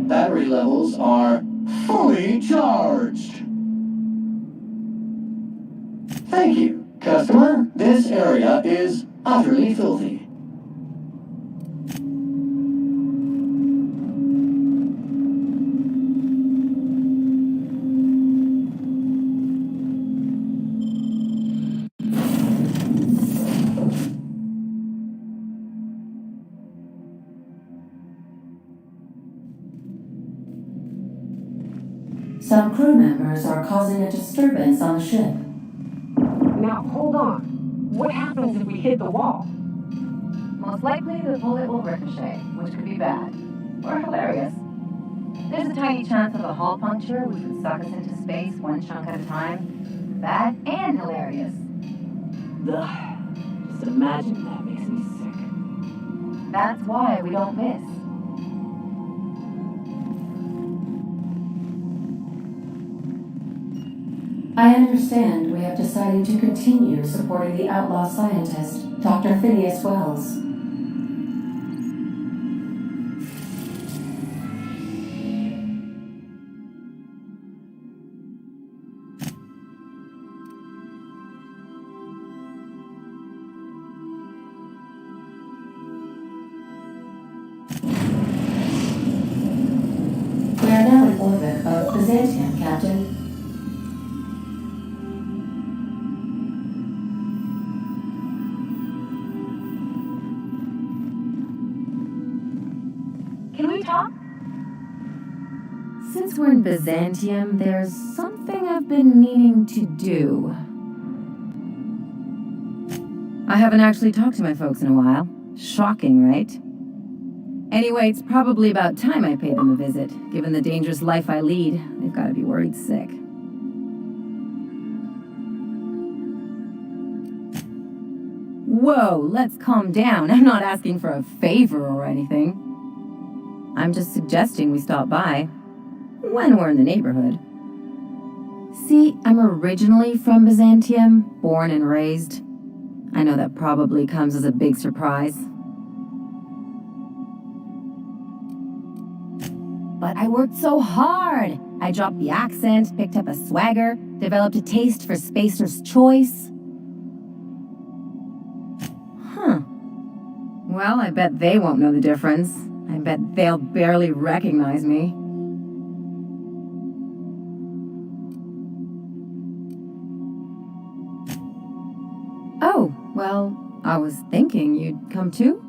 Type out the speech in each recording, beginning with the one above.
Battery levels are fully charged. Thank you, customer. This area is utterly filthy. Some crew members are causing a disturbance on the ship. Now, hold on. What happens if we hit the wall? Most likely the bullet will ricochet, which could be bad. Or hilarious. There's a tiny chance of a hull puncture, which would suck us into space one chunk at a time. Bad and hilarious. Ugh. Just imagine that makes me sick. That's why we don't miss. I understand we have decided to continue supporting the outlaw scientist, Dr. Phineas Wells. We are now in orbit of Byzantium, Captain. Can we talk? Since we're in Byzantium, there's something I've been meaning to do. I haven't actually talked to my folks in a while. Shocking, right? Anyway, it's probably about time I paid them a visit. Given the dangerous life I lead, they've got to be worried sick. Whoa, let's calm down. I'm not asking for a favor or anything. I'm just suggesting we stop by when we're in the neighborhood. See, I'm originally from Byzantium, born and raised. I know that probably comes as a big surprise. But I worked so hard. I dropped the accent, picked up a swagger, developed a taste for Spacer's Choice. Huh. Well, I bet they won't know the difference. I bet they'll barely recognize me. Oh, well, I was thinking you'd come too?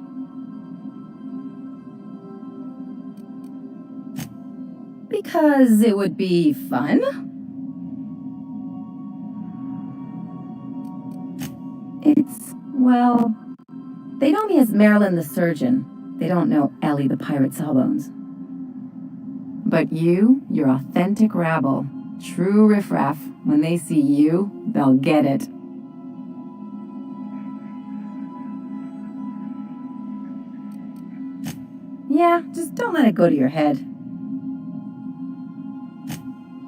Because it would be fun? Well, they know me as Marilyn the Surgeon. They don't know Ellie the Pirate Sawbones. But you're authentic rabble. True riffraff. When they see you, they'll get it. Yeah, just don't let it go to your head.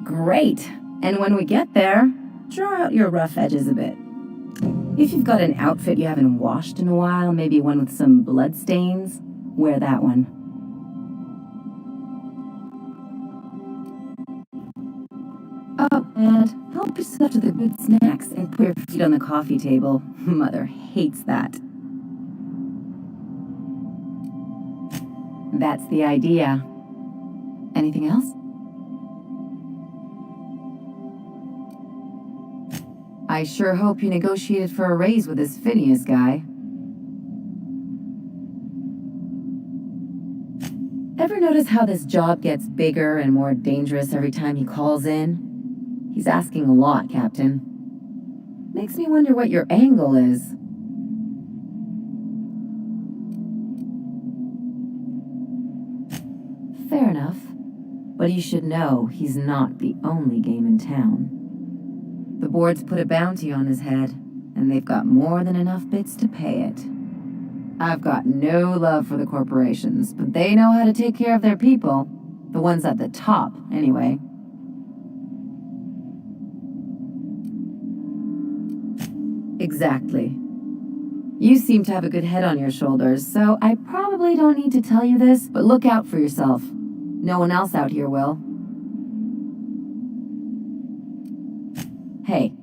Great. And when we get there, draw out your rough edges a bit. If you've got an outfit you haven't washed in a while, maybe one with some blood stains, wear that one. Oh, and help yourself to the good snacks and put your feet on the coffee table. Mother hates that. That's the idea. Anything else? I sure hope you negotiated for a raise with this Phineas guy. Ever notice how this job gets bigger and more dangerous every time he calls in? He's asking a lot, Captain. Makes me wonder what your angle is. Fair enough. But you should know he's not the only game in town. The board's put a bounty on his head, and they've got more than enough bits to pay it. I've got no love for the corporations, but they know how to take care of their people. The ones at the top, anyway. Exactly. You seem to have a good head on your shoulders, so I probably don't need to tell you this, but look out for yourself. No one else out here will. Hey,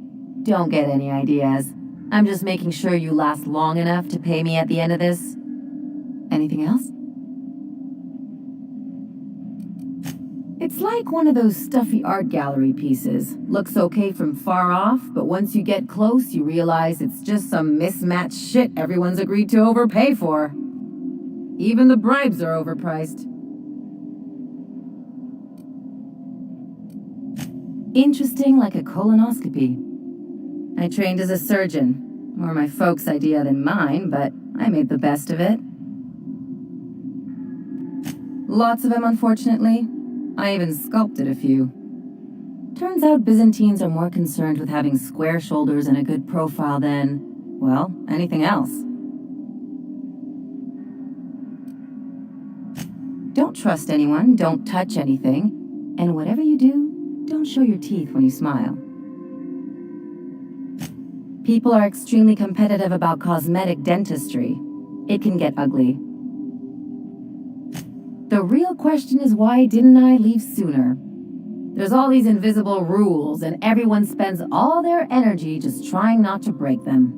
don't get any ideas. I'm just making sure you last long enough to pay me at the end of this. Anything else? It's like one of those stuffy art gallery pieces. Looks okay from far off, but once you get close, you realize it's just some mismatched shit everyone's agreed to overpay for. Even the bribes are overpriced. Interesting like a colonoscopy. I trained as a surgeon. More my folks' idea than mine, but I made the best of it. Lots of them, unfortunately. I even sculpted a few. Turns out Byzantines are more concerned with having square shoulders and a good profile than, well, anything else. Don't trust anyone, don't touch anything, and whatever you do, don't show your teeth when you smile. People are extremely competitive about cosmetic dentistry. It can get ugly. The real question is, why didn't I leave sooner? There's all these invisible rules, and everyone spends all their energy just trying not to break them.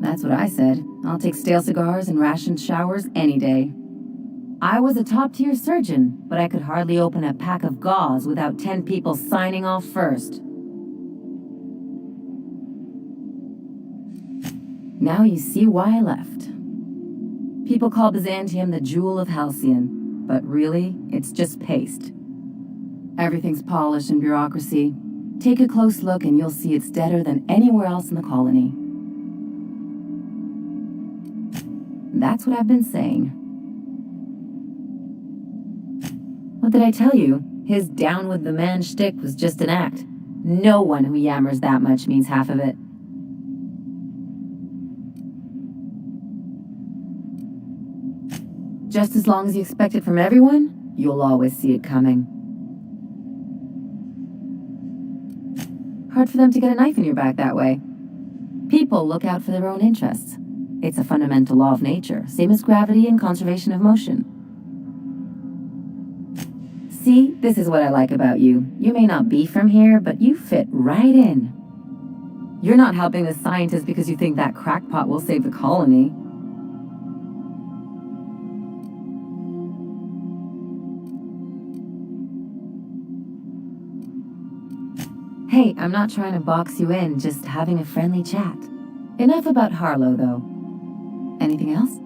That's what I said. I'll take stale cigars and rationed showers any day. I was a top-tier surgeon, but I could hardly open a pack of gauze without 10 people signing off first. Now you see why I left. People call Byzantium the jewel of Halcyon, but really, it's just paste. Everything's polished and bureaucracy. Take a close look and you'll see it's deader than anywhere else in the colony. That's what I've been saying. What did I tell you? His down with the man shtick was just an act. No one who yammers that much means half of it. Just as long as you expect it from everyone, you'll always see it coming. Hard for them to get a knife in your back that way. People look out for their own interests. It's a fundamental law of nature, same as gravity and conservation of motion. See, this is what I like about you. You may not be from here, but you fit right in. You're not helping the scientists because you think that crackpot will save the colony. Hey, I'm not trying to box you in, just having a friendly chat. Enough about Harlow, though. Anything else?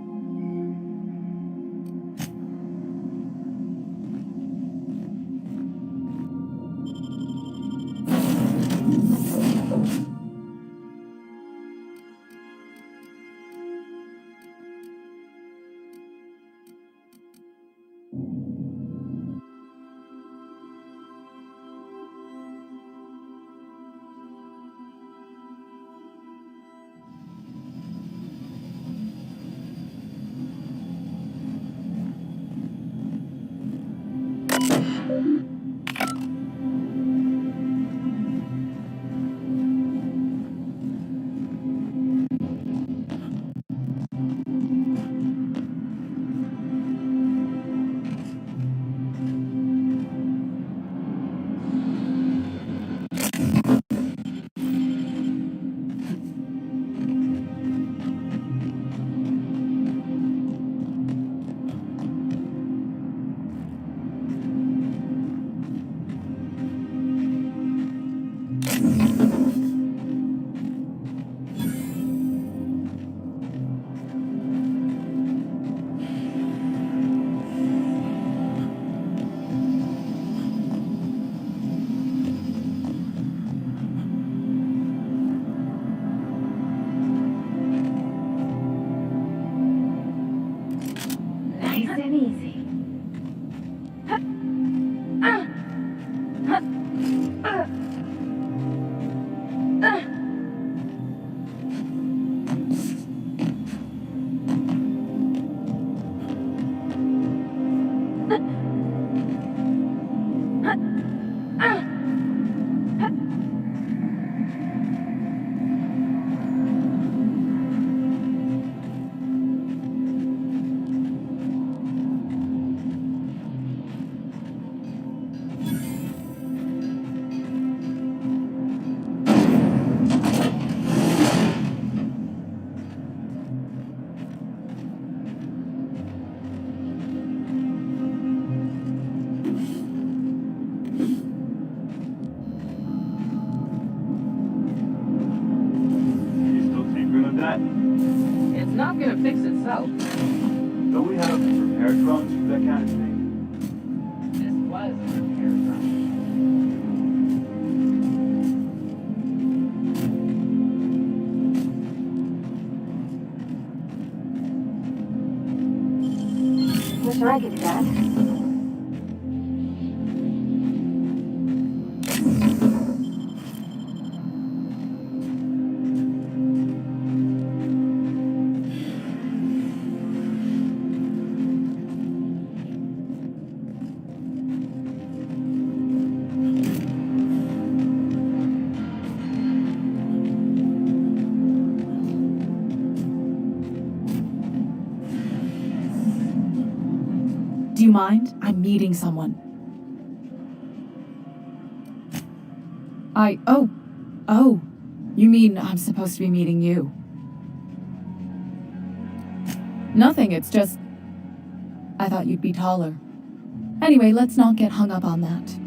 It's not gonna fix itself. Don't we have repair drones for that kind of thing? This was a repair drone. Wish I could do that. Do you mind? I'm meeting someone. Oh, you mean I'm supposed to be meeting you? Nothing, it's just... I thought you'd be taller. Anyway, let's not get hung up on that.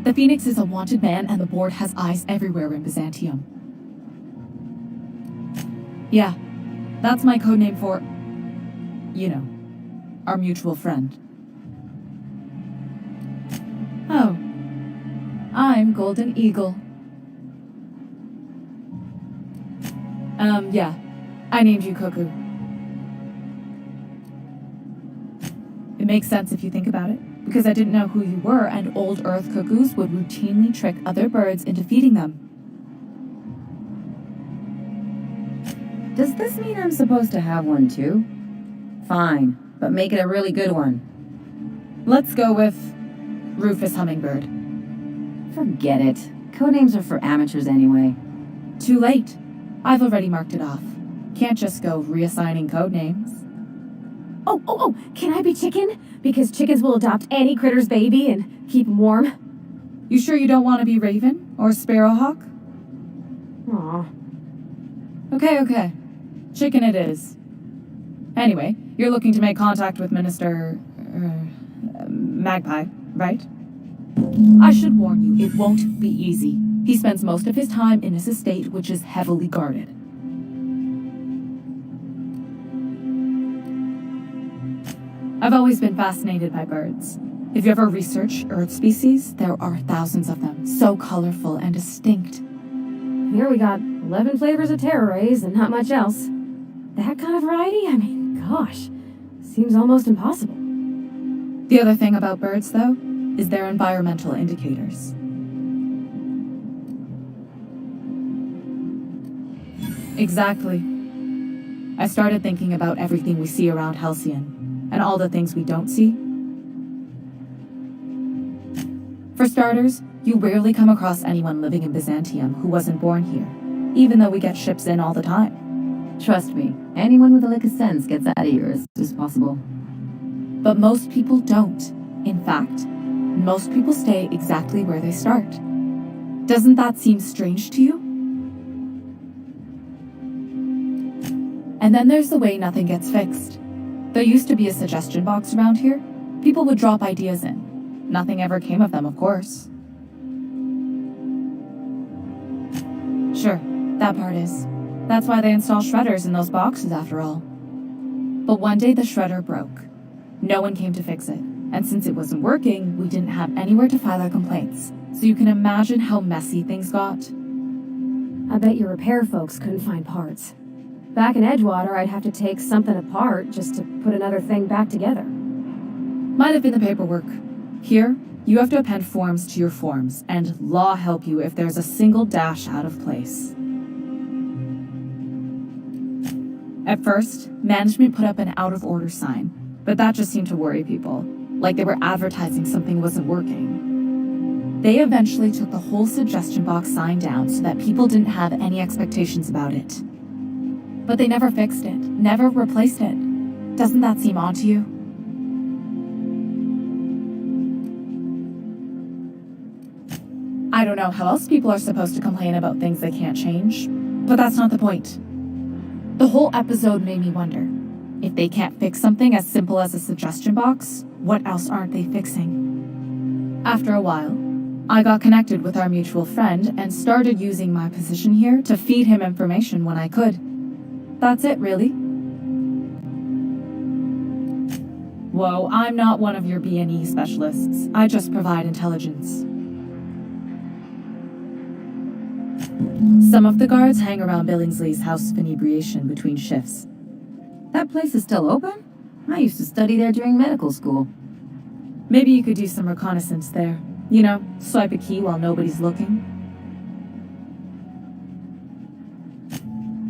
The Phoenix is a wanted man and the board has eyes everywhere in Byzantium. Yeah, that's my codename for... you know, our mutual friend. Oh. I'm Golden Eagle. Yeah. I named you Cuckoo. It makes sense if you think about it, because I didn't know who you were, and old Earth cuckoos would routinely trick other birds into feeding them. Does this mean I'm supposed to have one too? Fine, but make it a really good one. Let's go with Rufus Hummingbird. Forget it. Codenames are for amateurs anyway. Too late. I've already marked it off. Can't just go reassigning codenames. Oh, can I be Chicken? Because chickens will adopt any critter's baby and keep him warm. You sure you don't want to be Raven or Sparrowhawk? Aw. Okay. Chicken it is. Anyway, you're looking to make contact with Minister... Magpie, right? I should warn you, it won't be easy. He spends most of his time in his estate, which is heavily guarded. I've always been fascinated by birds. If you ever research Earth species, there are thousands of them, so colorful and distinct. Here we got 11 flavors of terror rays and not much else. That kind of variety? I mean, gosh, seems almost impossible. The other thing about birds, though, is their environmental indicators. Exactly. I started thinking about everything we see around Halcyon, and all the things we don't see. For starters, you rarely come across anyone living in Byzantium who wasn't born here, even though we get ships in all the time. Trust me, anyone with a lick of sense gets out of here as soon as possible. But most people don't. In fact, most people stay exactly where they start. Doesn't that seem strange to you? And then there's the way nothing gets fixed. There used to be a suggestion box around here. People would drop ideas in. Nothing ever came of them, of course. Sure, that part is. That's why they install shredders in those boxes, after all. But one day the shredder broke. No one came to fix it. And since it wasn't working, we didn't have anywhere to file our complaints. So you can imagine how messy things got. I bet your repair folks couldn't find parts. Back in Edgewater, I'd have to take something apart just to put another thing back together. Might have been the paperwork. Here, you have to append forms to your forms, and law help you if there's a single dash out of place. At first, management put up an out-of-order sign, but that just seemed to worry people, like they were advertising something wasn't working. They eventually took the whole suggestion box sign down so that people didn't have any expectations about it. But they never fixed it, never replaced it. Doesn't that seem odd to you? I don't know how else people are supposed to complain about things they can't change, but that's not the point. The whole episode made me wonder, if they can't fix something as simple as a suggestion box, what else aren't they fixing? After a while, I got connected with our mutual friend and started using my position here to feed him information when I could. That's it, really? Whoa, I'm not one of your B&E specialists. I just provide intelligence. Some of the guards hang around Billingsley's House of Inebriation between shifts. That place is still open? I used to study there during medical school. Maybe you could do some reconnaissance there. You know, swipe a key while nobody's looking.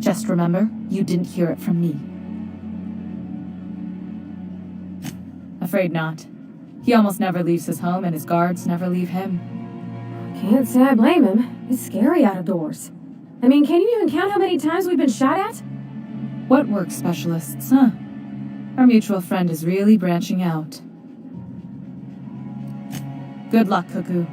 Just remember, you didn't hear it from me. Afraid not. He almost never leaves his home, and his guards never leave him. Can't say I blame him. It's scary out of doors. I mean, can you even count how many times we've been shot at? What work specialists, huh? Our mutual friend is really branching out. Good luck, Cuckoo.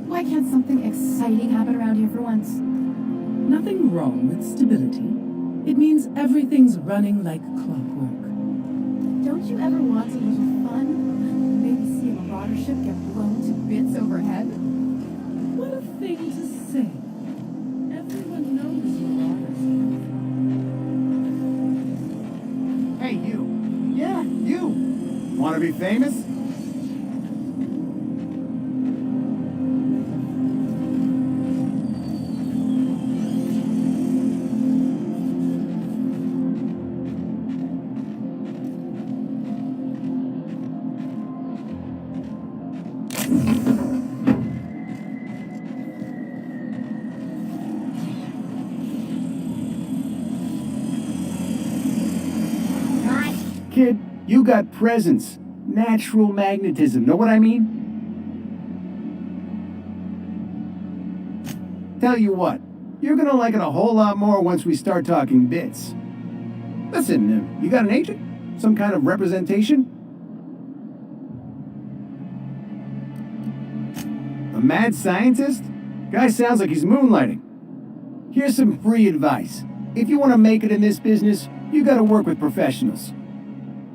Why can't something exciting happen around here for once? Nothing wrong with stability. It means everything's running like clockwork. Don't you ever want a little fun? Maybe see a marauder ship get blown to bits overhead? What a thing to say. Everyone knows marauders. Hey, you. Yeah, you. Want to be famous? Kid, you got presence. Natural magnetism. Know what I mean? Tell you what, You're gonna like it a whole lot more once we start talking bits. Listen, you got an agent? Some kind of representation? A mad scientist? Guy sounds like he's moonlighting. Here's some free advice. If you want to make it in this business, you gotta work with professionals.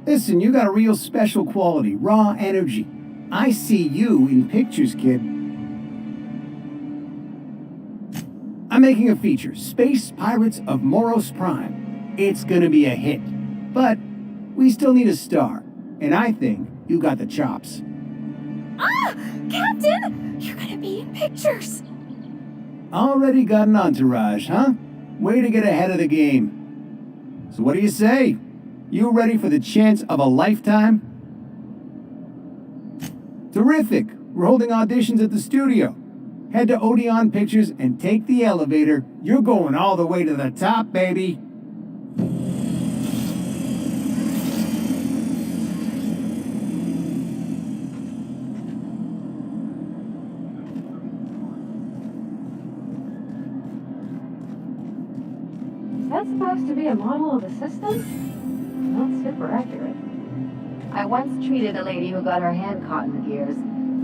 Listen, you got a real special quality, raw energy. I see you in pictures, kid. I'm making a feature, Space Pirates of Moros Prime. It's gonna be a hit. But we still need a star. And I think you got the chops. Ah! Captain! You're gonna be in pictures! Already got an entourage, huh? Way to get ahead of the game. So what do you say? You ready for the chance of a lifetime? Terrific! We're holding auditions at the studio. Head to Odeon Pictures and take the elevator. You're going all the way to the top, baby. Is that supposed to be a model of the system? Not super accurate. I once treated a lady who got her hand caught in the gears.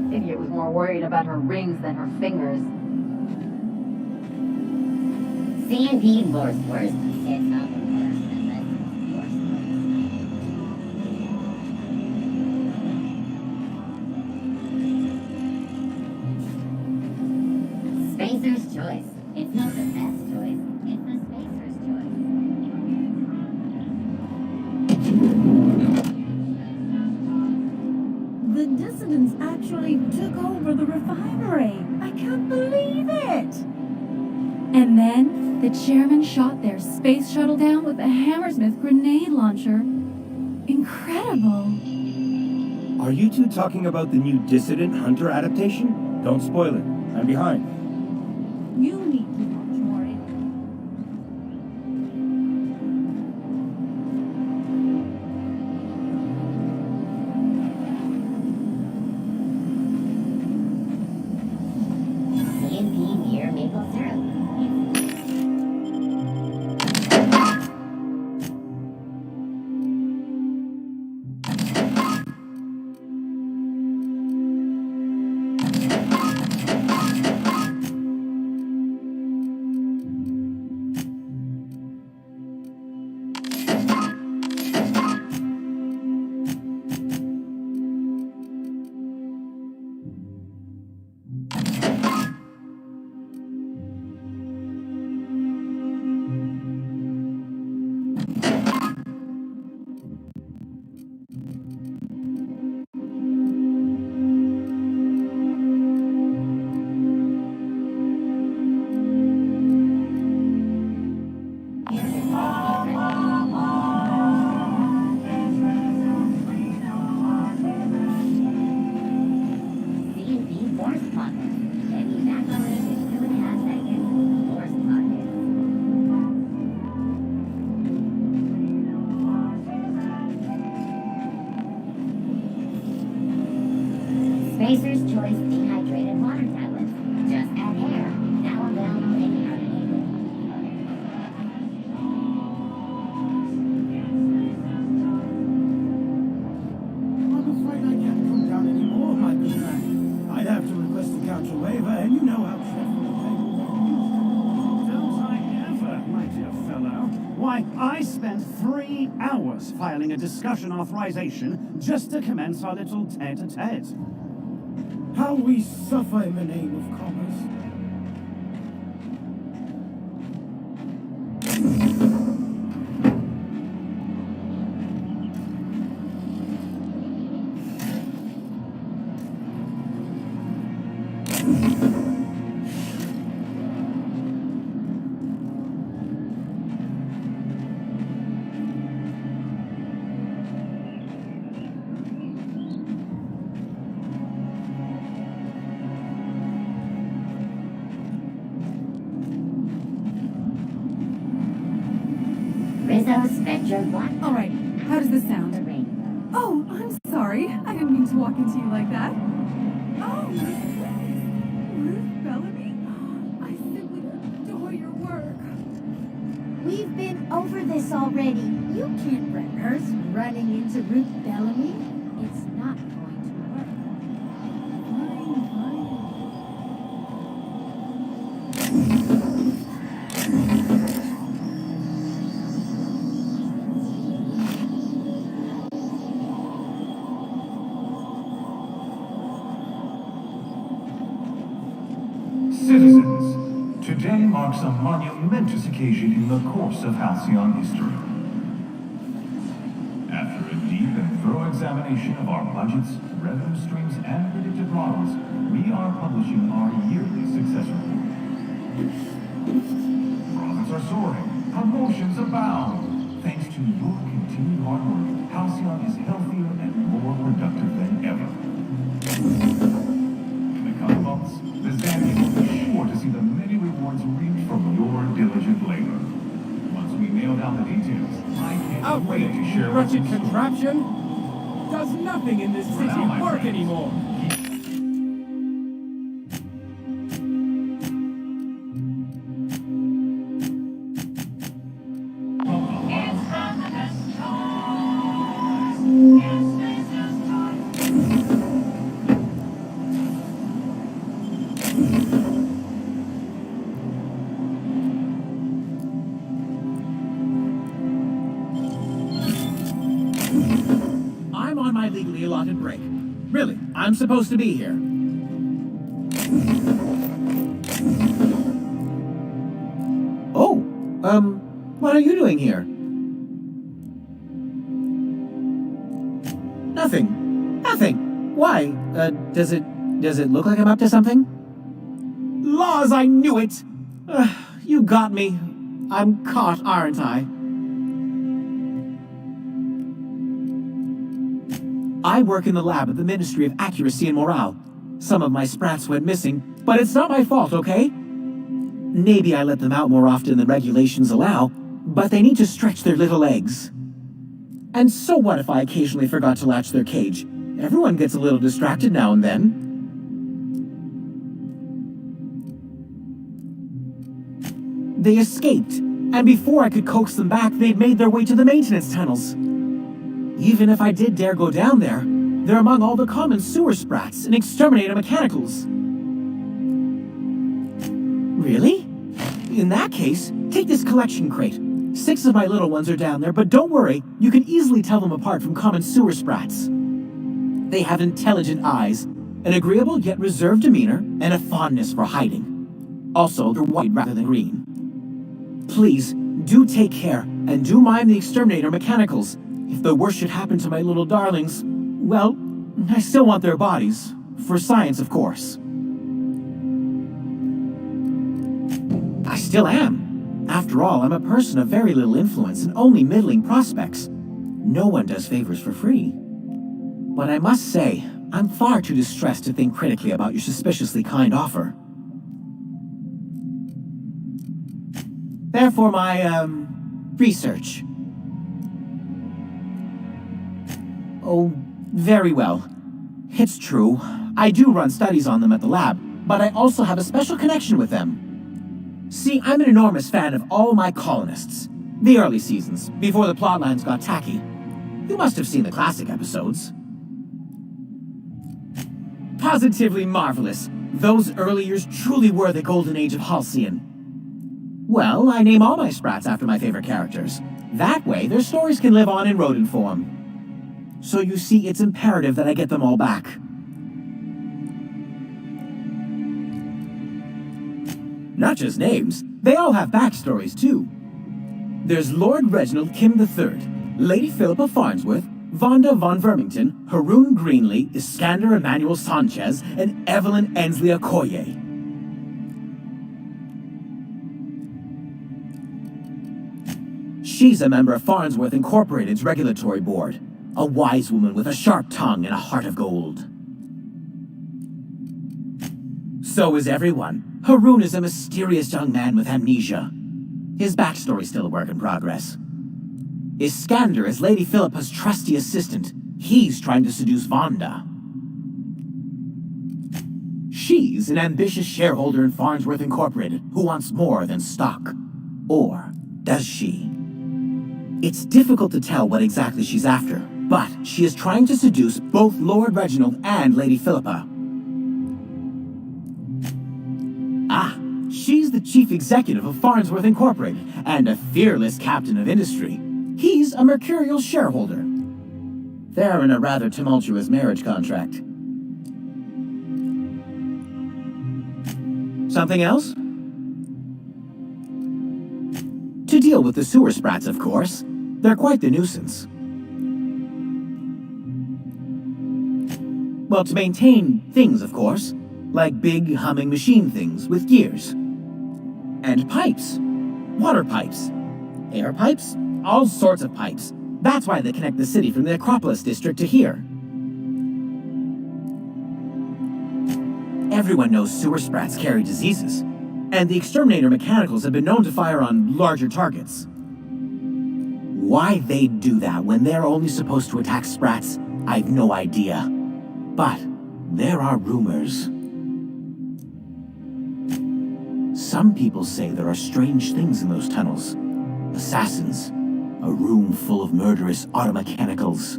Idiot was more worried about her rings than her fingers. C&D Worst. It's not the worst, Spacer's choice. It's not the best choice. It's the Spacer's choice. The dissidents actually took over the refinery. I can't believe it. And then the chairman shot their space shuttle down with a Hammersmith grenade launcher. Incredible. Are you two talking about the new Dissident Hunter adaptation? Don't spoil it. I'm behind. You need to watch more. C&D near maple syrup. Spacer's Choice dehydrated water tablets. Just add air. Now available in carbonated. I'm afraid I can't come down anymore, my good man. I'd have to request a council waiver, and you know how careful the table is. Don't I ever, my dear fellow? Why, I spent 3 hours filing a discussion authorization just to commence our little tete-a-tete. How we suffer in the name of commerce. Rizzo Spectrum Black. All right, how does this sound? Oh, I'm sorry. I didn't mean to walk into you like that. Oh, Ruth Bellamy? I simply adore your work. We've been over this already. You can't rehearse running into Ruth Bellamy. It's not going to work. Citizens, today marks a monumentous occasion in the course of Halcyon history. After a deep and thorough examination of our budgets, revenue streams, and predictive models, we are publishing our yearly success report. Profits are soaring, promotions abound. Thanks to your continued hard work, Halcyon is healthier and more productive than ever. In the coming months, the Zambians will be sure to see the many rewards reaped from your diligent labor. Once we nail down the details, I can't wait to share what's in store. Contraption does nothing in this city work anymore. I'm on my legally allotted break. Really, I'm supposed to be here. Oh, what are you doing here? Nothing. Why? Does it look like I'm up to something? Laws, I knew it! You got me. I'm caught, aren't I? I work in the lab at the Ministry of Accuracy and Morale. Some of my sprats went missing, but it's not my fault, okay? Maybe I let them out more often than regulations allow, but they need to stretch their little legs. And so what if I occasionally forgot to latch their cage? Everyone gets a little distracted now and then. They escaped, and before I could coax them back, they'd made their way to the maintenance tunnels. Even if I did dare go down there, they're among all the common sewer sprats and exterminator mechanicals. Really? In that case, take this collection crate. 6 of my little ones are down there, but don't worry, you can easily tell them apart from common sewer sprats. They have intelligent eyes, an agreeable yet reserved demeanor, and a fondness for hiding. Also, they're white rather than green. Please, do take care, and do mind the exterminator mechanicals. If the worst should happen to my little darlings, well, I still want their bodies. For science, of course. I still am. After all, I'm a person of very little influence and only middling prospects. No one does favors for free. But I must say, I'm far too distressed to think critically about your suspiciously kind offer. Therefore, my, research. Oh, very well. It's true. I do run studies on them at the lab, but I also have a special connection with them. See, I'm an enormous fan of all my colonists. The early seasons, before the plotlines got tacky. You must have seen the classic episodes. Positively marvelous. Those early years truly were the golden age of Halcyon. Well, I name all my sprats after my favorite characters. That way, their stories can live on in rodent form. So you see, it's imperative that I get them all back. Not just names, they all have backstories too. There's Lord Reginald Kim III, Lady Philippa Farnsworth, Vonda von Vermington, Haroon Greenlee, Iskander Emmanuel Sanchez, and Evelyn Ensley Okoye. She's a member of Farnsworth Incorporated's regulatory board. A wise woman with a sharp tongue and a heart of gold. So is everyone. Haroon is a mysterious young man with amnesia. His backstory's still a work in progress. Iskander is Lady Philippa's trusty assistant. He's trying to seduce Vonda. She's an ambitious shareholder in Farnsworth Incorporated who wants more than stock. Or does she? It's difficult to tell what exactly she's after, but she is trying to seduce both Lord Reginald and Lady Philippa. Ah, she's the chief executive of Farnsworth Incorporated and a fearless captain of industry. He's a mercurial shareholder. They're in a rather tumultuous marriage contract. Something else? To deal with the sewer sprats, of course. They're quite the nuisance. Well, to maintain things, of course. Like big, humming machine things with gears. And pipes. Water pipes. Air pipes. All sorts of pipes. That's why they connect the city from the Acropolis district to here. Everyone knows sewer sprats carry diseases, and the exterminator mechanicals have been known to fire on larger targets. Why they'd do that when they're only supposed to attack sprats, I've no idea. But there are rumors. Some people say there are strange things in those tunnels. Assassins, a room full of murderous automechanicals.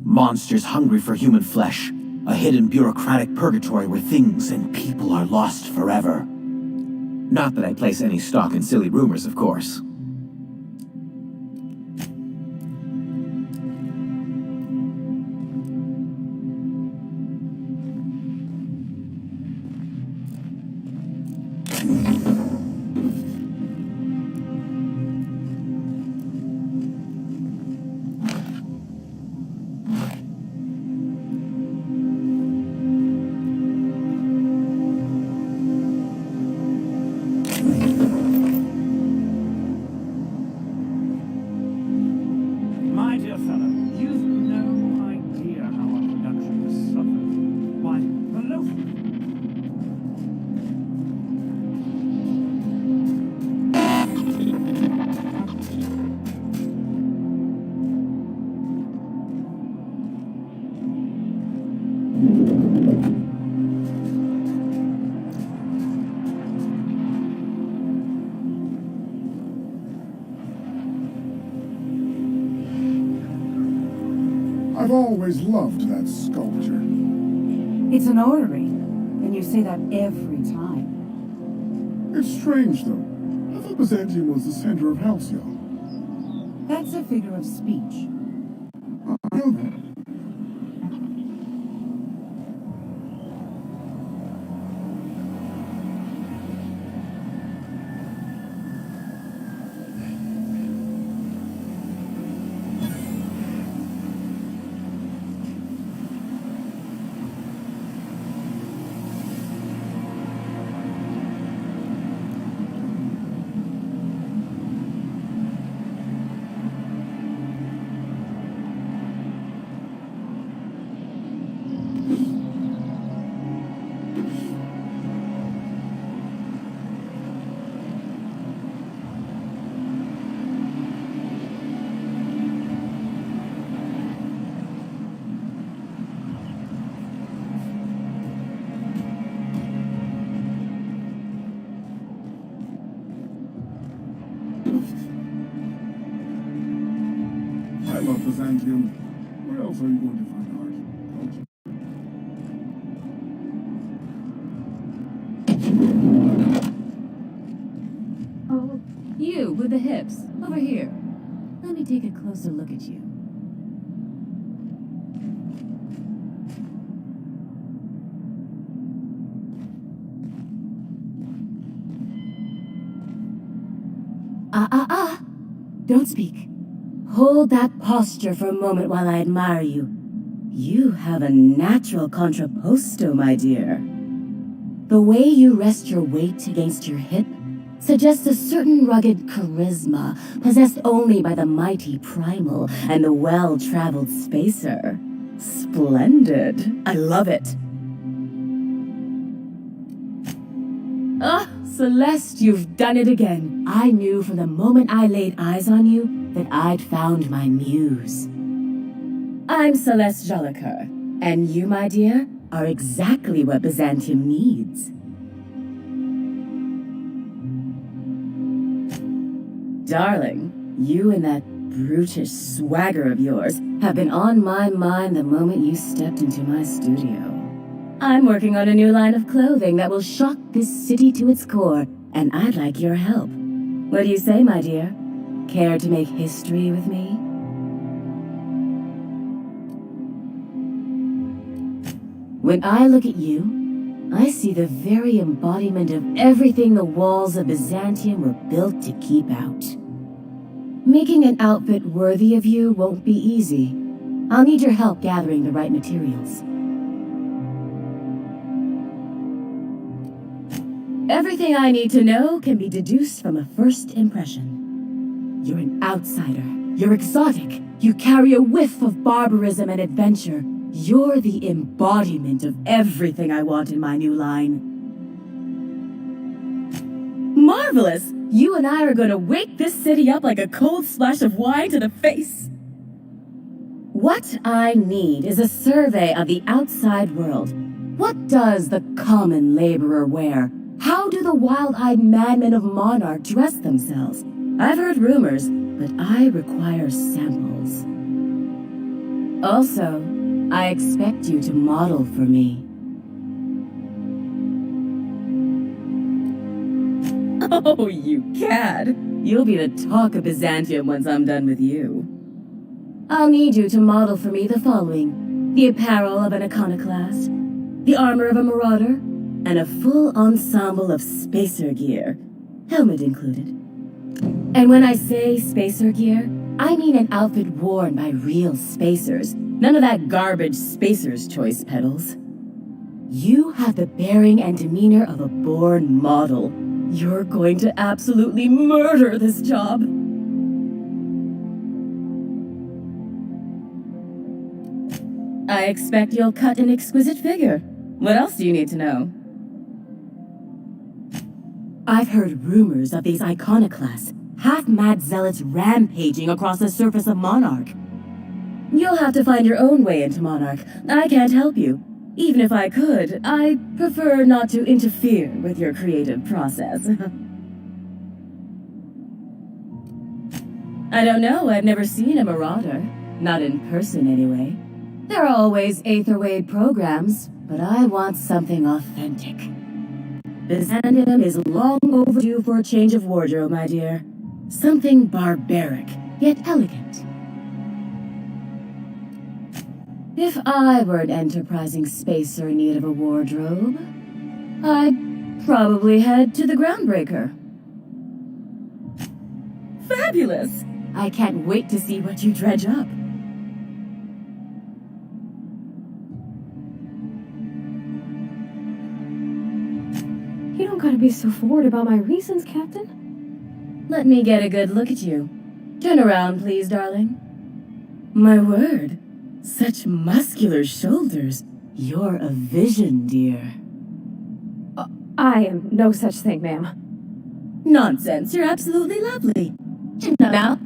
Monsters hungry for human flesh, a hidden bureaucratic purgatory where things and people are lost forever. Not that I place any stock in silly rumors, of course. My dear fellow, you've no idea how our production has suffered. Why, the loaf... I've always loved that sculpture. It's an orrery, and you say that every time. It's strange, though. I thought Byzantium was the center of Halcyon. That's a figure of speech. I know that. I love Byzantium. Where else are you going to find art? Oh, you with the hips. Over here. Let me take a closer look at you. Don't speak. Hold that posture for a moment while I admire you. You have a natural contrapposto, my dear. The way you rest your weight against your hip suggests a certain rugged charisma possessed only by the mighty primal and the well-traveled spacer. Splendid. I love it. Ah, Celeste, you've done it again. I knew from the moment I laid eyes on you that I'd found my muse. I'm Celeste Jolicoeur, and you, my dear, are exactly what Byzantium needs. Darling, you and that brutish swagger of yours have been on my mind the moment you stepped into my studio. I'm working on a new line of clothing that will shock this city to its core, and I'd like your help. What do you say, my dear? Care to make history with me? When I look at you, I see the very embodiment of everything the walls of Byzantium were built to keep out. Making an outfit worthy of you won't be easy. I'll need your help gathering the right materials. Everything I need to know can be deduced from a first impression. You're an outsider. You're exotic. You carry a whiff of barbarism and adventure. You're the embodiment of everything I want in my new line. Marvelous! You and I are gonna wake this city up like a cold splash of wine to the face. What I need is a survey of the outside world. What does the common laborer wear? How do the wild-eyed madmen of Monarch dress themselves? I've heard rumors, but I require samples. Also, I expect you to model for me. Oh, you cad! You'll be the talk of Byzantium once I'm done with you. I'll need you to model for me the following: the apparel of an iconoclast, the armor of a marauder, and a full ensemble of spacer gear, helmet included. And when I say spacer gear, I mean an outfit worn by real spacers, none of that garbage Spacer's Choice pedals. You have the bearing and demeanor of a born model. You're going to absolutely murder this job. I expect you'll cut an exquisite figure. What else do you need to know? I've heard rumors of these iconoclasts, half-mad zealots rampaging across the surface of Monarch. You'll have to find your own way into Monarch. I can't help you. Even if I could, I prefer not to interfere with your creative process. I don't know, I've never seen a marauder. Not in person, anyway. There are always Aetherwade programs, but I want something authentic. Byzantium is long overdue for a change of wardrobe, my dear. Something barbaric, yet elegant. If I were an enterprising spacer in need of a wardrobe, I'd probably head to the Groundbreaker. Fabulous! I can't wait to see what you dredge up. You don't gotta be so forward about my reasons, Captain. Let me get a good look at you. Turn around, please, darling. My word. Such muscular shoulders. You're a vision, dear. I am no such thing, ma'am. Nonsense, you're absolutely lovely. Now,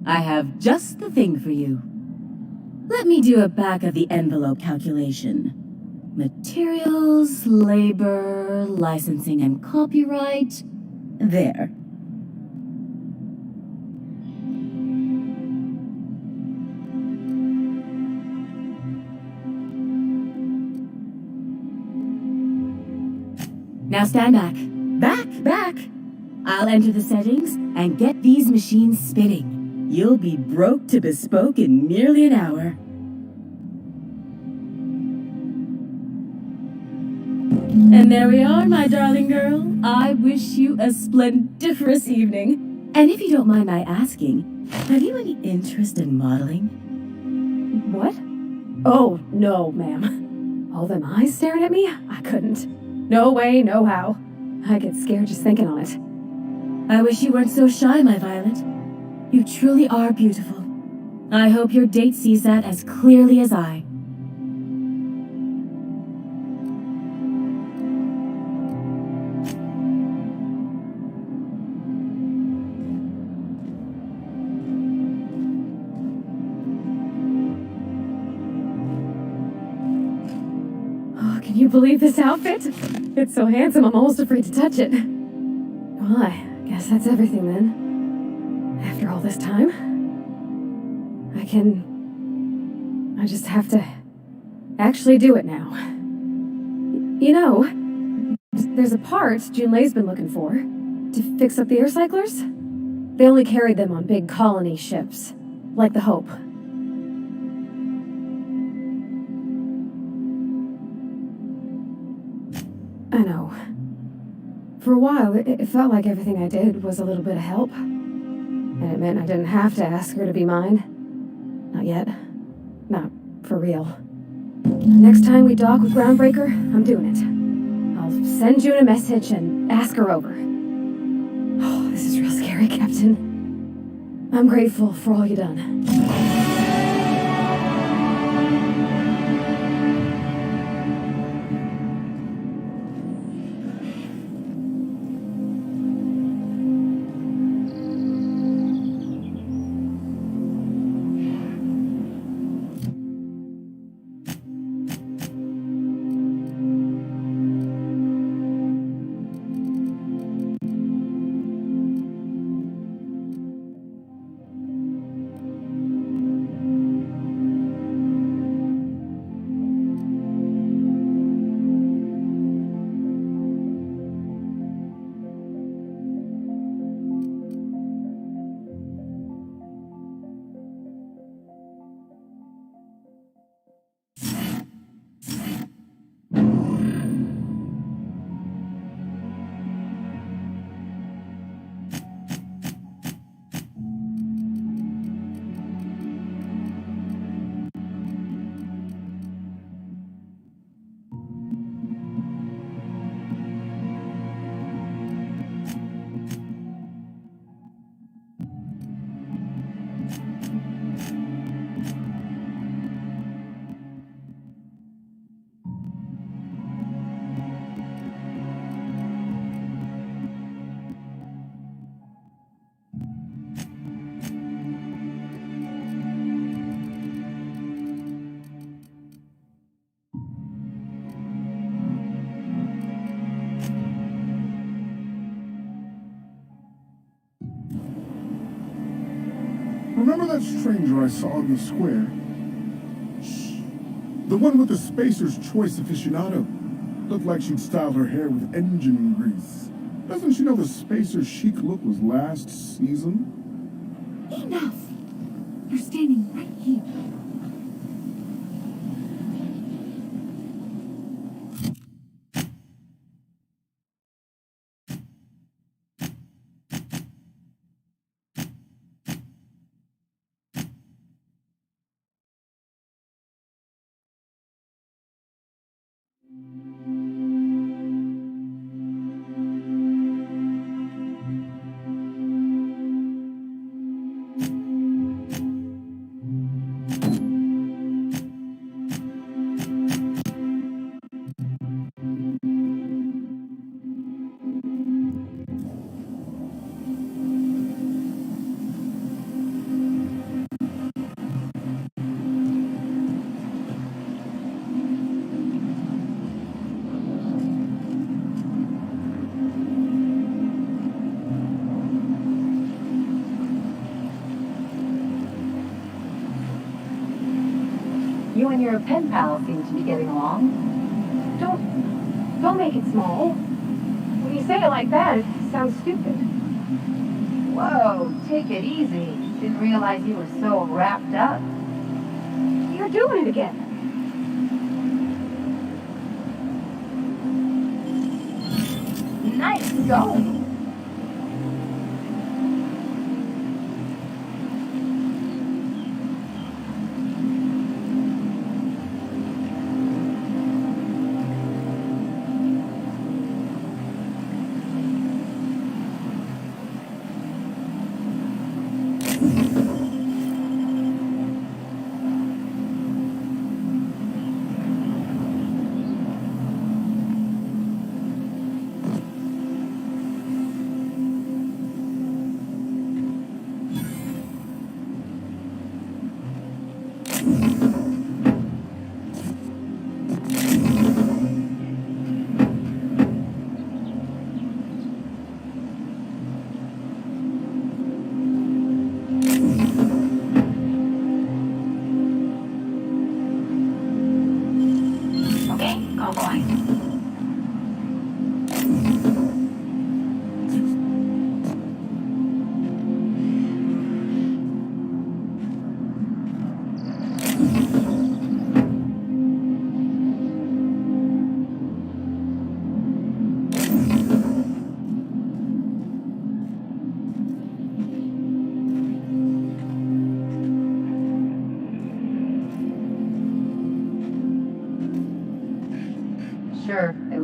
I have just the thing for you. Let me do a back-of-the-envelope calculation. Materials, labor, licensing and copyright. There. Now stand back. Back! I'll enter the settings and get these machines spinning. You'll be broke to bespoke in nearly an hour. And there we are, my darling girl. I wish you a splendiferous evening. And if you don't mind my asking, have you any interest in modeling? What? Oh, no, ma'am. All them eyes staring at me? I couldn't. No way, no how. I get scared just thinking on it. I wish you weren't so shy, my Violet. You truly are beautiful. I hope your date sees that as clearly as I. Can you believe this outfit? It's so handsome, I'm almost afraid to touch it. Well, I guess that's everything then. this time. I just have to actually do it now. You know, there's a part Junlei's been looking for to fix up the air cyclers. They only carried them on big colony ships, like the Hope. I know. For a while, it felt like everything I did was a little bit of help. And it meant I didn't have to ask her to be mine. Not yet. Not for real. Next time we dock with Groundbreaker, I'm doing it. I'll send June a message and ask her over. Oh, this is real scary, Captain. I'm grateful for all you've done. Remember that stranger I saw in the square? Shh. The one with the Spacer's Choice aficionado. Looked like she'd styled her hair with engine grease. Doesn't she know the Spacer's chic look was last season? Enough! You're standing right here. You and your pen pal seem to be getting along. Don't make it small. When you say it like that, it sounds stupid. Whoa, take it easy. Didn't realize you were so wrapped up. You're doing it again. Nice going.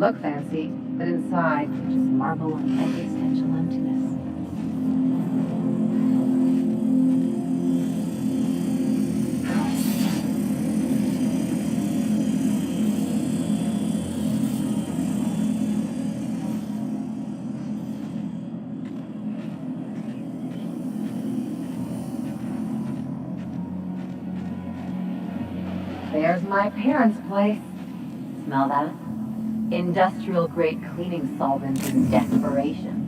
look fancy, but inside, just marble and existential emptiness. There's my parents' place. Smell that? Industrial-grade cleaning solvent in desperation.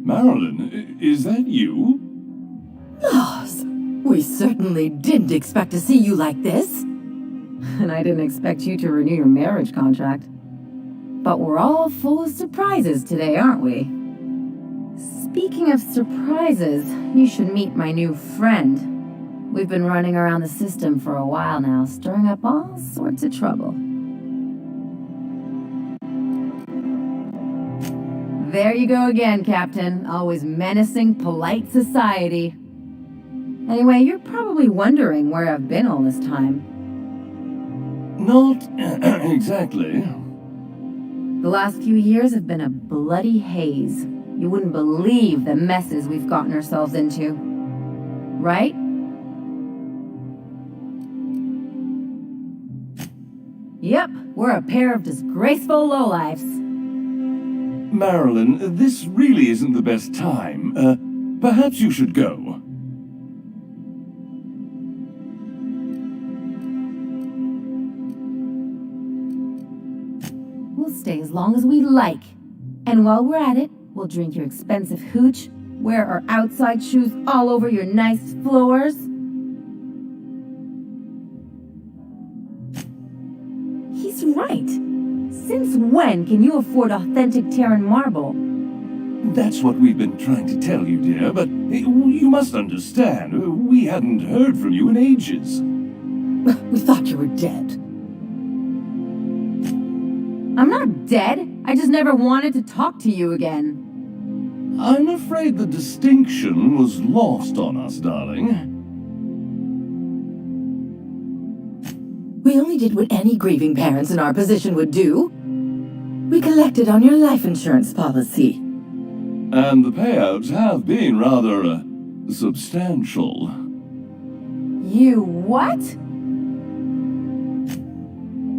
Marilyn, is that you? Laws, we certainly didn't expect to see you like this. And I didn't expect you to renew your marriage contract. But we're all full of surprises today, aren't we? Speaking of surprises, you should meet my new friend. We've been running around the system for a while now, stirring up all sorts of trouble. There you go again, Captain. Always menacing polite society. Anyway, you're probably wondering where I've been all this time. Not exactly. The last few years have been a bloody haze. You wouldn't believe the messes we've gotten ourselves into. Right? Yep, we're a pair of disgraceful lowlifes. Marilyn, this really isn't the best time. Perhaps you should go. We'll stay as long as we like. And while we're at it, we'll drink your expensive hooch, wear our outside shoes all over your nice floors. He's right. Since when can you afford authentic Terran marble? That's what we've been trying to tell you, dear, but you must understand, we hadn't heard from you in ages. We thought you were dead. I'm not dead. I just never wanted to talk to you again. I'm afraid the distinction was lost on us, darling. We only did what any grieving parents in our position would do. We collected on your life insurance policy. And the payouts have been rather, substantial. You what?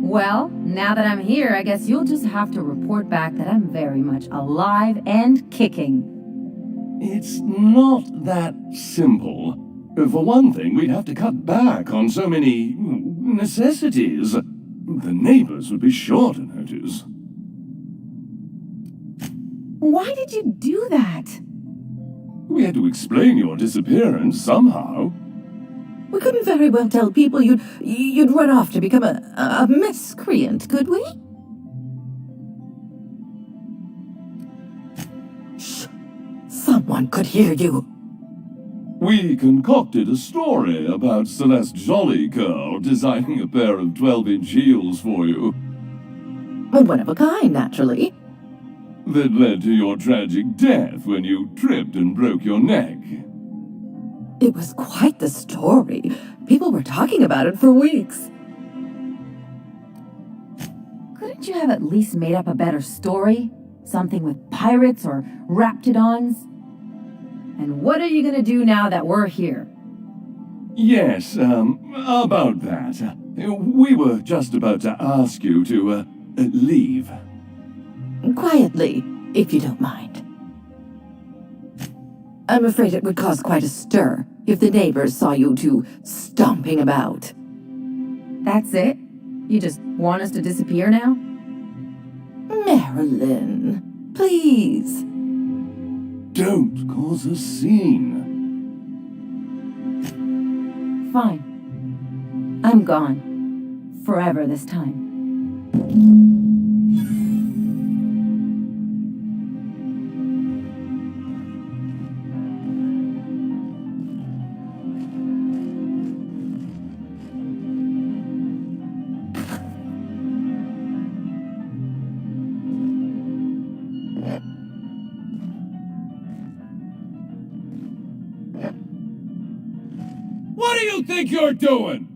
Well, now that I'm here, I guess you'll just have to report back that I'm very much alive and kicking. It's not that simple. For one thing, we'd have to cut back on so many necessities. The neighbors would be sure to notice. Why did you do that? We had to explain your disappearance somehow. We couldn't very well tell people you'd run off to become a miscreant, could we? Everyone could hear you. We concocted a story about Celeste Jollycurl designing a pair of 12-inch heels for you. One of a kind, naturally. That led to your tragic death when you tripped and broke your neck. It was quite the story. People were talking about it for weeks. Couldn't you have at least made up a better story? Something with pirates or raptidons? And what are you gonna do now that we're here? Yes, about that. We were just about to ask you to, leave. Quietly, if you don't mind. I'm afraid it would cause quite a stir if the neighbors saw you two stomping about. That's it? You just want us to disappear now? Marilyn, please. Don't cause a scene. Fine. I'm gone. Forever this time. What do you think you're doing?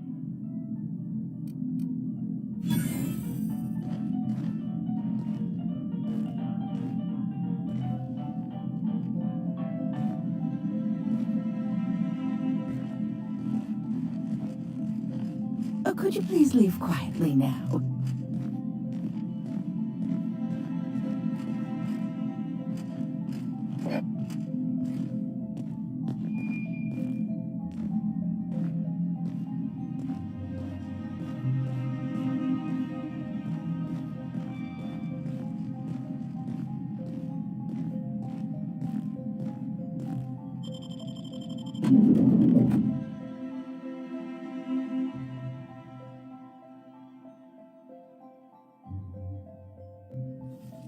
Could you please leave quietly now?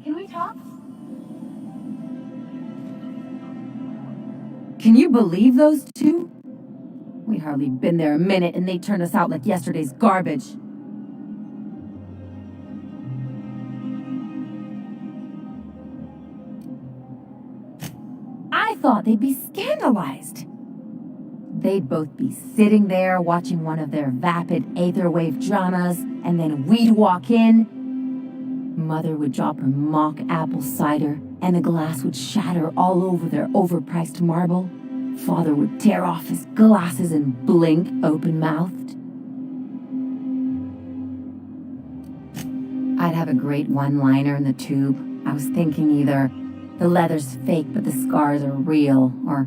Can we talk? Can you believe those two? We'd hardly been there a minute and they turned us out like yesterday's garbage. I thought they'd be scandalized. They'd both be sitting there watching one of their vapid aetherwave dramas, and then we'd walk in. Mother would drop her mock apple cider, and the glass would shatter all over their overpriced marble. Father would tear off his glasses and blink open-mouthed. I'd have a great one-liner in the tube. I was thinking either, the leather's fake but the scars are real, or,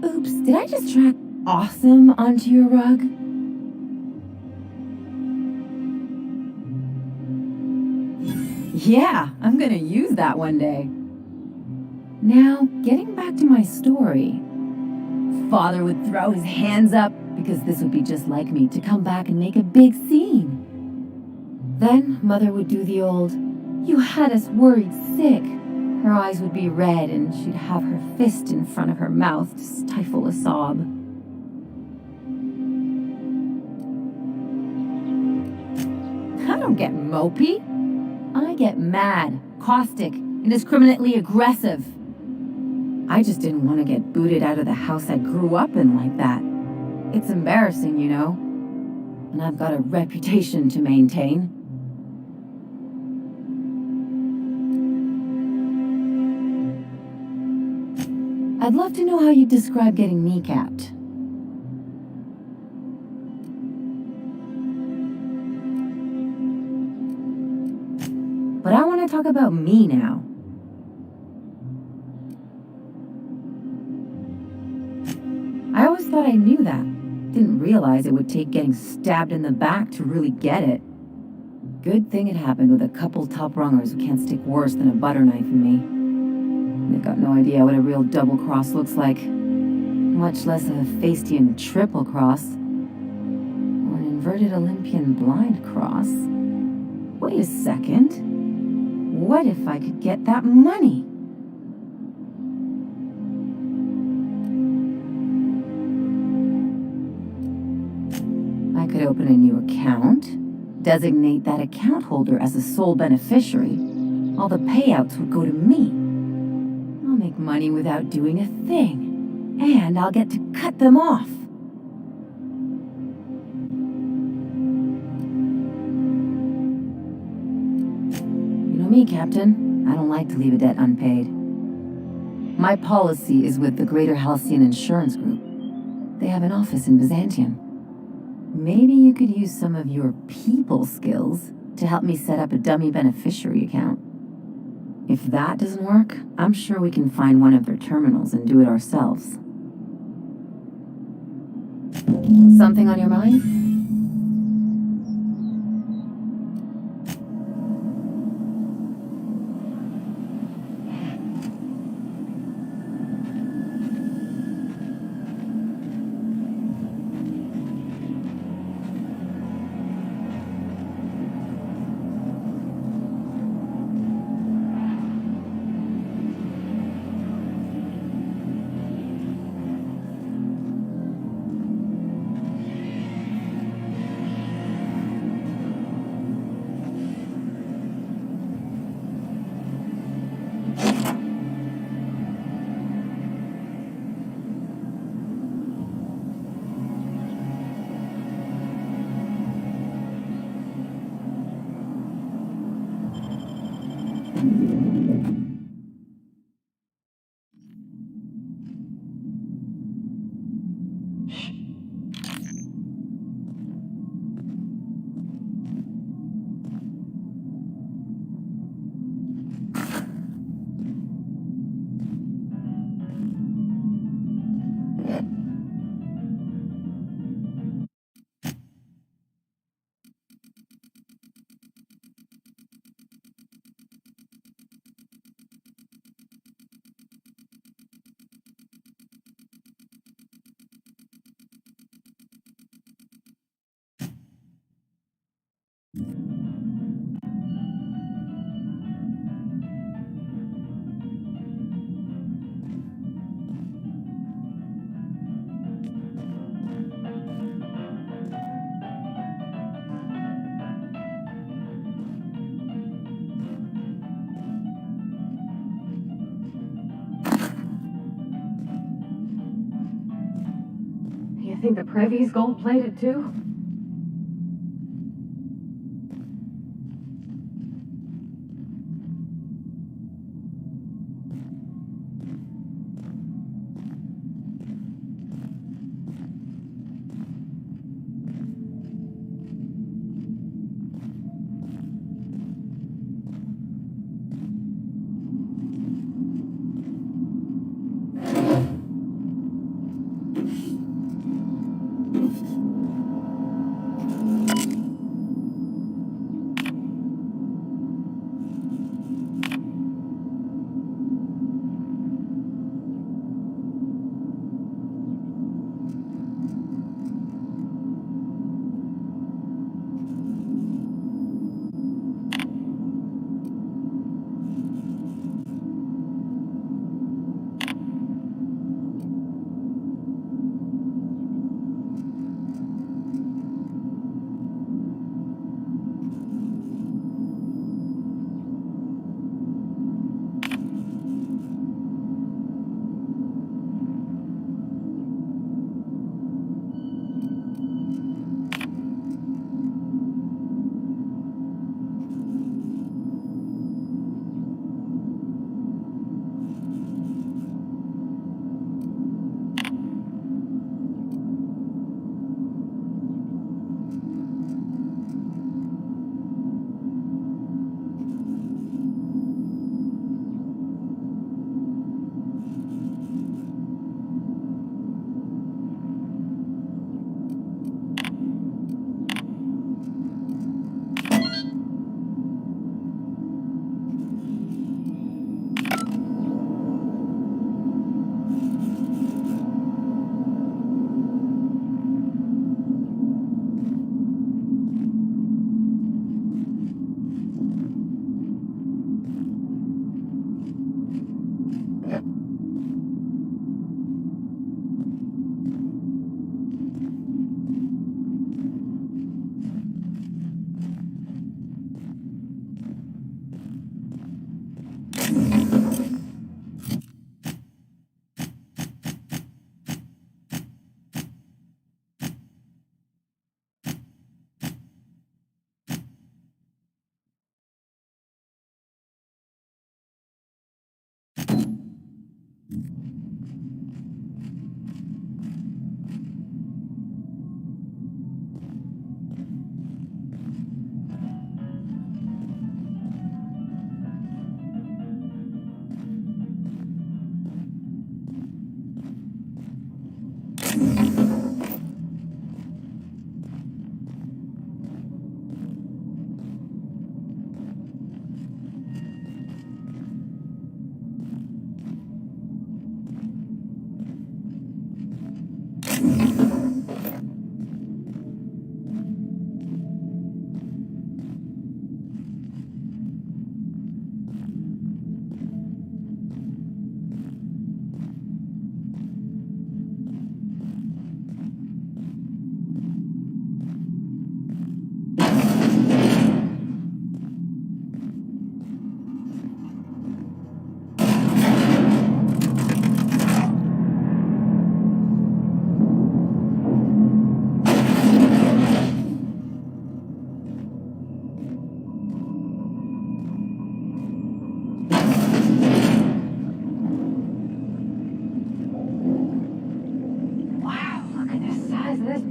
oops, did I just track awesome onto your rug? Yeah, I'm gonna use that one day. Now, getting back to my story. Father would throw his hands up, because this would be just like me, to come back and make a big scene. Then Mother would do the old, "You had us worried sick." Her eyes would be red and she'd have her fist in front of her mouth to stifle a sob. I don't get mopey. I get mad, caustic, indiscriminately aggressive. I just didn't want to get booted out of the house I grew up in like that. It's embarrassing, you know. And I've got a reputation to maintain. I'd love to know how you describe getting kneecapped. But I want to talk about me now. I always thought I knew that. Didn't realize it would take getting stabbed in the back to really get it. Good thing it happened with a couple top-rungers who can't stick worse than a butter knife in me. They've got no idea what a real double cross looks like, much less a Hephaestian triple cross, or an inverted Olympian blind cross. Wait a second. What if I could get that money? I could open a new account, designate that account holder as a sole beneficiary. All the payouts would go to me. I'll make money without doing a thing, and I'll get to cut them off. You know me, Captain. I don't like to leave a debt unpaid. My policy is with the Greater Halcyon Insurance Group. They have an office in Byzantium. Maybe you could use some of your people skills to help me set up a dummy beneficiary account. If that doesn't work, I'm sure we can find one of their terminals and do it ourselves. Something on your mind? You think the Privy's gold-plated too?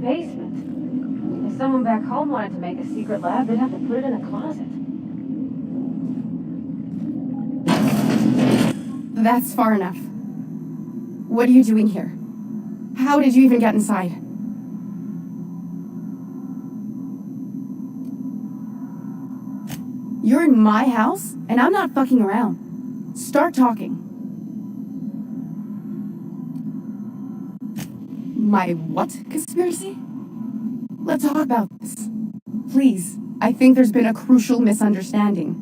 Basement. If someone back home wanted to make a secret lab, they'd have to put it in a closet. That's far enough. What are you doing here? How did you even get inside? You're in my house, and I'm not fucking around. Start talking. My what conspiracy? Let's talk about this. Please, I think there's been a crucial misunderstanding.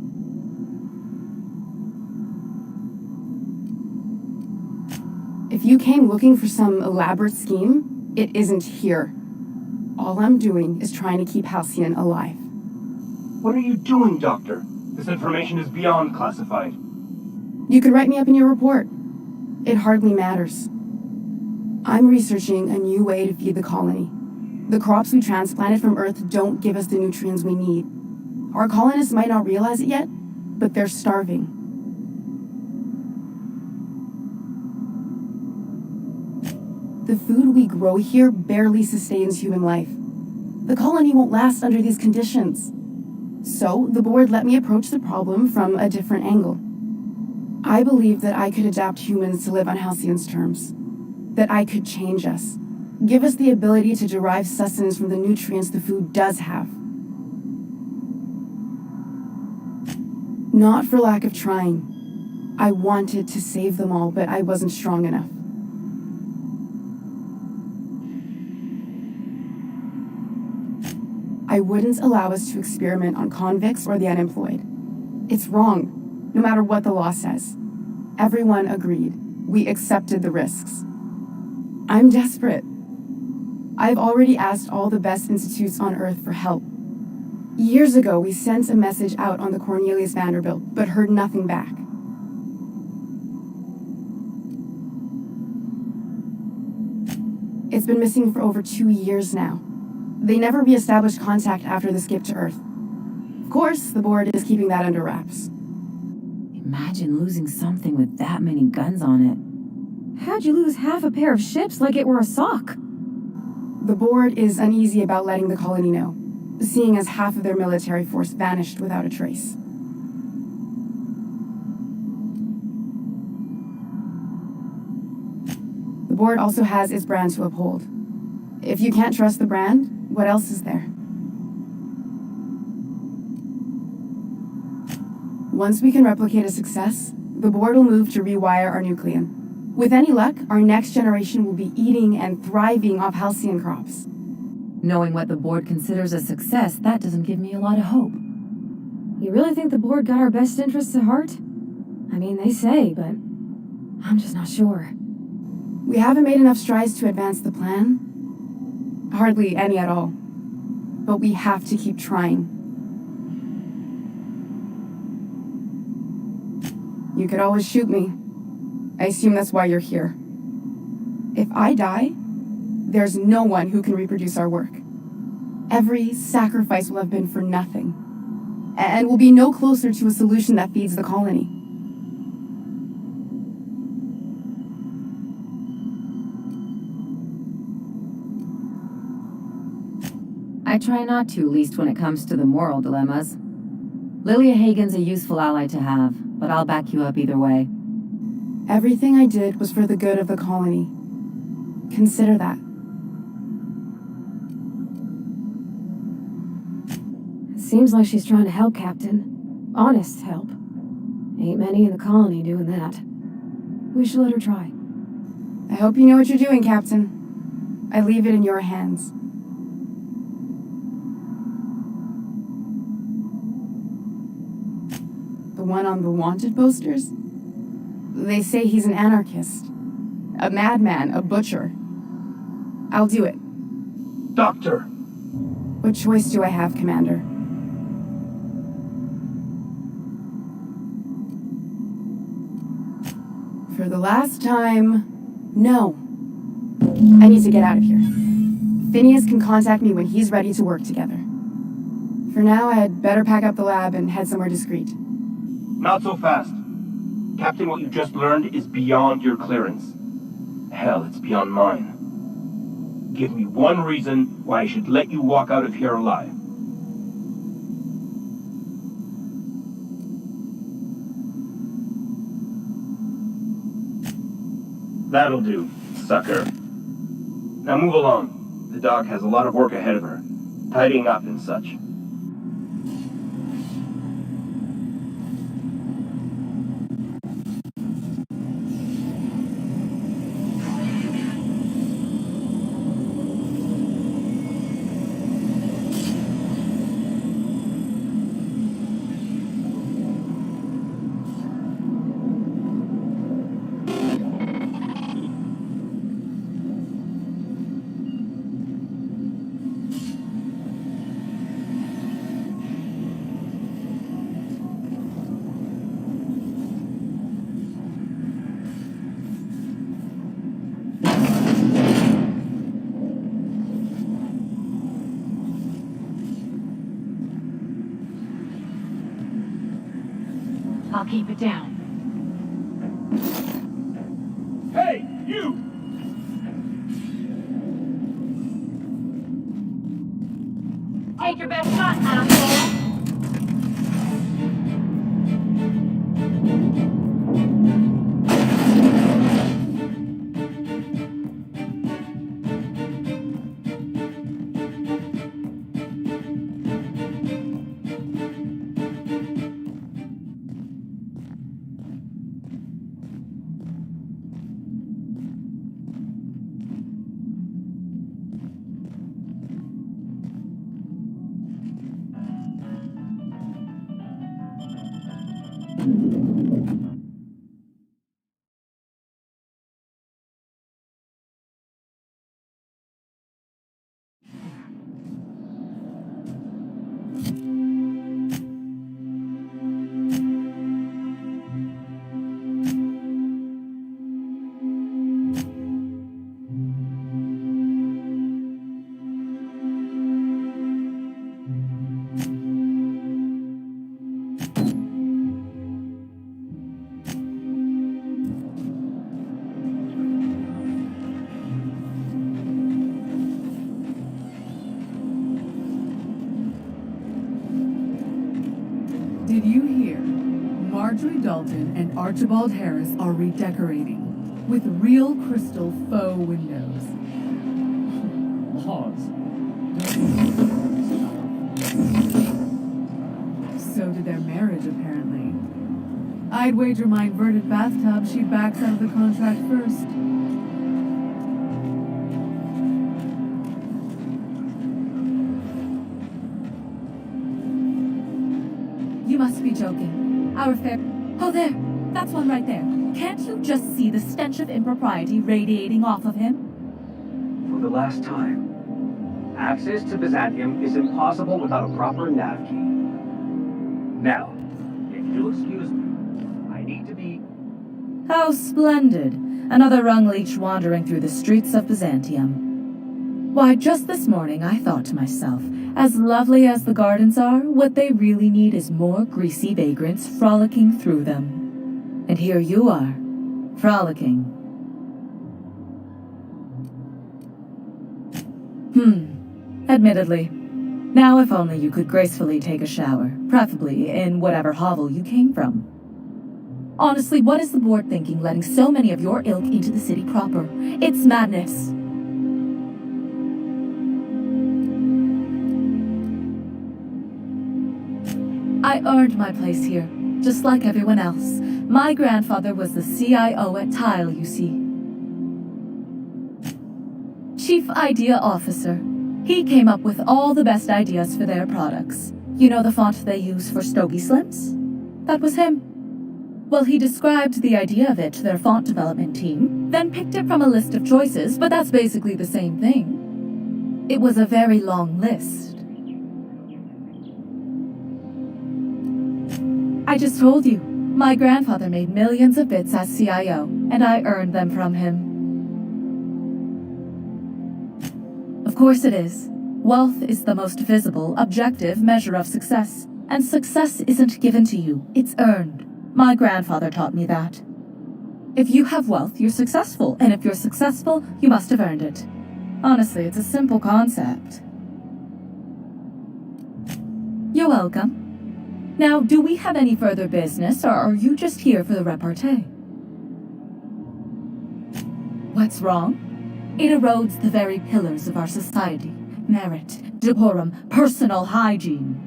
If you came looking for some elaborate scheme, it isn't here. All I'm doing is trying to keep Halcyon alive. What are you doing, Doctor? This information is beyond classified. You could write me up in your report. It hardly matters. I'm researching a new way to feed the colony. The crops we transplanted from Earth don't give us the nutrients we need. Our colonists might not realize it yet, but they're starving. The food we grow here barely sustains human life. The colony won't last under these conditions. So, the board let me approach the problem from a different angle. I believe that I could adapt humans to live on Halcyon's terms. That I could change us. Give us the ability to derive sustenance from the nutrients the food does have. Not for lack of trying. I wanted to save them all, but I wasn't strong enough. I wouldn't allow us to experiment on convicts or the unemployed. It's wrong, no matter what the law says. Everyone agreed. We accepted the risks. I'm desperate. I've already asked all the best institutes on Earth for help. Years ago, we sent a message out on the Cornelius Vanderbilt, but heard nothing back. It's been missing for over 2 years now. They never re-established contact after the skip to Earth. Of course, the board is keeping that under wraps. Imagine losing something with that many guns on it. How'd you lose half a pair of ships like it were a sock? The board is uneasy about letting the colony know, seeing as half of their military force vanished without a trace. The board also has its brand to uphold. If you can't trust the brand, what else is there? Once we can replicate a success, the board will move to rewire our nucleon. With any luck, our next generation will be eating and thriving off Halcyon crops. Knowing what the board considers a success, that doesn't give me a lot of hope. You really think the board got our best interests at heart? I mean, they say, but I'm just not sure. We haven't made enough strides to advance the plan. Hardly any at all. But we have to keep trying. You could always shoot me. I assume that's why you're here. If I die, there's no one who can reproduce our work. Every sacrifice will have been for nothing. And we'll be no closer to a solution that feeds the colony. I try not to, least when it comes to the moral dilemmas. Lilia Hagen's a useful ally to have, but I'll back you up either way. Everything I did was for the good of the colony. Consider that. It seems like she's trying to help, Captain. Honest help. Ain't many in the colony doing that. We should let her try. I hope you know what you're doing, Captain. I leave it in your hands. The one on the wanted posters? They say he's an anarchist. A madman, a butcher. I'll do it. Doctor! What choice do I have, Commander? For the last time, no. I need to get out of here. Phineas can contact me when he's ready to work together. For now, I'd better pack up the lab and head somewhere discreet. Not so fast. Captain, what you just learned is beyond your clearance. Hell, it's beyond mine. Give me one reason why I should let you walk out of here alive. That'll do, sucker. Now move along. The doc has a lot of work ahead of her. Tidying up and such. I'll keep it down. Hey, you! Take your best shot, asshole! Did you hear? Marjorie Dalton and Archibald Harris are redecorating with real crystal faux windows. Pause. So did their marriage, apparently. I'd wager my inverted bathtub she backs out of the contract first. You must be joking. Our fair... Oh, there! That's one right there. Can't you just see the stench of impropriety radiating off of him? For the last time, access to Byzantium is impossible without a proper nav key. Now, if you'll excuse me, I need to be... How splendid. Another rung leech wandering through the streets of Byzantium. Why, just this morning I thought to myself, as lovely as the gardens are, what they really need is more greasy vagrants frolicking through them. And here you are, frolicking. Admittedly, Now if only you could gracefully take a shower, preferably in whatever hovel you came from. Honestly, what is the board thinking letting so many of your ilk into the city proper? It's madness. I earned my place here, just like everyone else. My grandfather was the CIO at Tile, you see. Chief Idea Officer. He came up with all the best ideas for their products. You know the font they use for Stogie Slims? That was him. Well, he described the idea of it to their font development team, then picked it from a list of choices, but that's basically the same thing. It was a very long list. I just told you, my grandfather made millions of bits as CIO, and I earned them from him. Of course it is. Wealth is the most visible, objective measure of success. And success isn't given to you, it's earned. My grandfather taught me that. If you have wealth, you're successful, and if you're successful, you must have earned it. Honestly, it's a simple concept. You're welcome. Now, do we have any further business, or are you just here for the repartee? What's wrong? It erodes the very pillars of our society. Merit, decorum, personal hygiene.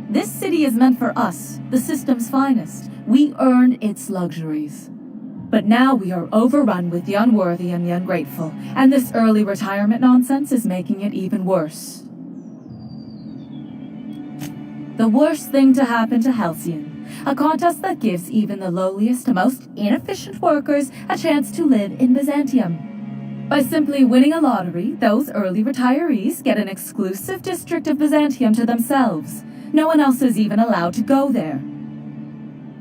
This city is meant for us, the system's finest. We earn its luxuries. But now we are overrun with the unworthy and the ungrateful, and this early retirement nonsense is making it even worse. The worst thing to happen to Halcyon, a contest that gives even the lowliest and most inefficient workers a chance to live in Byzantium. By simply winning a lottery, those early retirees get an exclusive district of Byzantium to themselves. No one else is even allowed to go there.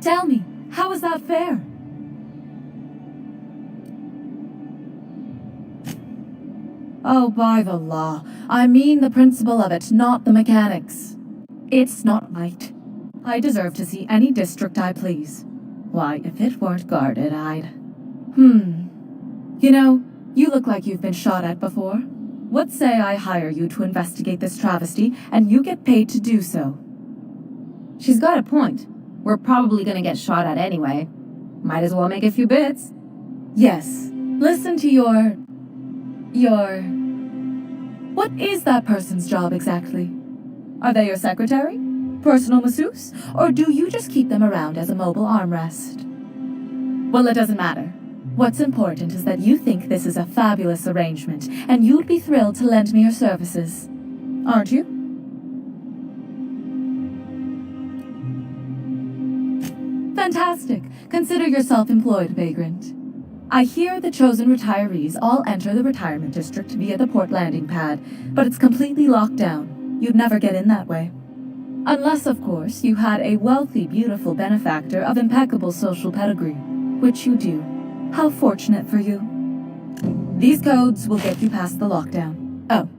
Tell me, how is that fair? Oh, by the law, I mean the principle of it, not the mechanics. It's not right. I deserve to see any district I please. Why, if it weren't guarded, I'd... You know, you look like you've been shot at before. What say I hire you to investigate this travesty, and you get paid to do so? She's got a point. We're probably gonna get shot at anyway. Might as well make a few bits. Yes. Listen to your... What is that person's job exactly? Are they your secretary? Personal masseuse? Or do you just keep them around as a mobile armrest? Well, it doesn't matter. What's important is that you think this is a fabulous arrangement, and you'd be thrilled to lend me your services. Aren't you? Fantastic. Consider yourself employed, vagrant. I hear the chosen retirees all enter the retirement district via the port landing pad, but it's completely locked down. You'd never get in that way. Unless, of course, you had a wealthy, beautiful benefactor of impeccable social pedigree, which you do. How fortunate for you. These codes will get you past the lockdown. Oh,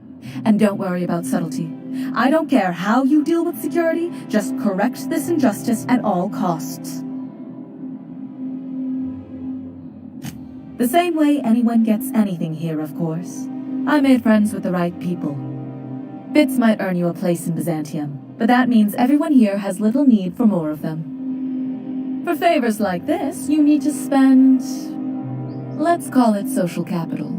and don't worry about subtlety. I don't care how you deal with security, just correct this injustice at all costs. The same way anyone gets anything here, of course. I made friends with the right people. Bits might earn you a place in Byzantium, but that means everyone here has little need for more of them. For favors like this, you need to spend... let's call it social capital.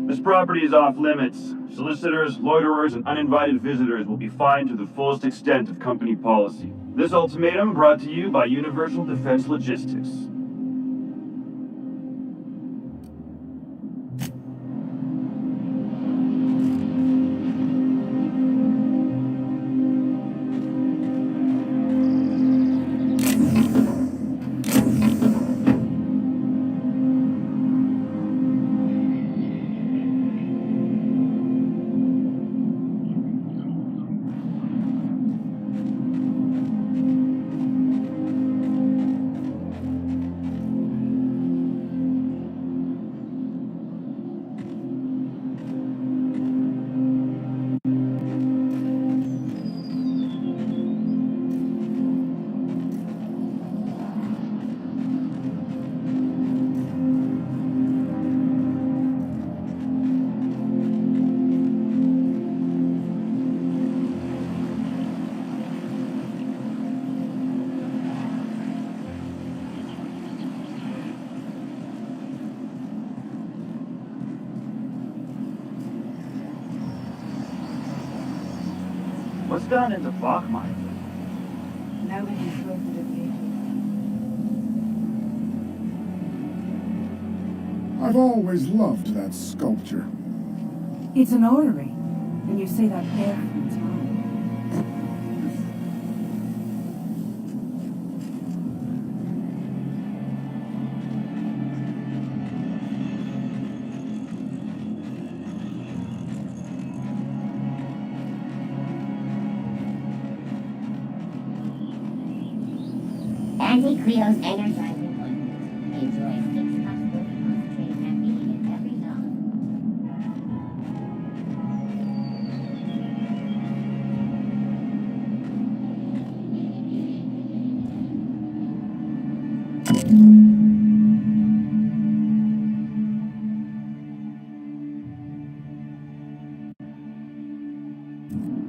This property is off limits. Solicitors, loiterers, and uninvited visitors will be fined to the fullest extent of company policy. This ultimatum brought to you by Universal Defense Logistics. What's down in the block mine? Nobody's looked at me. I've always loved that sculpture. It's an orrery, and you say that every time. Anti-Creo's energizing one. Enjoy 6 cups worth of concentrated caffeine in every dollar.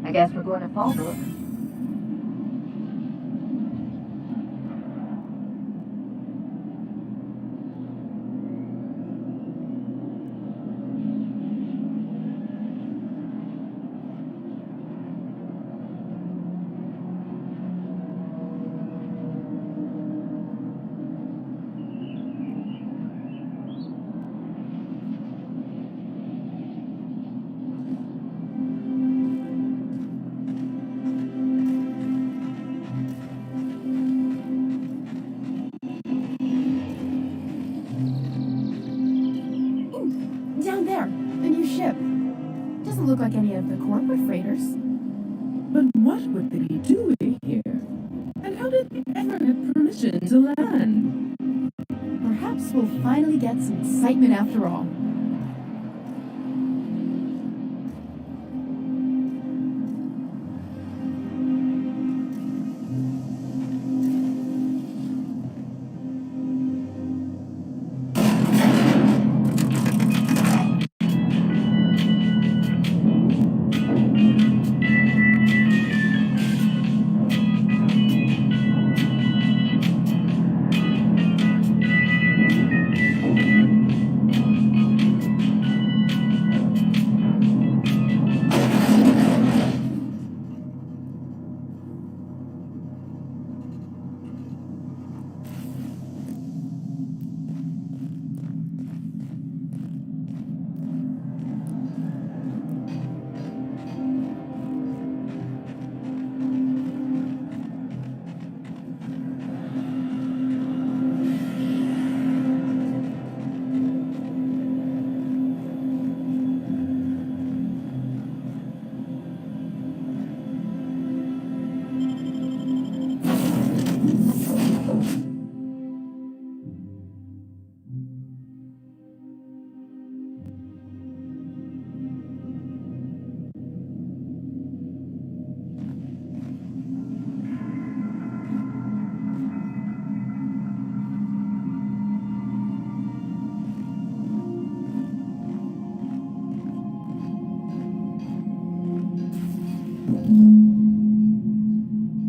I guess we're going to Fallbrook. Down there, the new ship. Doesn't look like any of the corporate freighters. But what would they be doing here? And how did they ever get permission to land? Perhaps we'll finally get some excitement after all.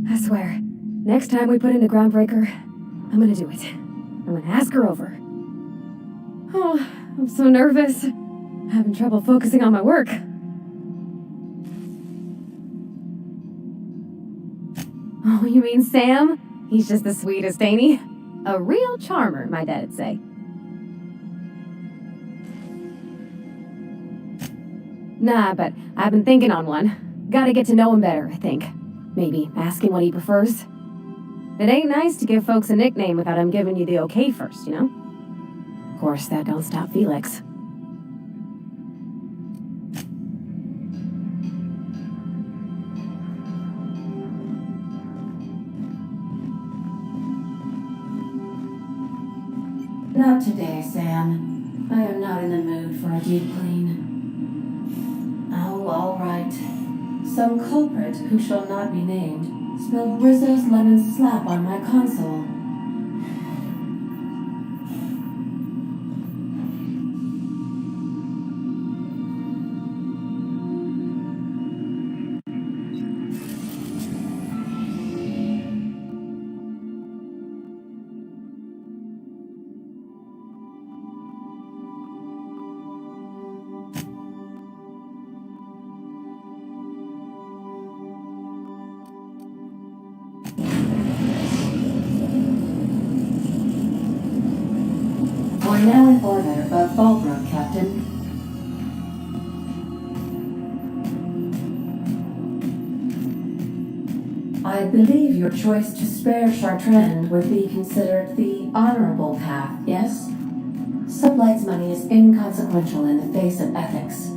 I swear, next time we put in a groundbreaker, I'm gonna do it. I'm gonna ask her over. Oh, I'm so nervous. Having trouble focusing on my work. Oh, you mean Sam? He's just the sweetest, ain't he? A real charmer, my dad'd say. Nah, but I've been thinking on one. Gotta get to know him better, I think. Maybe asking what he prefers. It ain't nice to give folks a nickname without him giving you the okay first, you know? Of course, that don't stop Felix. Not today, Sam. I am not in the mood for a deep clean. Oh, all right. Some culprit who shall not be named spilled Rizzo's lemon slap on my console. I believe your choice to spare Chartrand would be considered the honorable path, yes? Sublight's money is inconsequential in the face of ethics.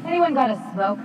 Anyone got a smoke?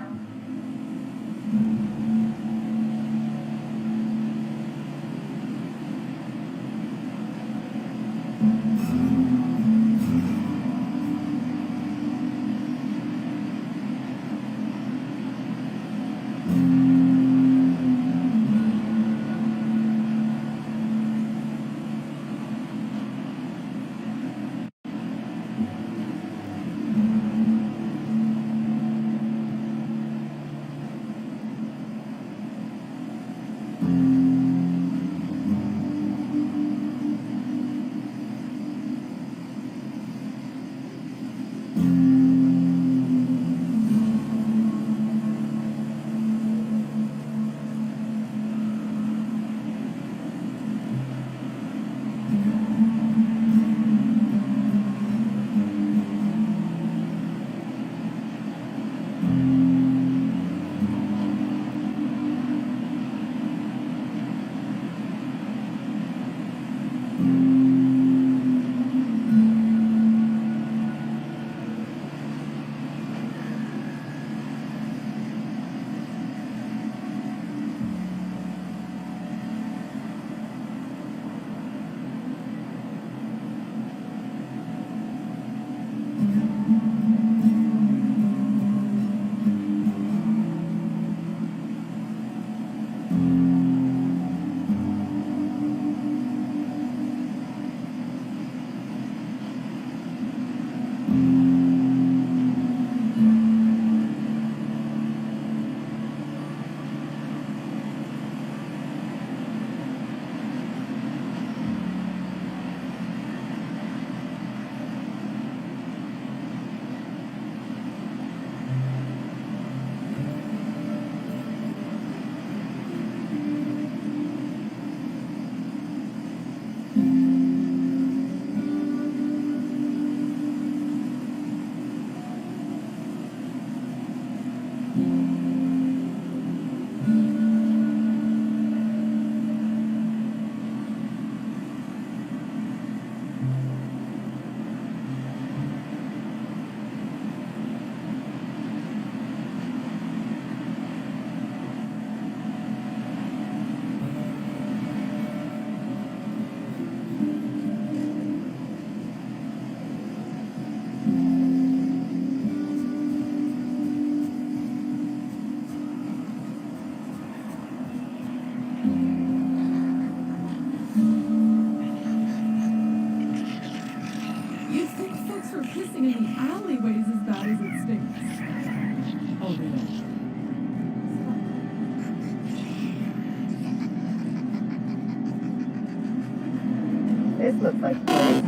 looks like a place.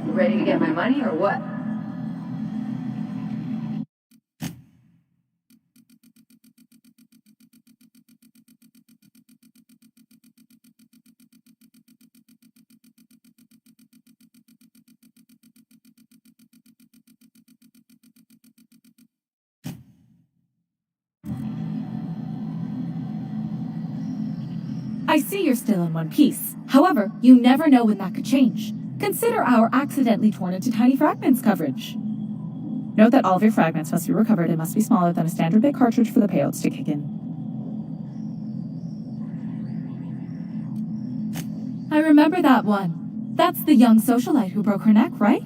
You ready to get my money or what? I see you're still in one piece. However, you never know when that could change. Consider our accidentally torn into tiny fragments coverage. Note that all of your fragments must be recovered and must be smaller than a standard bit cartridge for the payouts to kick in. I remember that one. That's the young socialite who broke her neck, right?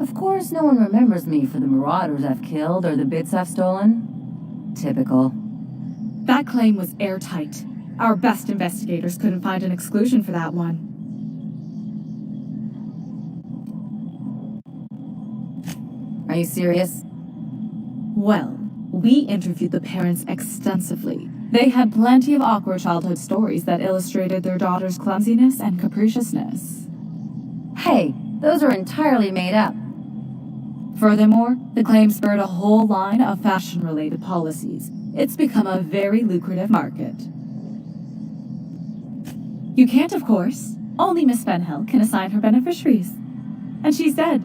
Of course, no one remembers me for the marauders I've killed or the bits I've stolen. Typical. That claim was airtight. Our best investigators couldn't find an exclusion for that one. Are you serious? Well, we interviewed the parents extensively. They had plenty of awkward childhood stories that illustrated their daughter's clumsiness and capriciousness. Hey, those are entirely made up. Furthermore, the claim spurred a whole line of fashion-related policies. It's become a very lucrative market. You can't, of course. Only Miss Fenhill can assign her beneficiaries. And she's dead.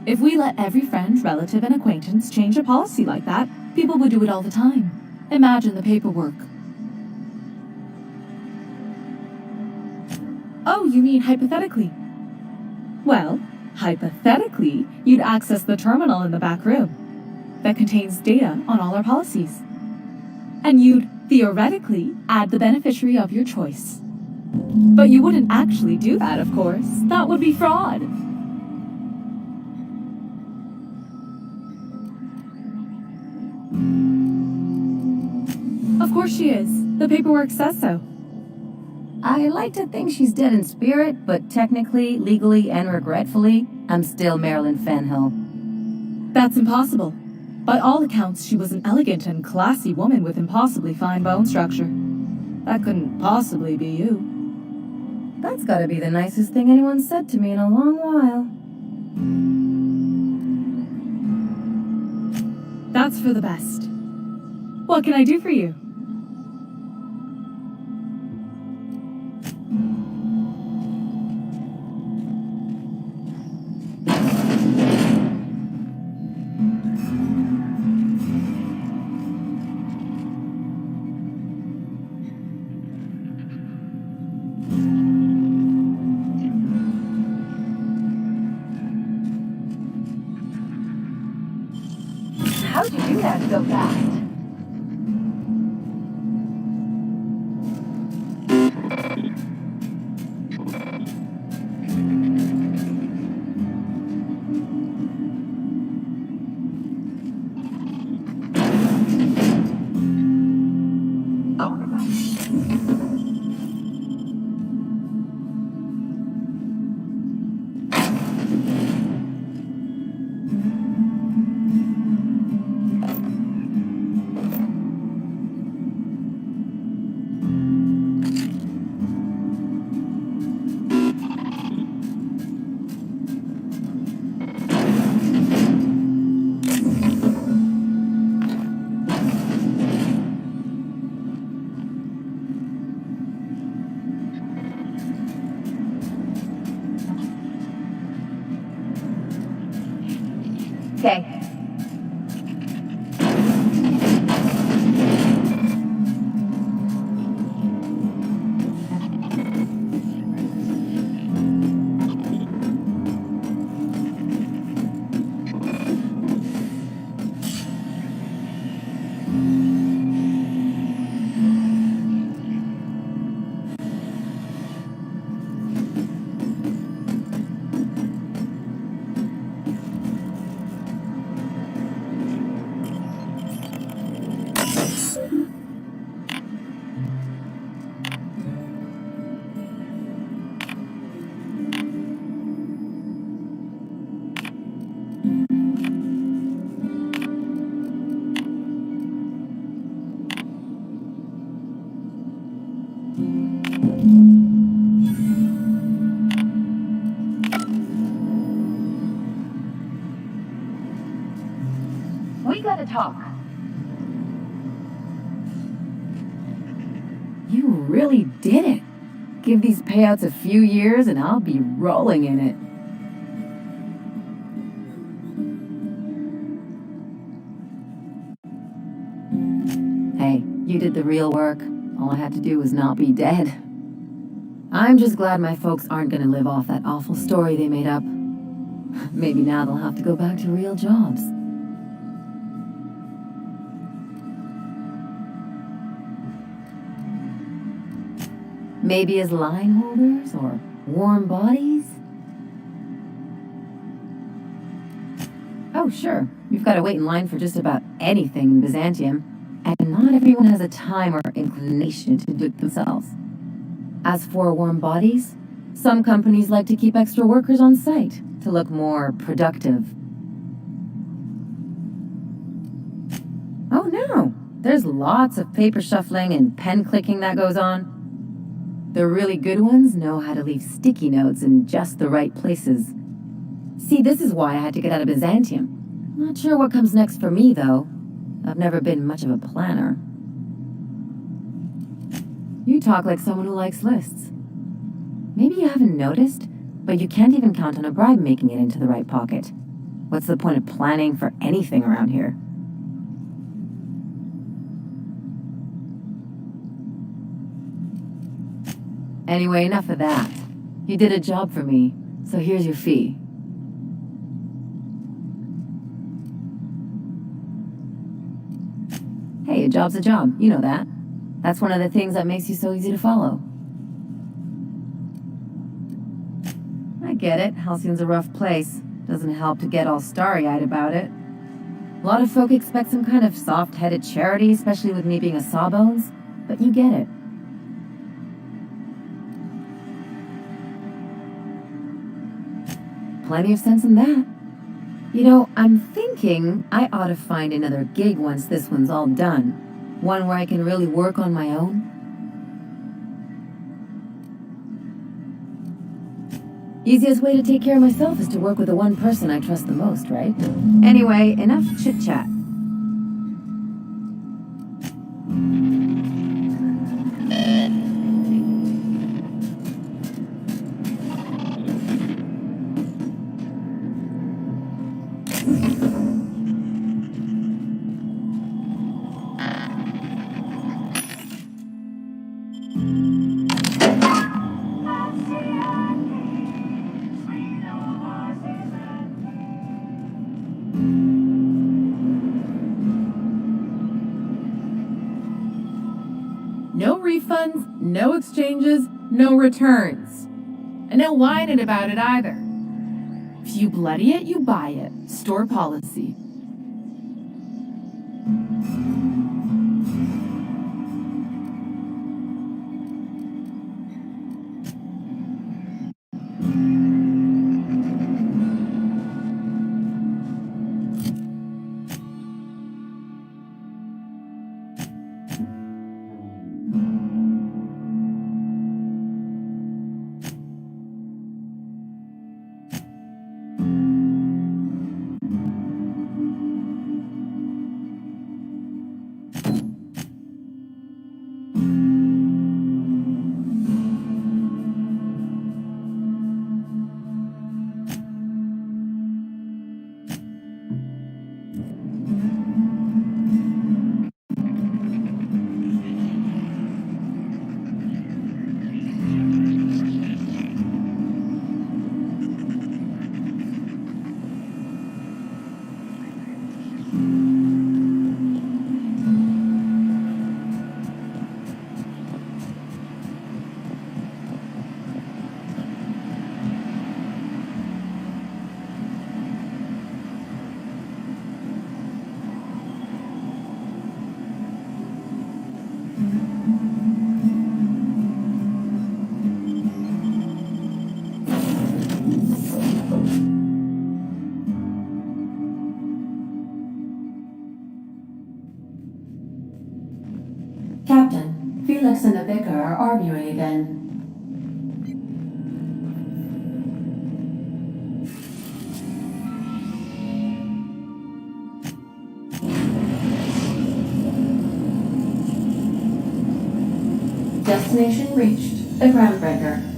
If we let every friend, relative, and acquaintance change a policy like that, people would do it all the time. Imagine the paperwork. Oh, you mean hypothetically? Well, hypothetically, you'd access the terminal in the back room that contains data on all our policies. And you'd, theoretically, add the beneficiary of your choice. But you wouldn't actually do that, of course. That would be fraud. Of course she is. The paperwork says so. I like to think she's dead in spirit, but technically, legally, and regretfully, I'm still Marilyn Fenhill. That's impossible. By all accounts, she was an elegant and classy woman with impossibly fine bone structure. That couldn't possibly be you. That's gotta be the nicest thing anyone's said to me in a long while. That's for the best. What can I do for you? How'd you do that so fast? Okay. to talk. You really did it. Give these payouts a few years and I'll be rolling in it. Hey, you did the real work. All I had to do was not be dead. I'm just glad my folks aren't gonna live off that awful story they made up. Maybe now they'll have to go back to real jobs. Maybe as line holders or warm bodies? Oh, sure. You've got to wait in line for just about anything in Byzantium, and not everyone has a time or inclination to do it themselves. As for warm bodies, some companies like to keep extra workers on site to look more productive. Oh no, there's lots of paper shuffling and pen clicking that goes on. The really good ones know how to leave sticky notes in just the right places. See, this is why I had to get out of Byzantium. Not sure what comes next for me, though. I've never been much of a planner. You talk like someone who likes lists. Maybe you haven't noticed, but you can't even count on a bribe making it into the right pocket. What's the point of planning for anything around here? Anyway, enough of that. You did a job for me, so here's your fee. Hey, a job's a job. You know that. That's one of the things that makes you so easy to follow. I get it. Halcyon's a rough place. Doesn't help to get all starry-eyed about it. A lot of folk expect some kind of soft-headed charity, especially with me being a sawbones, but you get it. Plenty of sense in that. You know, I'm thinking I ought to find another gig once this one's all done. One where I can really work on my own. Easiest way to take care of myself is to work with the one person I trust the most, right? Anyway, enough chit-chat. No refunds, no exchanges, no returns. And no whining about it either. If you bloody it, you buy it. Store policy. Captain, Felix and the Vicar are arguing again. Destination reached. The Groundbreaker.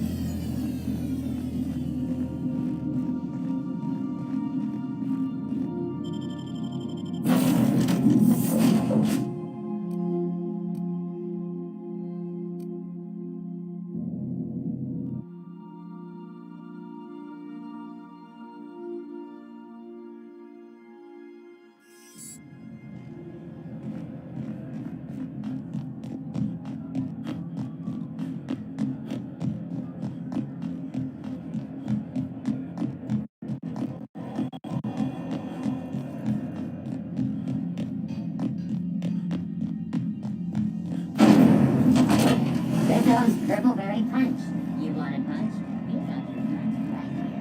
Purpleberry Punch. You want a punch? You got your punch right here.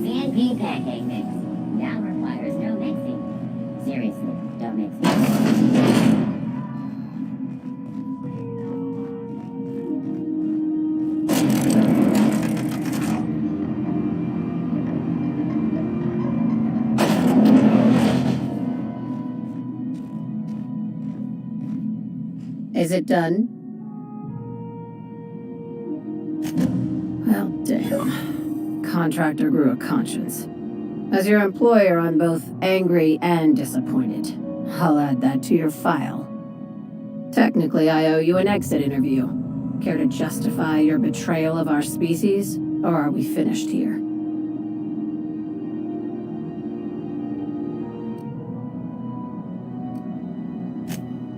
CNP pancake mix. Now requires no mixing. Seriously, don't mix it. Is it done? Well, damn. Contractor grew a conscience. As your employer, I'm both angry and disappointed. I'll add that to your file. Technically, I owe you an exit interview. Care to justify your betrayal of our species, or are we finished here?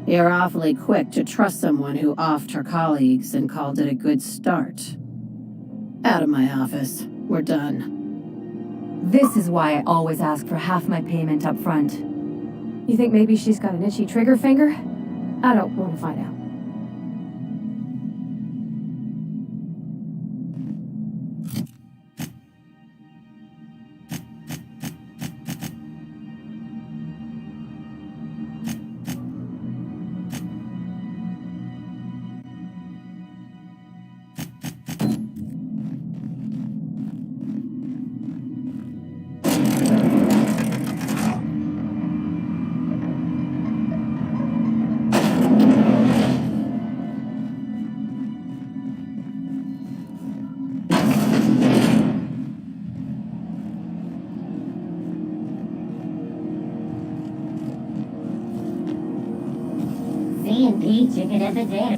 You're awfully quick to trust someone who offed her colleagues and called it a good start. Out of my office. We're done. This is why I always ask for half my payment up front. You think maybe she's got an itchy trigger finger? I don't want to find out. C&P chicken at the dinner.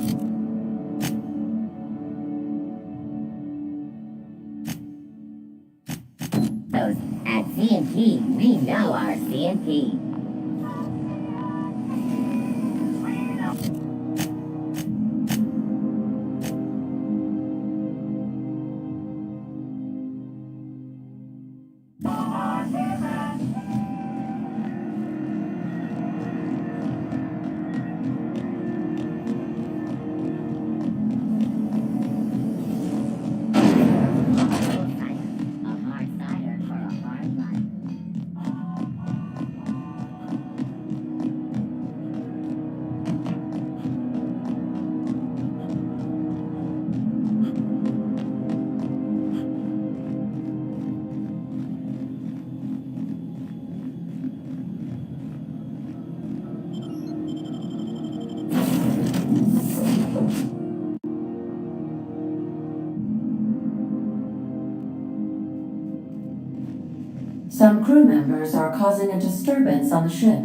At C&P, we know our C&P. Some crew members are causing a disturbance on the ship.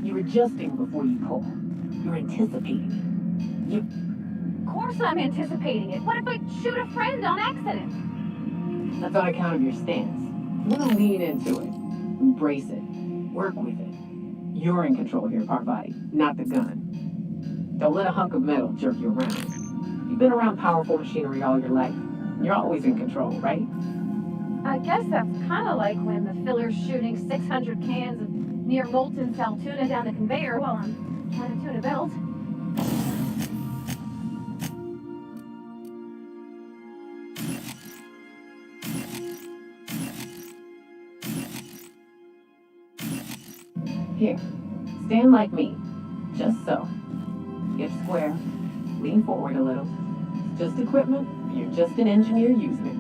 You're adjusting before you pull. You're anticipating it. Of course I'm anticipating it. What if I shoot a friend on accident? That's on account of your stance. You want to lean into it. Embrace it. Work with it. You're in control here, Parvati, not the gun. Don't let a hunk of metal jerk you around. You've been around powerful machinery all your life. You're always in control, right? I guess that's kind of like when the filler's shooting 600 cans of near molten cell tuna down the conveyor while I'm trying to tune a belt. Here, stand like me. Just so. Get square. Lean forward a little. It's just equipment. You're just an engineer using it.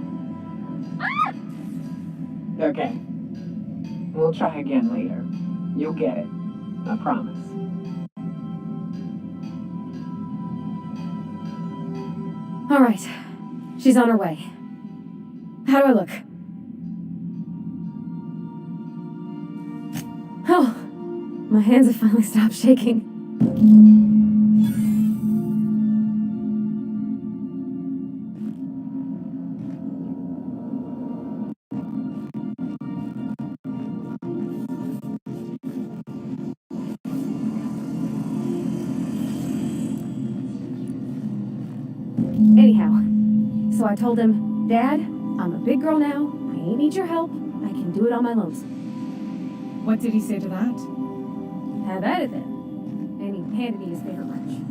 Okay. We'll try again later. You'll get it. I promise. All right. She's on her way. How do I look? Oh, my hands have finally stopped shaking. Anyhow, so I told him, Dad, I'm a big girl now. I ain't need your help. I can do it on my lonesome. What did he say to that? Have at it then. And he handed me his favorite wrench.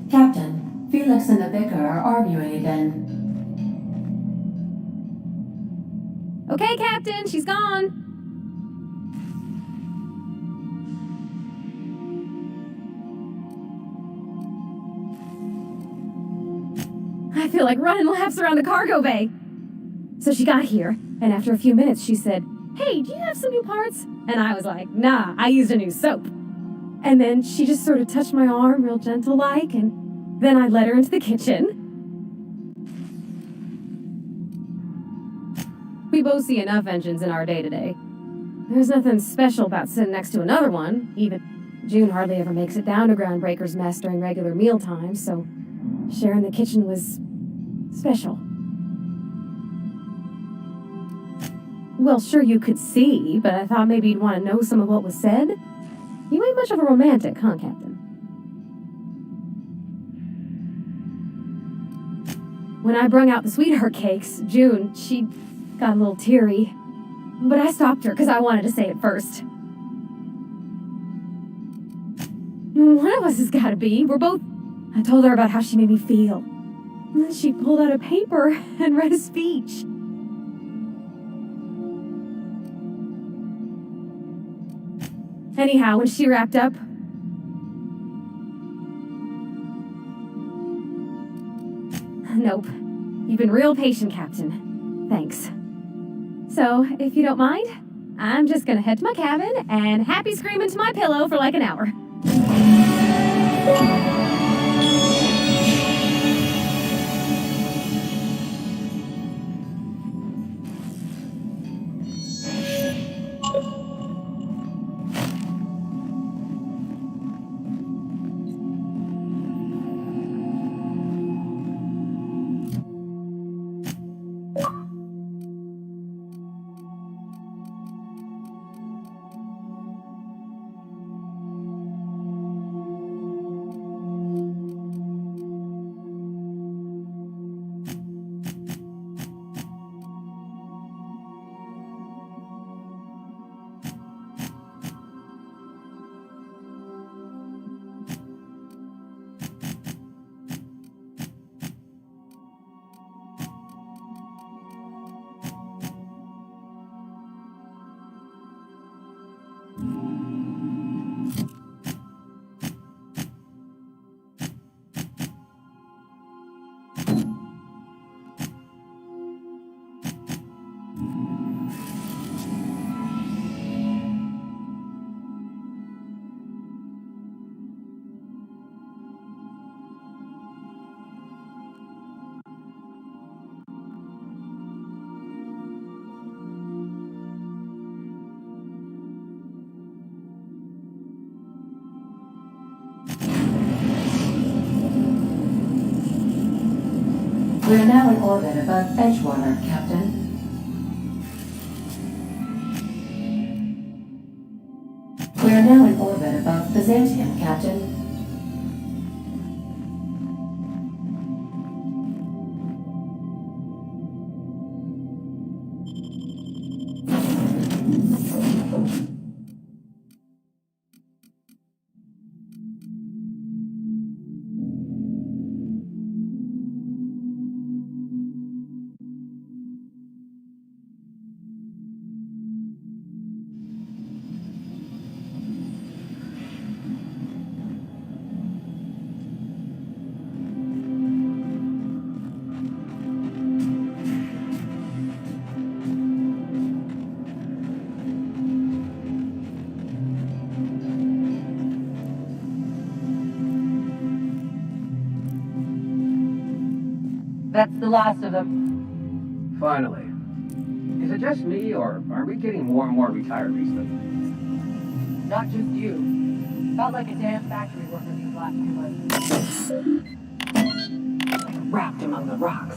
Captain, Felix and the vicar are arguing again. Okay, Captain, she's gone. I feel like running laps around the cargo bay. So she got here, and after a few minutes she said, Hey, do you have some new parts? And I was like, nah, I used a new soap. And then she just sort of touched my arm real gentle-like, and then I led her into the kitchen. We both see enough engines in our day-to-day. There's nothing special about sitting next to another one. Even June hardly ever makes it down to Groundbreaker's mess during regular meal times, so sharing the kitchen was special. Well, sure you could see, but I thought maybe you'd want to know some of what was said. You ain't much of a romantic, huh, Captain? When I brung out the sweetheart cakes, June, she got a little teary. But I stopped her because I wanted to say it first. One of us has got to be. We're both... I told her about how she made me feel. And then she pulled out a paper and read a speech. Anyhow, when she wrapped up... Nope. You've been real patient, Captain. Thanks. So, if you don't mind, I'm just gonna head to my cabin and happy scream into my pillow for like an hour. We are now in orbit above Edgewater, Captain. We are now in orbit above Byzantium, Captain. That's the last of them. Finally. Is it just me, or are we getting more and more retired recently? Not just you. Felt like a damn factory worker these last few months. Wrapped among the rocks.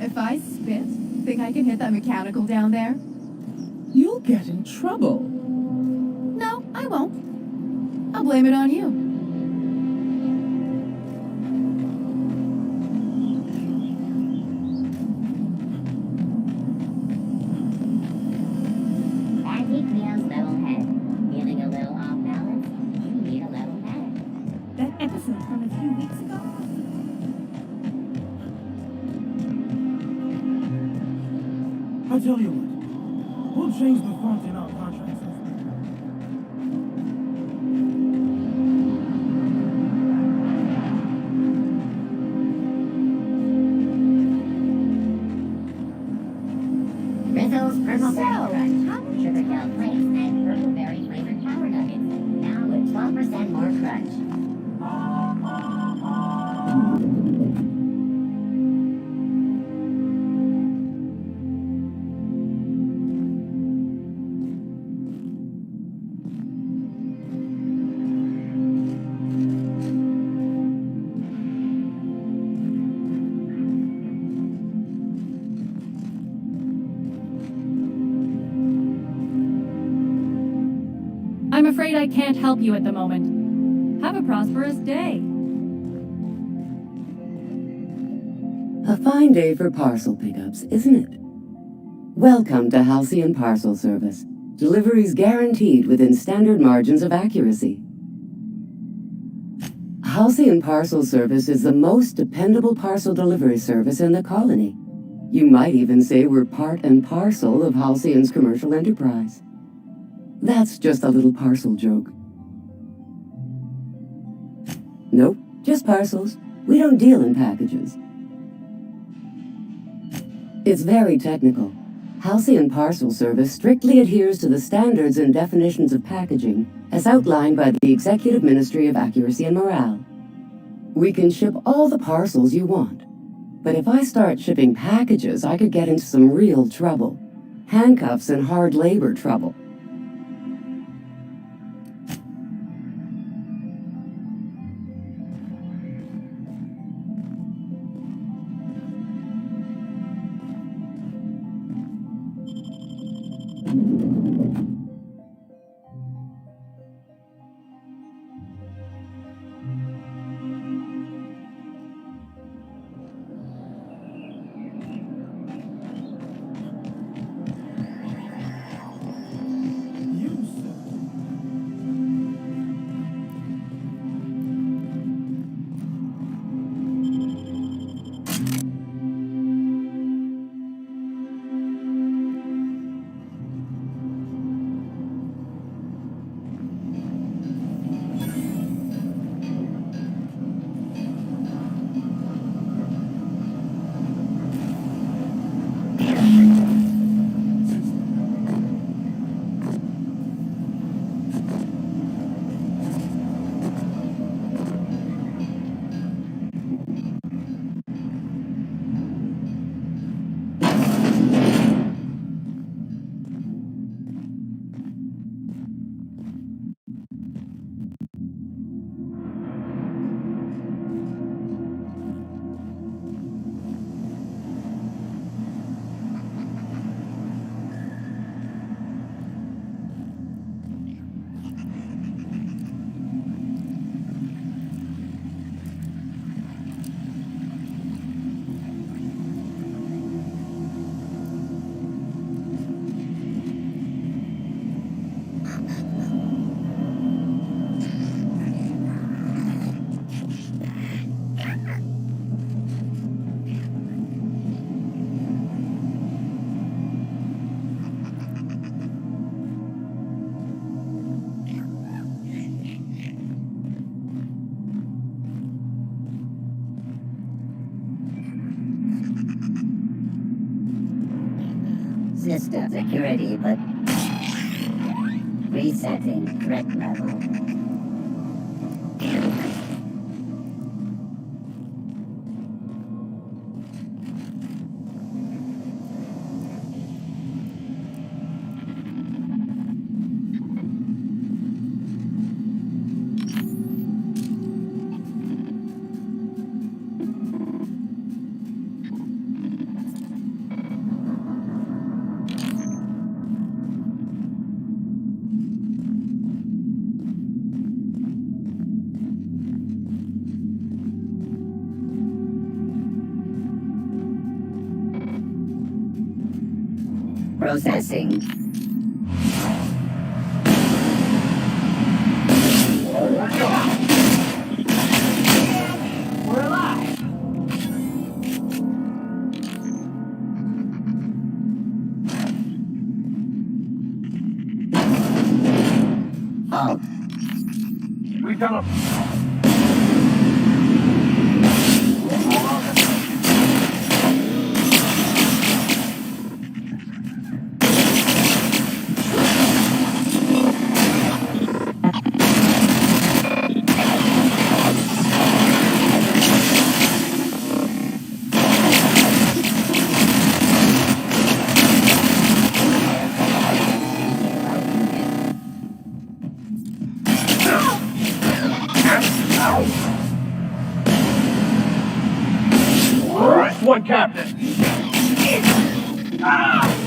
If I spit, think I can hit that mechanical down there? You'll get in trouble. No, I won't. I'll blame it on you. Antique Neo's level head. Feeling a little off balance? You need a level head. That episode from a few weeks ago? I tell you what, we'll change the font in our contracts. Rizzo's Purple Berry Crunch, Sugar Hill Flakes, and Purple Berry flavored Power Nuggets. Now with 12% more crunch. I'm afraid I can't help you at the moment. Have a prosperous day. A fine day for parcel pickups, isn't it? Welcome to Halcyon Parcel Service. Deliveries guaranteed within standard margins of accuracy. Halcyon Parcel Service is the most dependable parcel delivery service in the colony. You might even say we're part and parcel of Halcyon's commercial enterprise. That's just a little parcel joke. Nope, just parcels. We don't deal in packages. It's very technical. Halcyon Parcel Service strictly adheres to the standards and definitions of packaging as outlined by the Executive Ministry of Accuracy and Morale. We can ship all the parcels you want. But if I start shipping packages, I could get into some real trouble. Handcuffs and hard labor trouble. System security, but resetting threat level. Processing. We're alive! Halt. We've done a... Nice one, Captain! Ah!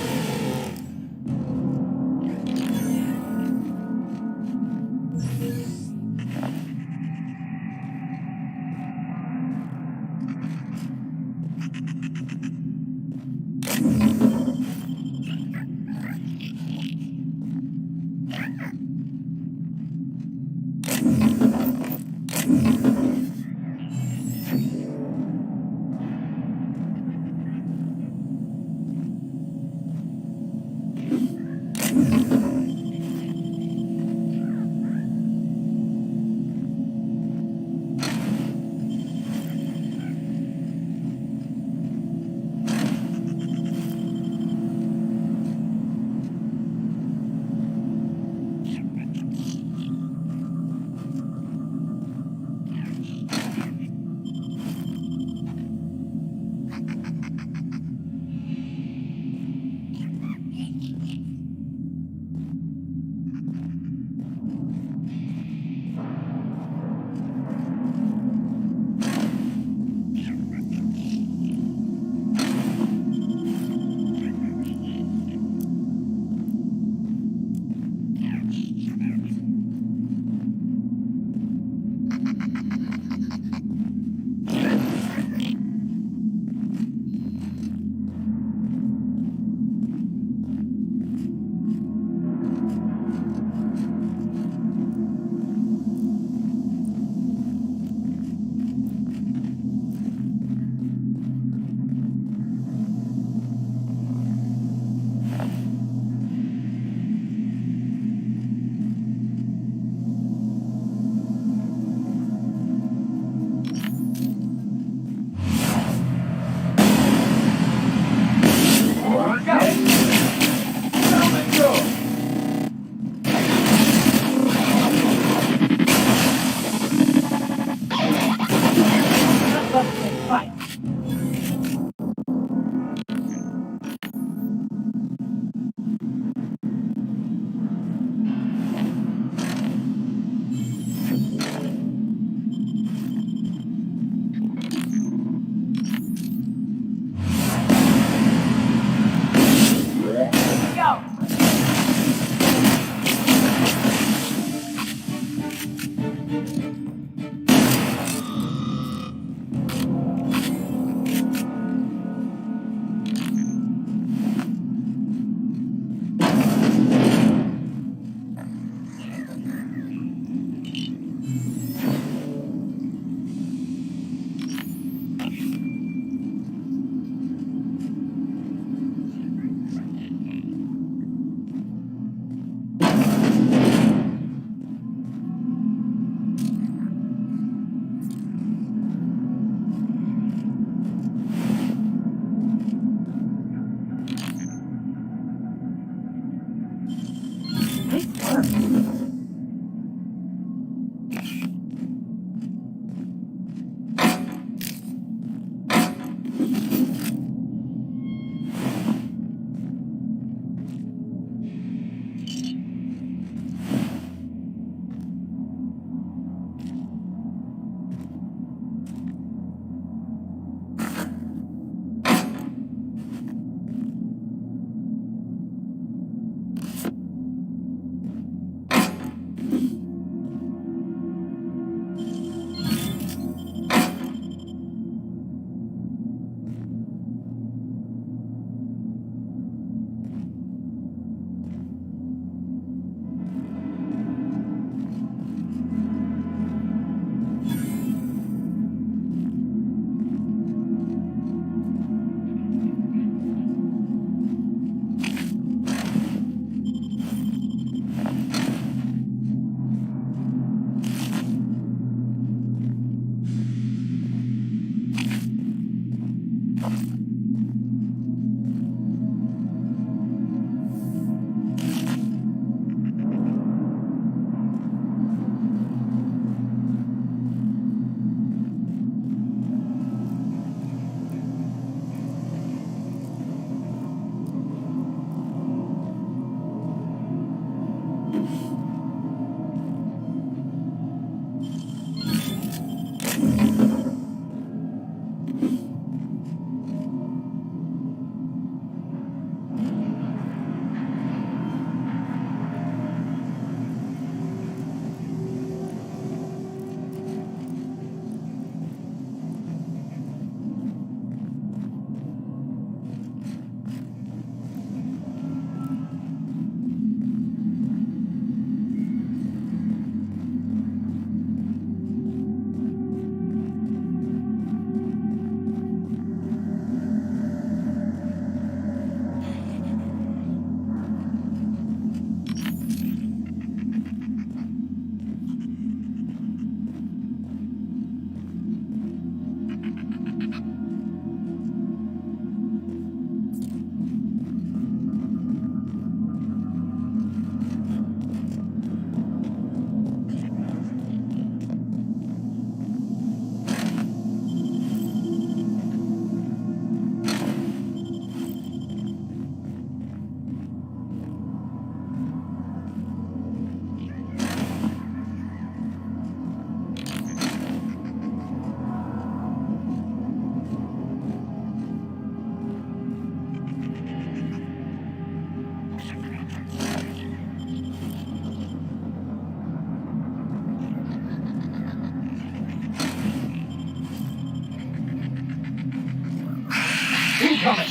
coming!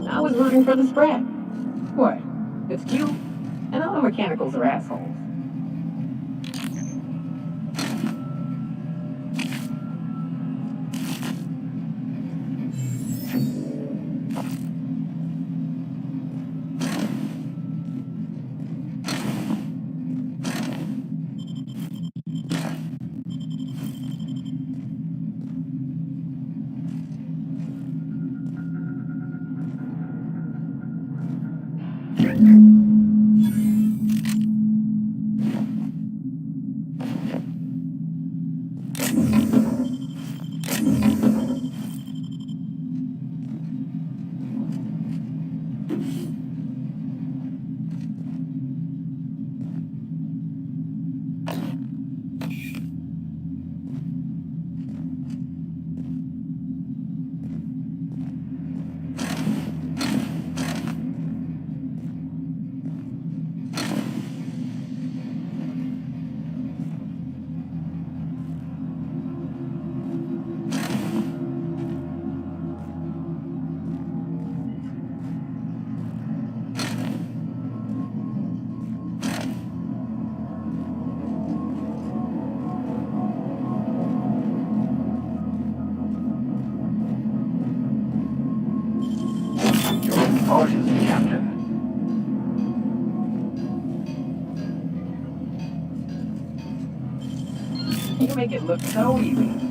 I was rooting for the spread. What? It's cute, and all the mechanicals are assholes. Orders, Captain. You make it look so easy.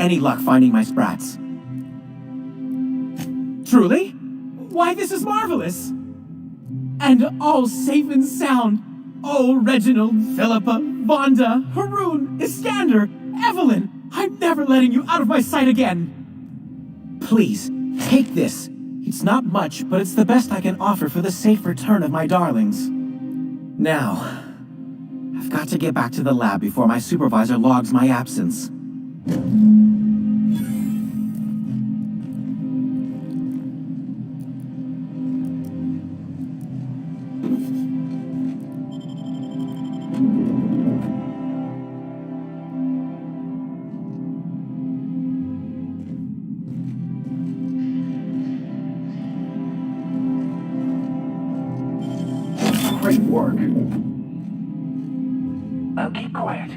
any luck finding my sprats. Truly? Why, this is marvelous! And all safe and sound. Oh, Reginald, Philippa, Vonda, Haroon, Iskander, Evelyn, I'm never letting you out of my sight again. Please, take this. It's not much, but it's the best I can offer for the safe return of my darlings. Now, I've got to get back to the lab before my supervisor logs my absence. Great work. Now keep quiet.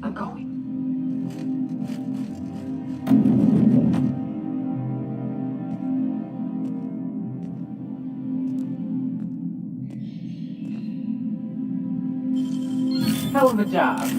I'm going. Hell of a job.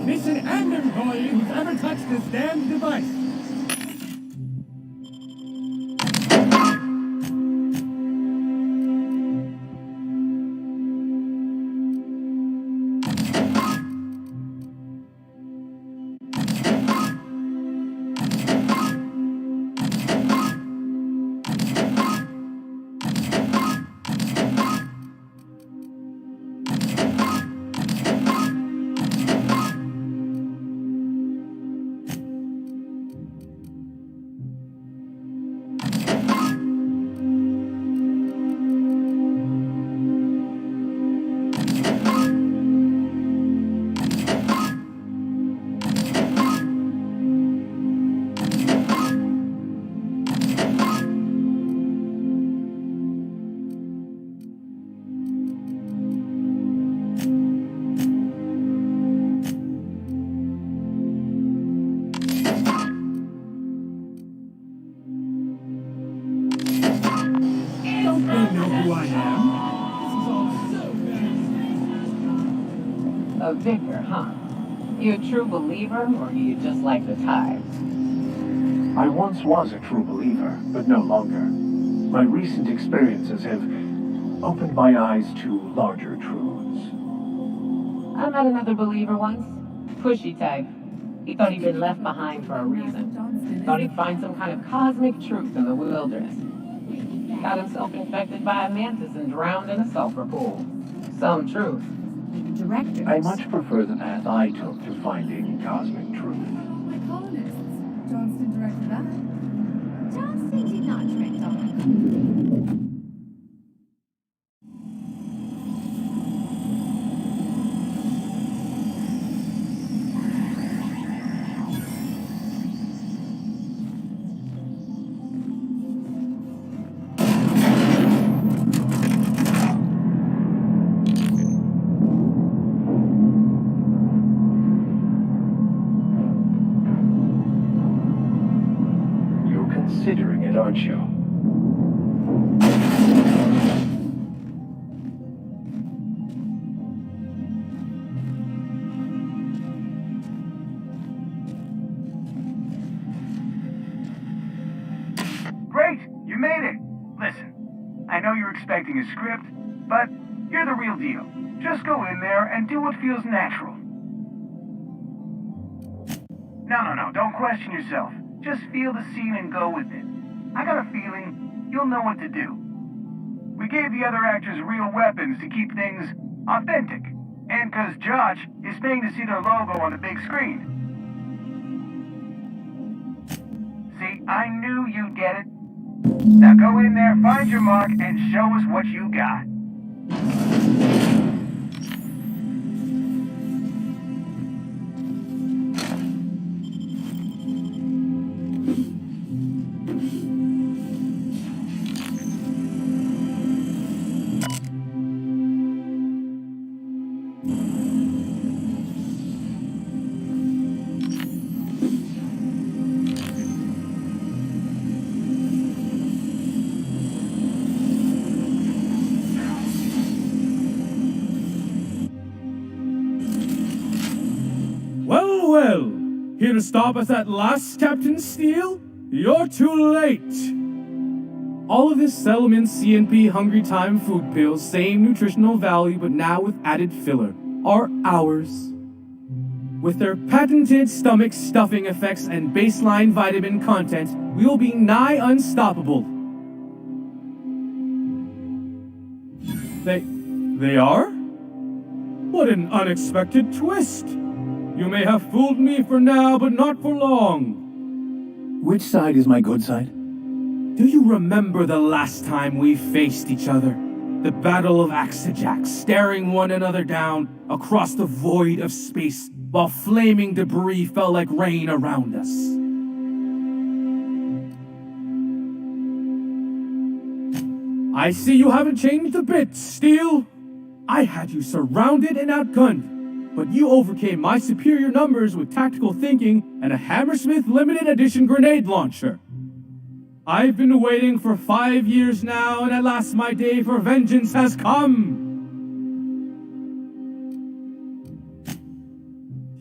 technician and employee who's ever touched this damn device. Don't they know who I am? A vicar, huh? You a true believer, or do you just like the times? I once was a true believer, but no longer. My recent experiences have opened my eyes to larger truths. I met another believer once. Pushy type. He thought he'd been left behind for a reason. Thought he'd find some kind of cosmic truth in the wilderness. Got himself infected by a mantis and drowned in a sulfur pool. Some truth. Directors. I much prefer the path I took to finding cosmic truth. My colonists. Johnston directed that. Johnston did not direct all that. Considering it, aren't you? Great! You made it! Listen, I know you're expecting a script, but you're the real deal. Just go in there and do what feels natural. No, don't question yourself. Just feel the scene and go with it. I got a feeling you'll know what to do. We gave the other actors real weapons to keep things authentic. And because Josh is paying to see their logo on the big screen. See, I knew you'd get it. Now go in there, find your mark, and show us what you got. Well, here to stop us at last, Captain Steele? You're too late! All of this Settlement CNP Hungry Time food pills, same nutritional value but now with added filler, are ours. With their patented stomach stuffing effects and baseline vitamin content, we will be nigh unstoppable. They are? What an unexpected twist! You may have fooled me for now, but not for long. Which side is my good side? Do you remember the last time we faced each other? The Battle of Axajax, staring one another down across the void of space while flaming debris fell like rain around us. I see you haven't changed a bit, Steele. I had you surrounded and outgunned, but you overcame my superior numbers with tactical thinking and a Hammersmith limited edition grenade launcher. I've been waiting for 5 years now, and at last my day for vengeance has come.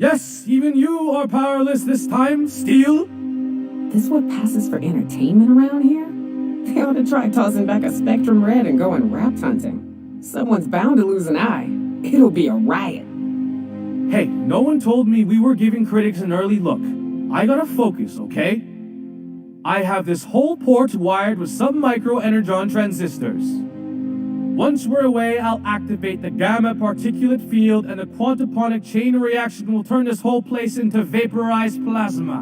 Yes, even you are powerless this time, Steel. This what passes for entertainment around here? They ought to try tossing back a Spectrum Red and going rapt hunting. Someone's bound to lose an eye. It'll be a riot. Hey, no one told me we were giving critics an early look. I gotta focus, okay? I have this whole port wired with some micro-energon transistors. Once we're away, I'll activate the gamma particulate field and the quantaponic chain reaction will turn this whole place into vaporized plasma.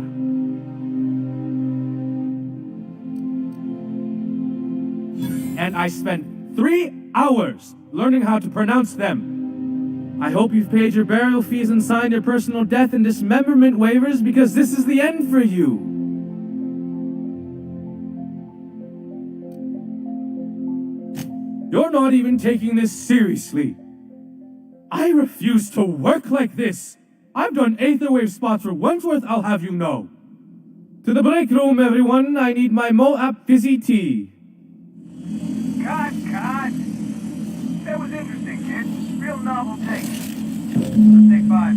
And I spent 3 hours learning how to pronounce them. I hope you've paid your burial fees and signed your personal death and dismemberment waivers because this is the end for you. You're not even taking this seriously. I refuse to work like this. I've done Aetherwave spots for Wentworth, I'll have you know. To the break room, everyone. I need my Moab fizzy tea. Cut! That was interesting, kid. Real novel take. Let's take 5.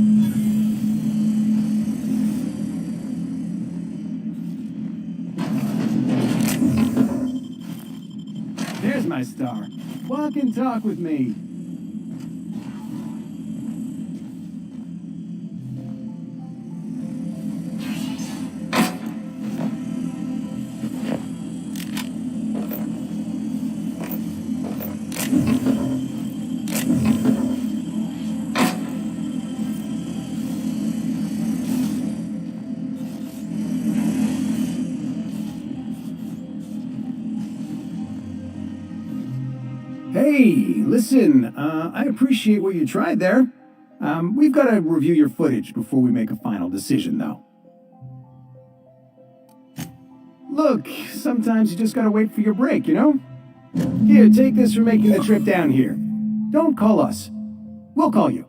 There's my star. Walk and talk with me. Hey, listen, I appreciate what you tried there. We've got to review your footage before we make a final decision, though. Look, sometimes you just gotta wait for your break, you know? Here, take this for making the trip down here. Don't call us. We'll call you.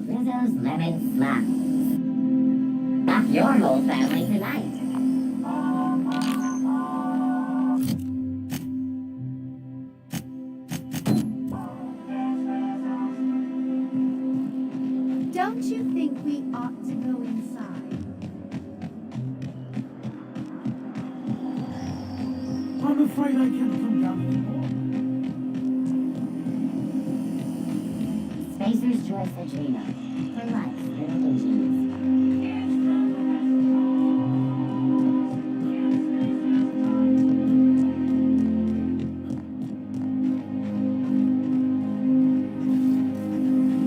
Rizzo's Lemon Smuff. Not your whole family tonight. Don't you think we ought to go inside? I'm afraid I can't come down anymore. Spacer's Choice Adrena. For life, little Asians.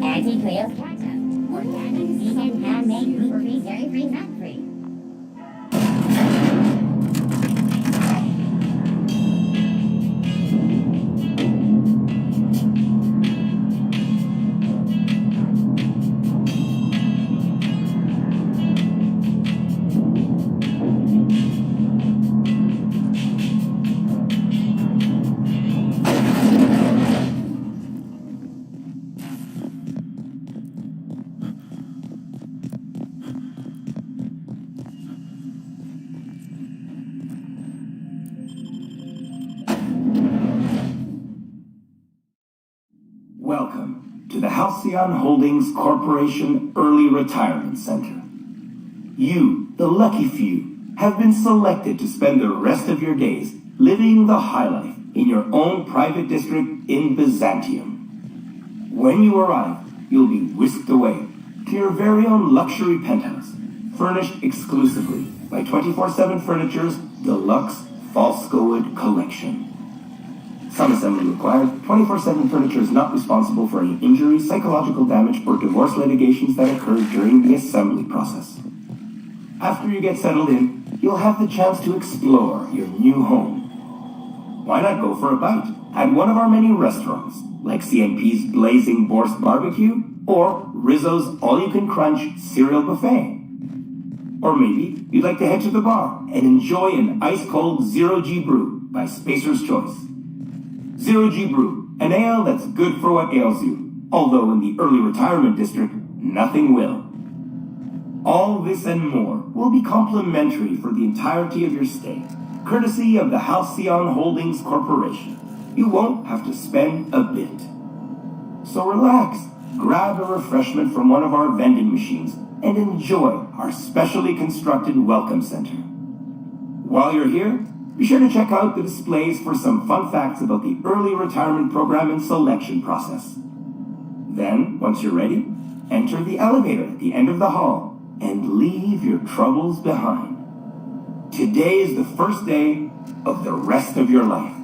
Auntie Cleo's ketchup. Organic, vegan, handmade, gluten-free, dairy-free, nut-free. Welcome to the Halcyon Holdings Corporation Early Retirement Center. You, the lucky few, have been selected to spend the rest of your days living the high life in your own private district in Byzantium. When you arrive, you'll be whisked away to your very own luxury penthouse, furnished exclusively by 24/7 Furniture's deluxe Falscowood collection. Some assembly required. 24/7 Furniture is not responsible for any injury, psychological damage, or divorce litigations that occur during the assembly process. After you get settled in, you'll have the chance to explore your new home. Why not go for a bite at one of our many restaurants, like CNP's Blazing Borscht Barbecue or Rizzo's All-You-Can-Crunch Cereal Buffet? Or maybe you'd like to head to the bar and enjoy an ice-cold Zero-G Brew by Spacer's Choice. Zero-G Brew, an ale that's good for what ails you, although in the early retirement district, nothing will. All this and more will be complimentary for the entirety of your stay, courtesy of the Halcyon Holdings Corporation. You won't have to spend a bit. So relax, grab a refreshment from one of our vending machines, and enjoy our specially constructed welcome center. While you're here, be sure to check out the displays for some fun facts about the early retirement program and selection process. Then, once you're ready, enter the elevator at the end of the hall and leave your troubles behind. Today is the first day of the rest of your life.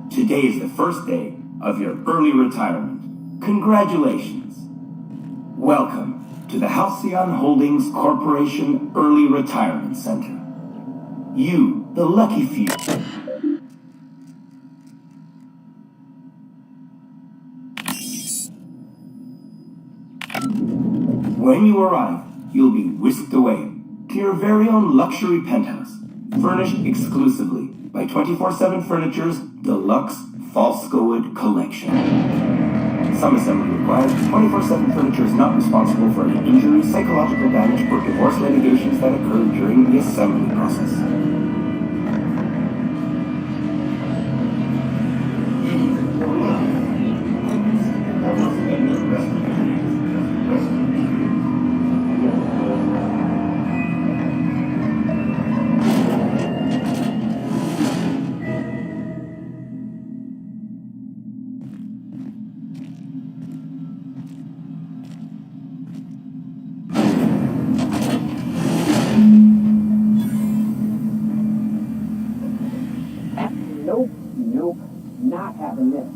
Today is the first day of your early retirement. Congratulations. Welcome to the Halcyon Holdings Corporation Early Retirement Center. You, the lucky few. When you arrive, you'll be whisked away to your very own luxury penthouse, furnished exclusively by 24/7 Furniture's deluxe Falscowood collection. Some assembly required. 24/7 Furniture is not responsible for any injury, psychological damage, or divorce litigations that occur during the assembly process. Nope, not having this.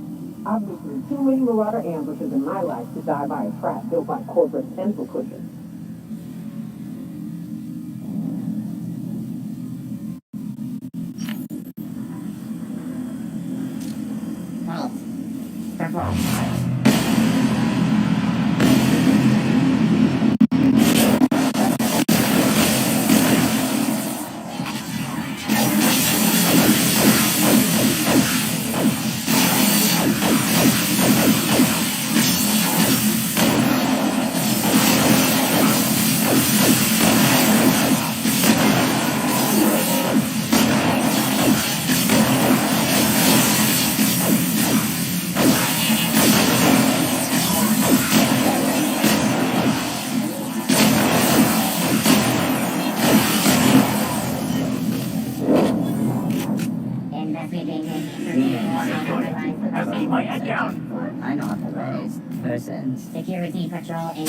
I've been through too many marauder ambushes in my life to die by a trap built by corporate pencil cushions. Keep my head down. Unauthorized persons. Security patrol in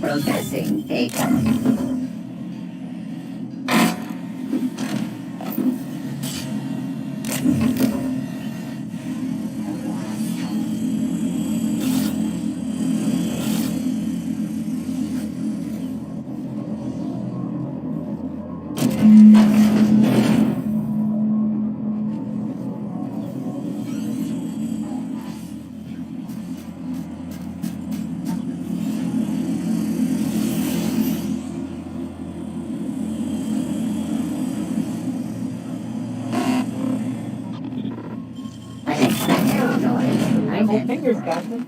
Processing data. Nice fingers, Captain.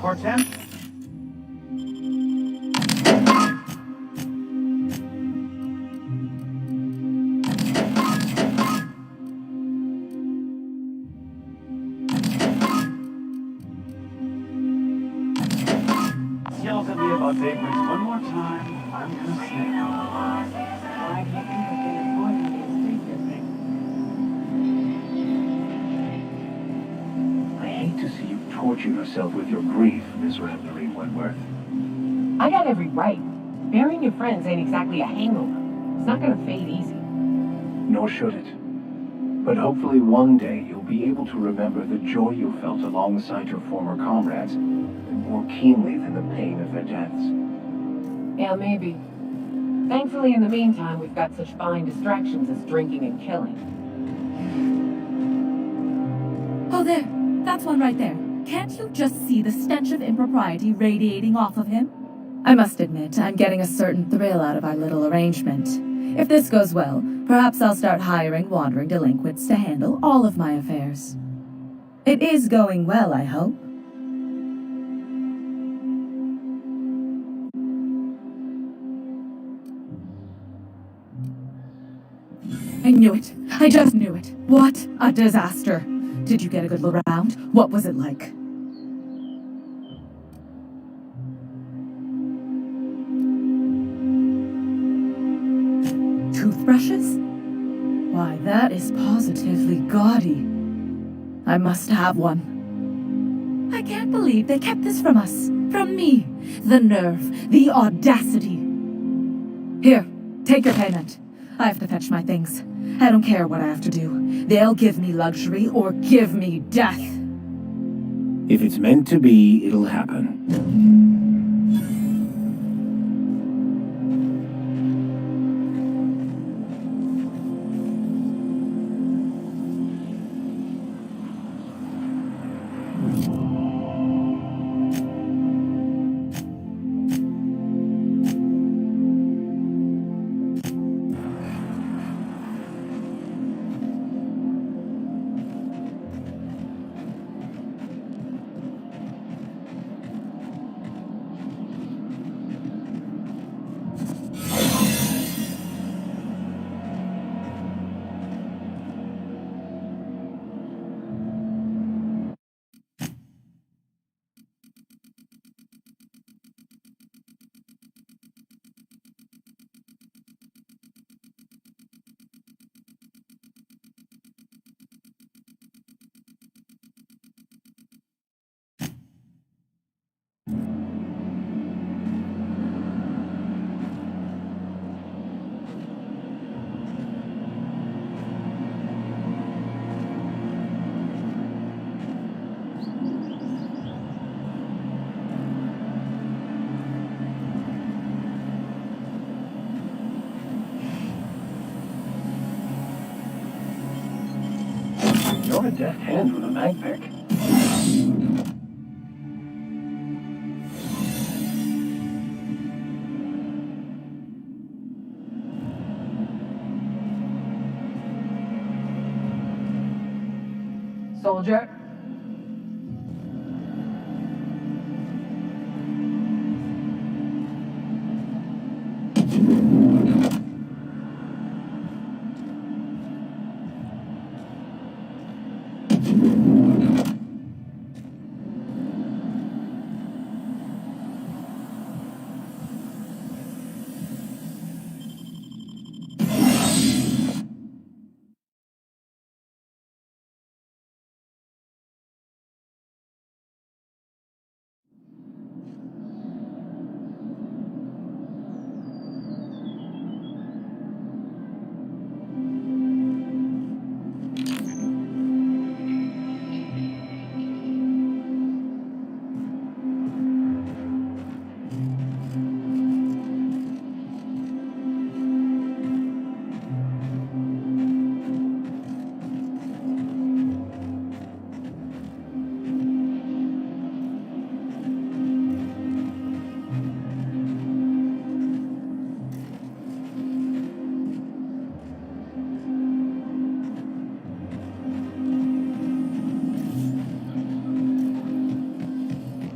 Cortez? Yells at me about vagrants one more time, I'm gonna snake. Why do you think I get employed in I hate to see you torture yourself with your grief, Miss Randall Wentworth. I got every right. Burying your friends ain't exactly a hangover. It's not gonna fade easy. Nor should it. But hopefully one day you'll be able to remember the joy you felt alongside your former comrades more keenly than the pain of their deaths. Yeah, maybe. Thankfully, in the meantime, we've got such fine distractions as drinking and killing. Oh, there. That's one right there. Can't you just see the stench of impropriety radiating off of him? I must admit, I'm getting a certain thrill out of our little arrangement. If this goes well, perhaps I'll start hiring wandering delinquents to handle all of my affairs. It is going well, I hope. I knew it. I just knew it. What a disaster. Did you get a good look around? What was it like? Toothbrushes? Why, that is positively gaudy. I must have one. I can't believe they kept this from us. From me. The nerve. The audacity. Here, take your payment. I have to fetch my things. I don't care what I have to do. They'll give me luxury or give me death. If it's meant to be, it'll happen. You're a deft hand with a mag pick. Soldier?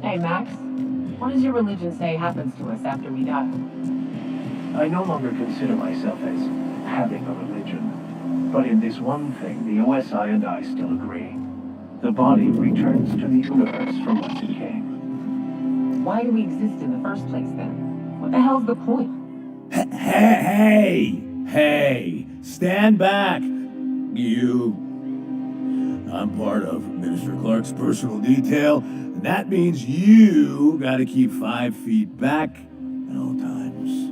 Hey, Max. What does your religion say happens to us after we die? I no longer consider myself as having a religion. But in this one thing, the OSI and I still agree. The body returns to the universe from whence it came. Why do we exist in the first place, then? What the hell's the point? Hey, stand back, you. I'm part of Minister Clark's personal detail, and that means you gotta keep 5 feet back at all times.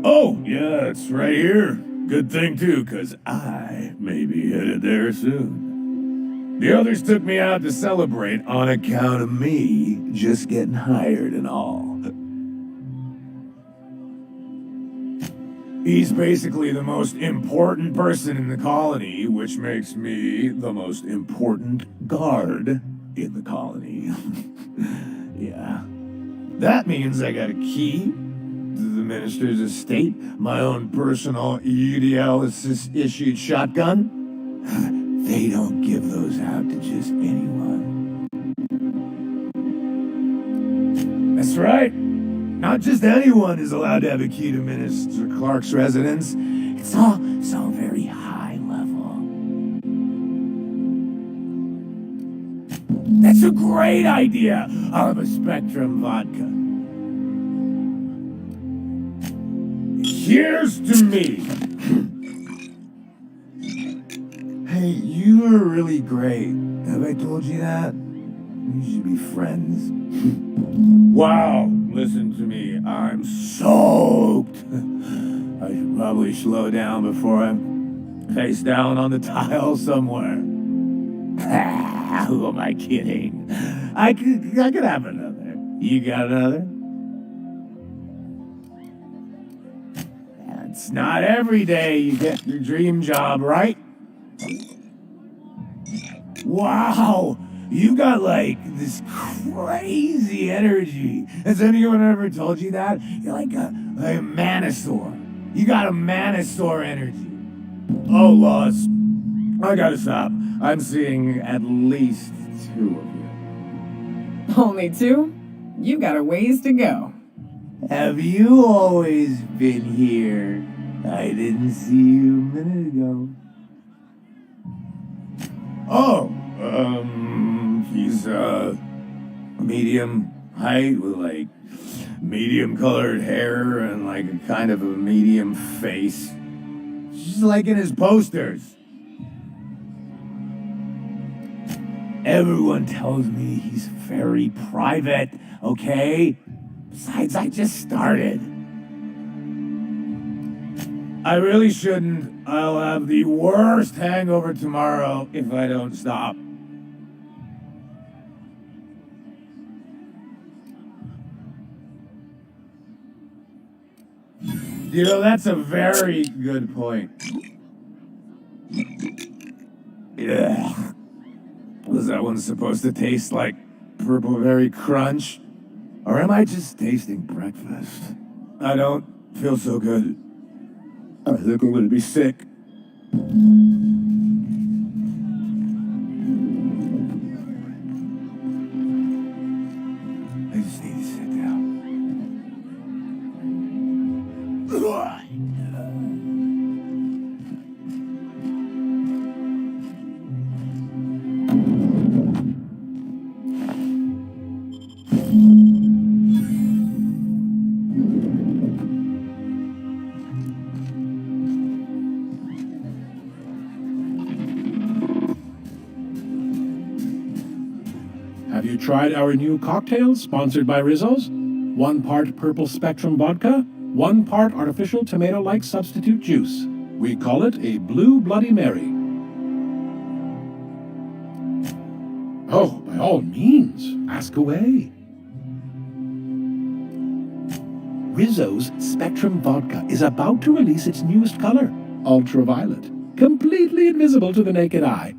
Oh, yeah, it's right here. Good thing, too, 'cause I may be headed there soon. The others took me out to celebrate on account of me just getting hired and all. He's basically the most important person in the colony, which makes me the most important guard in the colony. Yeah. That means I got a key to the minister's estate, my own personal UDL-issued shotgun. They don't give those out to just anyone. That's right. Not just anyone is allowed to have a key to Minister Clark's residence. It's all very high level. That's a great idea. I'll have a Spectrum vodka. Here's to me. Hey, you are really great. Have I told you that? We should be friends. Wow, listen to me. I'm soaked. I should probably slow down before I'm face down on the tile somewhere. Who am I kidding? I could have another. You got another? It's not every day you get your dream job, right? Wow, you got like this crazy energy. Has anyone ever told you that? You're like a Manosaur. You got a Manosaur energy. Oh, Lost. I gotta stop. I'm seeing at least 2 of you. Only 2? You got a ways to go. Have you always been here? I didn't see you a minute ago. Oh, he's, medium height with, like, medium colored hair and, like, a kind of a medium face. Just like in his posters. Everyone tells me he's very private, okay? Besides, I just started. I really shouldn't. I'll have the worst hangover tomorrow if I don't stop. You know, that's a very good point. Yeah. Was that one supposed to taste like Purple Berry Crunch? Or am I just tasting breakfast? I don't feel so good. I think I'm gonna be sick. I just need to sit down. Have you tried our new cocktail sponsored by Rizzo's? 1 part purple spectrum vodka, 1 part artificial tomato-like substitute juice. We call it a Blue Bloody Mary. Oh, by all means, ask away. Rizzo's Spectrum Vodka is about to release its newest color, ultraviolet, completely invisible to the naked eye.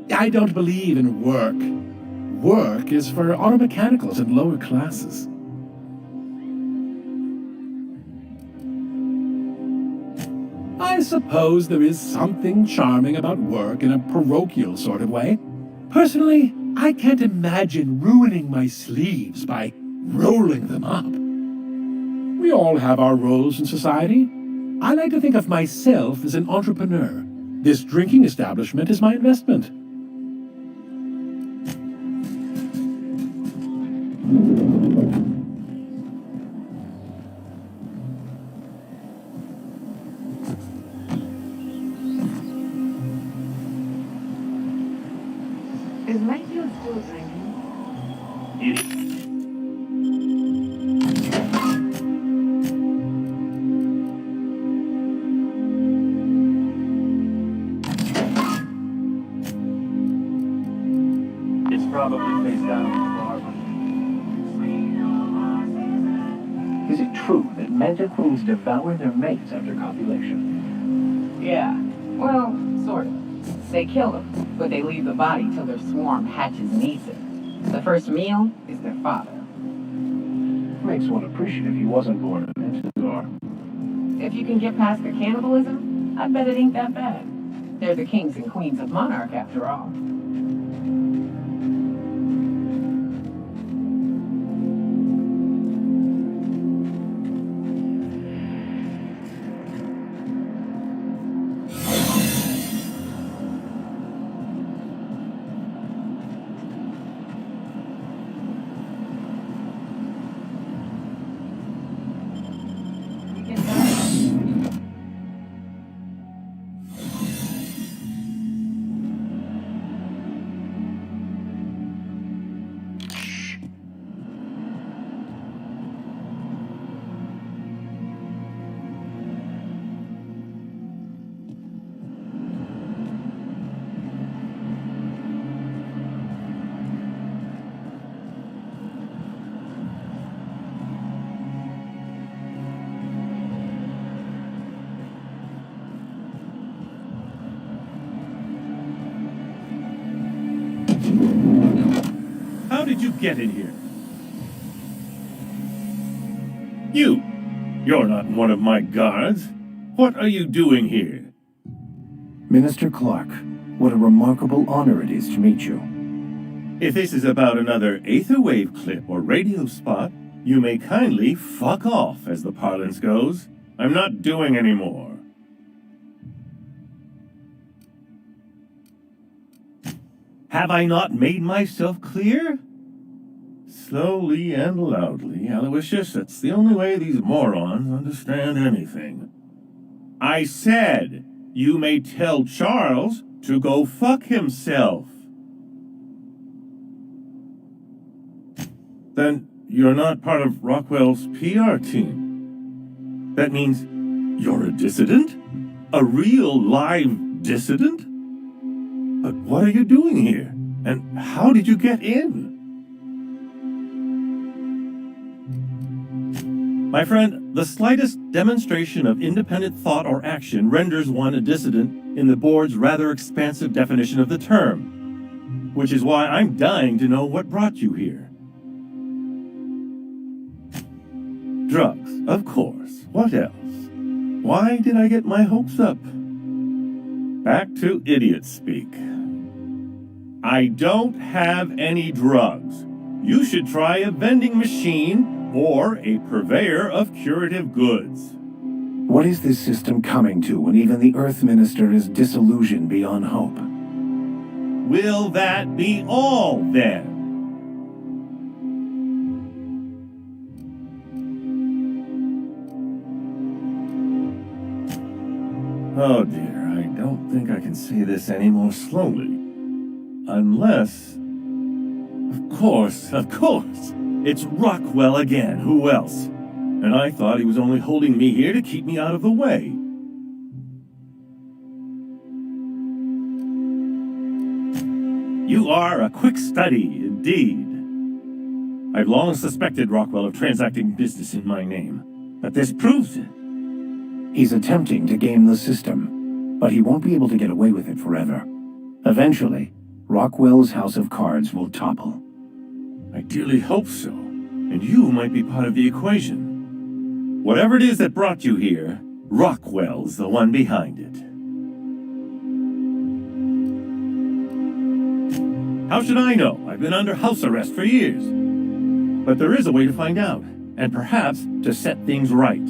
I don't believe in work. Work is for auto mechanicals and lower classes. I suppose there is something charming about work in a parochial sort of way. Personally, I can't imagine ruining my sleeves by rolling them up. We all have our roles in society. I like to think of myself as an entrepreneur. This drinking establishment is my investment. Is Mayfield still drinking? It's probably face down on the bar. Is it true that manticoons devour their mates after copulation? Yeah. Well, sort of. They kill them, but they leave the body till their swarm hatches and eats it. The first meal is their father. Makes one appreciative he wasn't born an Intador. If you can get past the cannibalism, I bet it ain't that bad. They're the kings and queens of Monarch, after all. How did you get in here? You're not one of my guards. What are you doing here? Minister Clark, what a remarkable honor it is to meet you. If this is about another Aetherwave clip or radio spot, you may kindly fuck off, as the parlance goes. I'm not doing any more. Have I not made myself clear? Slowly and loudly, Aloysius. That's the only way these morons understand anything. I said, you may tell Charles to go fuck himself. Then you're not part of Rockwell's PR team. That means you're a dissident? A real live dissident? But what are you doing here? And how did you get in? My friend, the slightest demonstration of independent thought or action renders one a dissident in the board's rather expansive definition of the term, which is why I'm dying to know what brought you here. Drugs, of course. What else? Why did I get my hopes up? Back to idiot speak. I don't have any drugs. You should try a vending machine or a purveyor of curative goods. What is this system coming to when even the Earth Minister is disillusioned beyond hope? Will that be all, then? Oh dear, I don't think I can say this any more slowly. Unless... Of course! It's Rockwell again, who else? And I thought he was only holding me here to keep me out of the way. You are a quick study, indeed. I've long suspected Rockwell of transacting business in my name, but this proves it. He's attempting to game the system, but he won't be able to get away with it forever. Eventually, Rockwell's house of cards will topple. I dearly hope so, and you might be part of the equation. Whatever it is that brought you here, Rockwell's the one behind it. How should I know? I've been under house arrest for years. But there is a way to find out, and perhaps to set things right.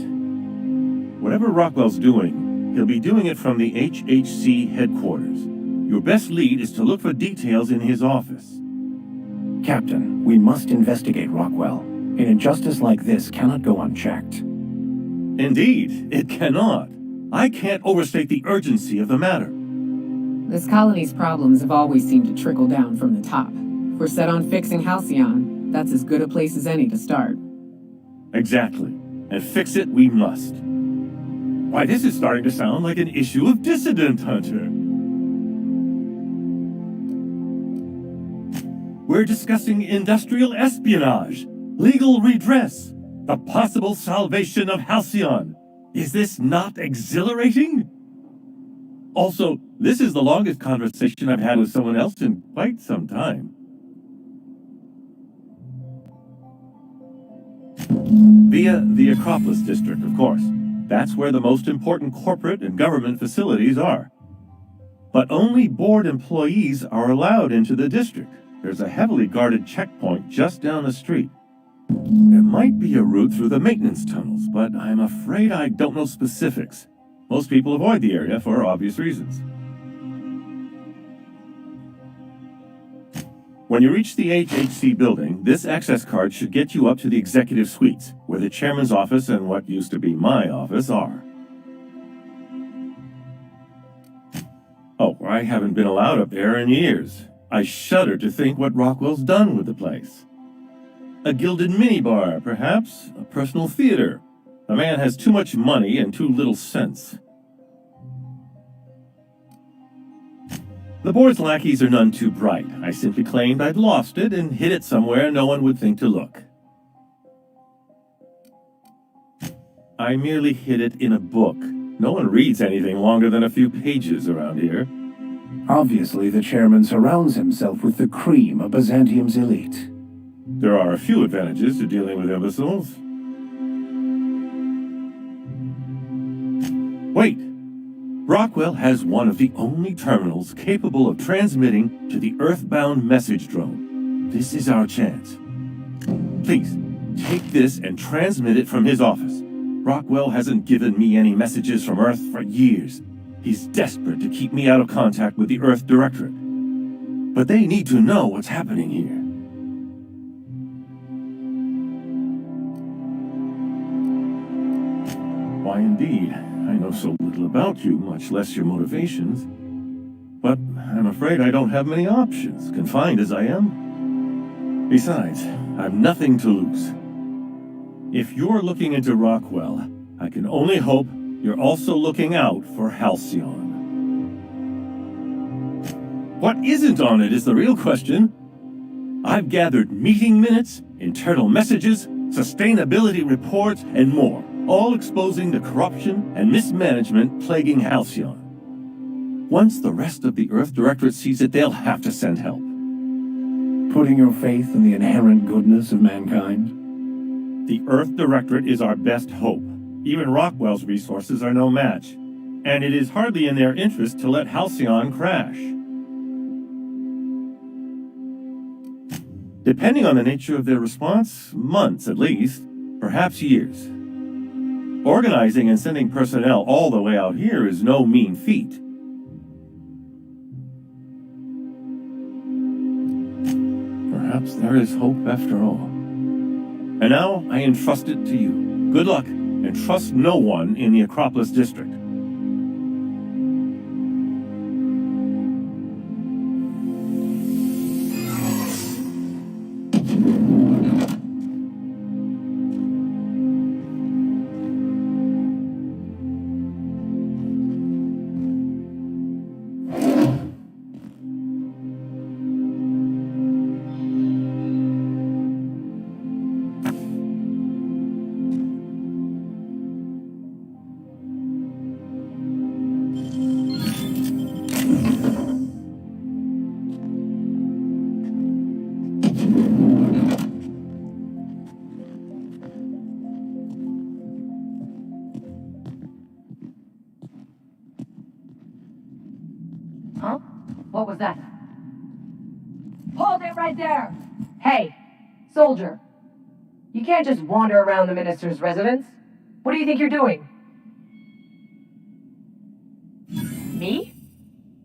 Whatever Rockwell's doing, he'll be doing it from the HHC headquarters. Your best lead is to look for details in his office. Captain, we must investigate Rockwell. An injustice like this cannot go unchecked. Indeed, it cannot. I can't overstate the urgency of the matter. This colony's problems have always seemed to trickle down from the top. If we're set on fixing Halcyon, that's as good a place as any to start. Exactly. And fix it we must. Why, this is starting to sound like an issue of Dissident Hunter. We're discussing industrial espionage, legal redress, the possible salvation of Halcyon. Is this not exhilarating? Also, this is the longest conversation I've had with someone else in quite some time. Via the Acropolis District, of course. That's where the most important corporate and government facilities are. But only board employees are allowed into the district. There's a heavily guarded checkpoint just down the street. There might be a route through the maintenance tunnels, but I'm afraid I don't know specifics. Most people avoid the area for obvious reasons. When you reach the HHC building, this access card should get you up to the executive suites, where the chairman's office and what used to be my office are. Oh, I haven't been allowed up there in years. I shudder to think what Rockwell's done with the place. A gilded minibar, perhaps? A personal theater. A man has too much money and too little sense. The board's lackeys are none too bright. I simply claimed I'd lost it and hid it somewhere no one would think to look. I merely hid it in a book. No one reads anything longer than a few pages around here. Obviously, the chairman surrounds himself with the cream of Byzantium's elite. There are a few advantages to dealing with imbeciles. Wait! Rockwell has one of the only terminals capable of transmitting to the Earthbound message drone. This is our chance. Please, take this and transmit it from his office. Rockwell hasn't given me any messages from Earth for years. He's desperate to keep me out of contact with the Earth Directorate. But they need to know what's happening here. Why, indeed. I know so little about you, much less your motivations. But I'm afraid I don't have many options, confined as I am. Besides, I've nothing to lose. If you're looking into Rockwell, I can only hope you're also looking out for Halcyon. What isn't on it is the real question. I've gathered meeting minutes, internal messages, sustainability reports, and more, all exposing the corruption and mismanagement plaguing Halcyon. Once the rest of the Earth Directorate sees it, they'll have to send help. Putting your faith in the inherent goodness of mankind? The Earth Directorate is our best hope. Even Rockwell's resources are no match. And it is hardly in their interest to let Halcyon crash. Depending on the nature of their response, months at least, perhaps years. Organizing and sending personnel all the way out here is no mean feat. Perhaps there is hope after all. And now I entrust it to you. Good luck, and trust no one in the Acropolis District. Huh? What was that? Hold it right there! Hey, soldier. You can't just wander around the minister's residence. What do you think you're doing? Me?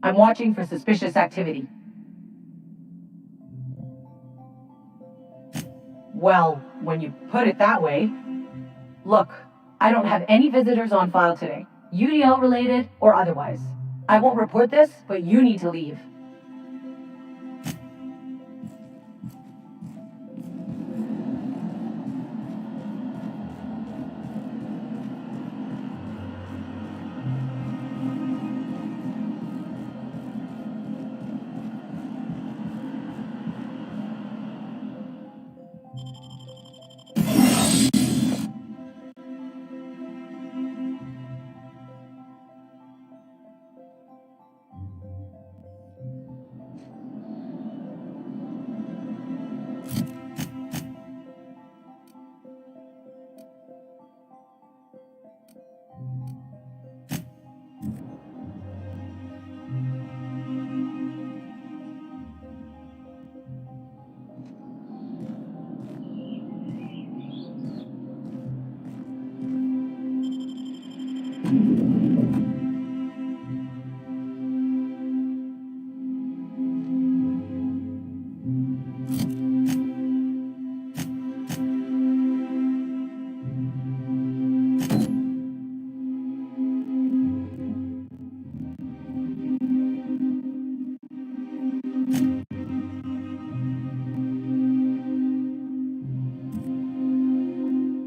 I'm watching for suspicious activity. Well, when you put it that way. Look, I don't have any visitors on file today, UDL related or otherwise. I won't report this, but you need to leave.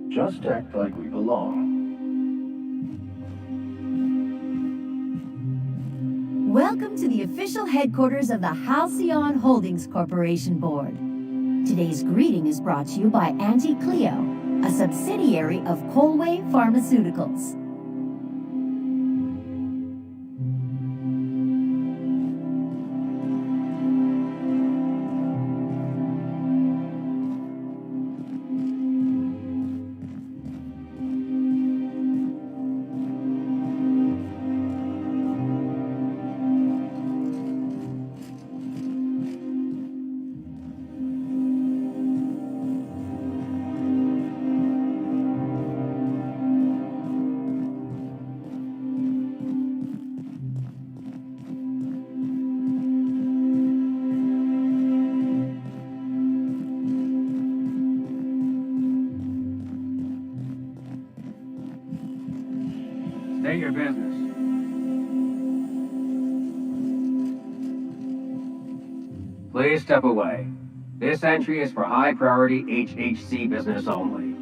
Just act like we belong. Welcome to the official headquarters of the Halcyon Holdings Corporation Board. Today's greeting is brought to you by Auntie Cleo, a subsidiary of Colway Pharmaceuticals. State your business. Please step away. This entry is for high-priority HHC business only.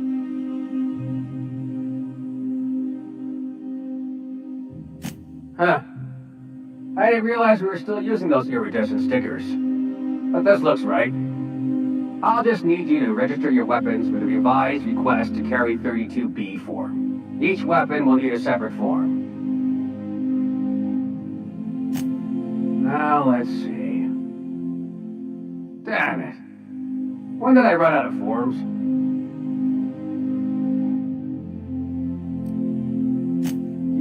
Huh. I didn't realize we were still using those iridescent stickers. But this looks right. I'll just need you to register your weapons with a revised request to carry 32B form. Each weapon will need a separate form. Now, let's see. Damn it. When did I run out of forms?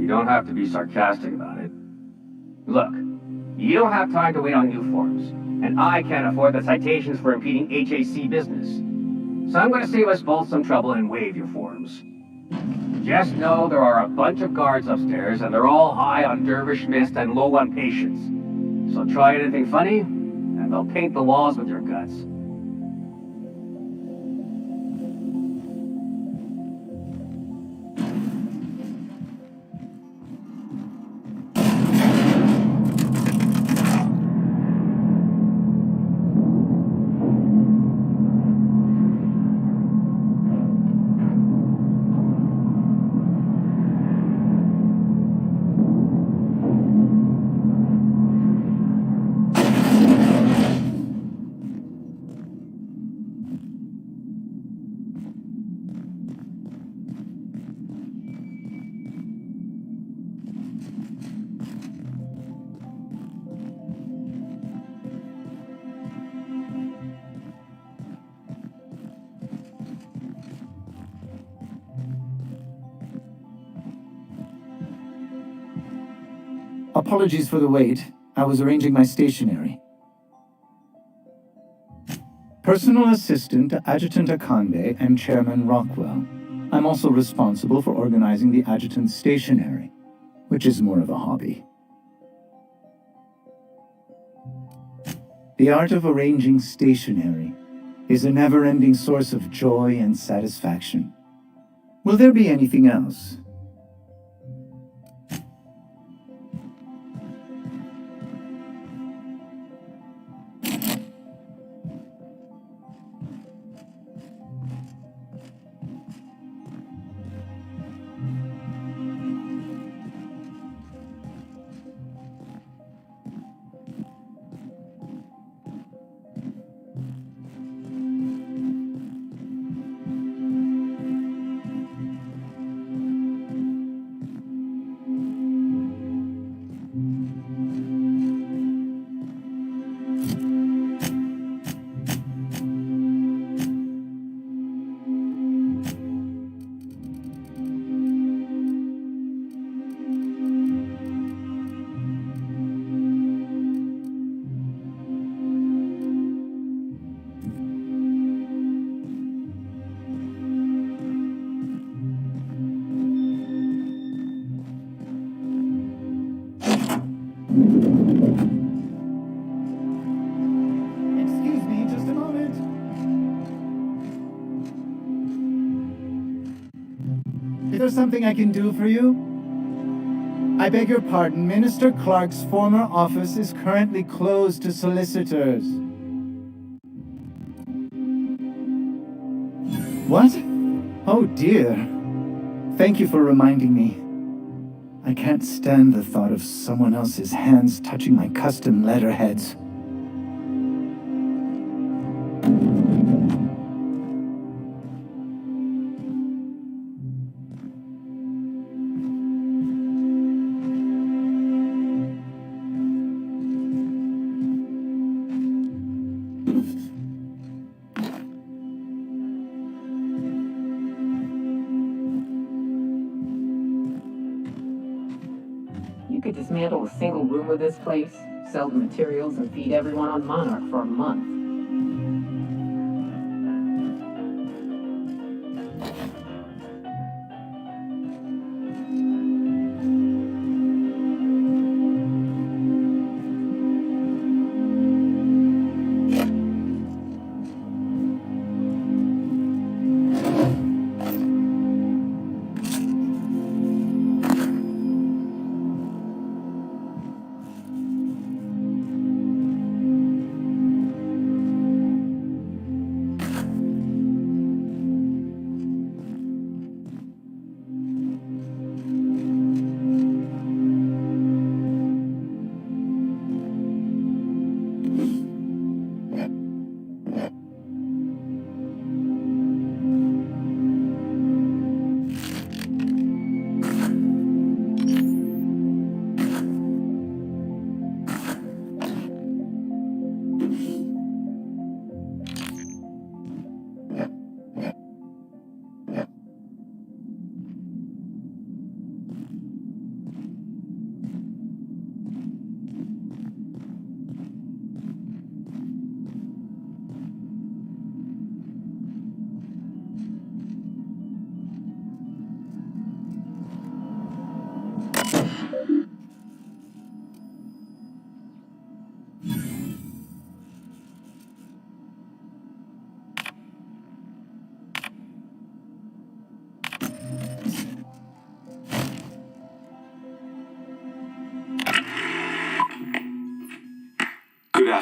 You don't have to be sarcastic about it. Look, you don't have time to wait on new forms, and I can't afford the citations for impeding HAC business. So I'm going to save us both some trouble and waive your forms. Just know there are a bunch of guards upstairs, and they're all high on Dervish Mist and low on patience. So try anything funny, and they'll paint the walls with your guts. Apologies for the wait. I was arranging my stationery. Personal assistant to Adjutant Akande and Chairman Rockwell. I'm also responsible for organizing the adjutant's stationery, which is more of a hobby. The art of arranging stationery is a never-ending source of joy and satisfaction. Will there be anything else? Excuse me, just a moment. Is there something I can do for you? I beg your pardon, Minister Clark's former office is currently closed to solicitors. What? Oh dear. Thank you for reminding me. I can't stand the thought of someone else's hands touching my custom letterheads. You could dismantle a single room of this place, sell the materials, and feed everyone on Monarch for a month.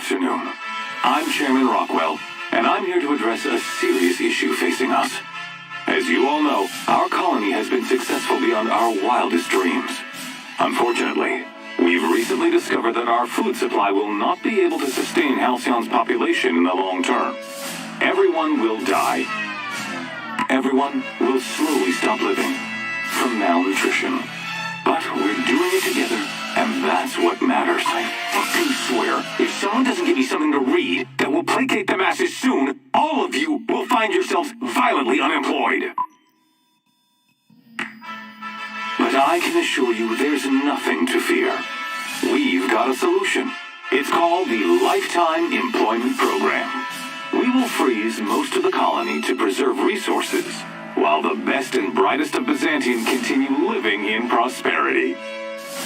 afternoon. I'm Chairman Rockwell, and I'm here to address a serious issue facing us. As you all know, our colony has been successful beyond our wildest dreams. Unfortunately, we've recently discovered that our food supply will not be able to sustain Halcyon's population in the long term. Everyone will die. Everyone will slowly stop living from malnutrition. But we're doing it together, and that's what matters. I fucking swear, if someone doesn't give me something to read that will placate the masses soon, all of you will find yourselves violently unemployed. But I can assure you there's nothing to fear. We've got a solution. It's called the Lifetime Employment Program. We will freeze most of the colony to preserve resources, while the best and brightest of Byzantium continue living in prosperity.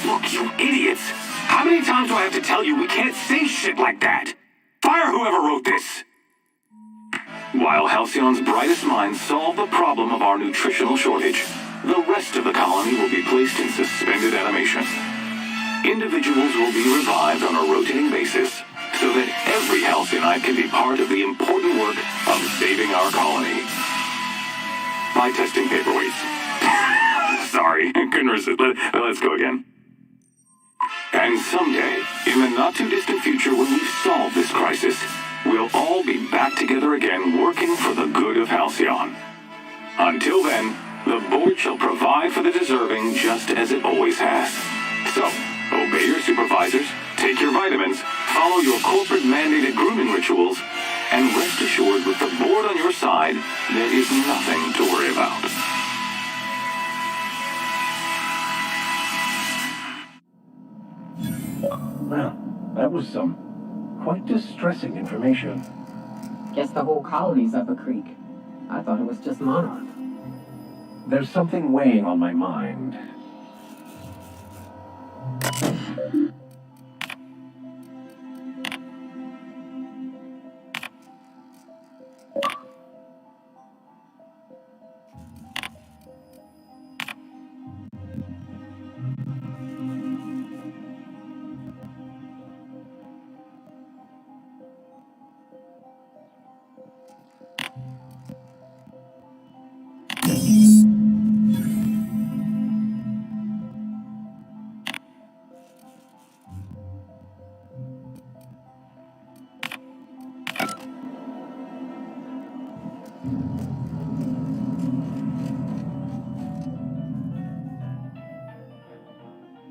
Look, you idiots! How many times do I have to tell you we can't say shit like that? Fire whoever wrote this! While Halcyon's brightest minds solve the problem of our nutritional shortage, the rest of the colony will be placed in suspended animation. Individuals will be revived on a rotating basis, so that every Halcyonite can be part of the important work of saving our colony. By testing paperweights. Sorry, couldn't resist. Let's go again. And someday, in the not-too-distant future when we've solved this crisis, we'll all be back together again working for the good of Halcyon. Until then, the board shall provide for the deserving just as it always has. So, obey your supervisors, take your vitamins, follow your corporate-mandated grooming rituals, and rest assured with the board on your side, there is nothing to worry about. Well, that was some quite distressing information. Guess the whole colony's up a creek. I thought it was just Monarch. There's something weighing on my mind.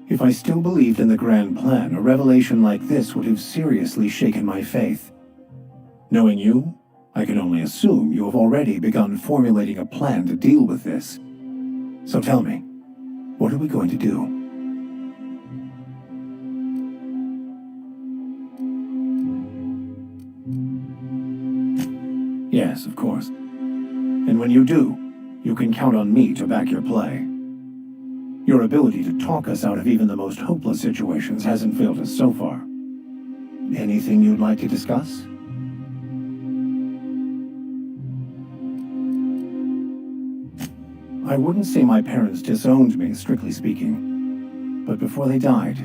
If I still believed in the grand plan, a revelation like this would have seriously shaken my faith. Knowing you, I can only assume you have already begun formulating a plan to deal with this. So tell me, what are we going to do? Yes, of course. And when you do, you can count on me to back your play. Your ability to talk us out of even the most hopeless situations hasn't failed us so far. Anything you'd like to discuss? I wouldn't say my parents disowned me, strictly speaking. But before they died,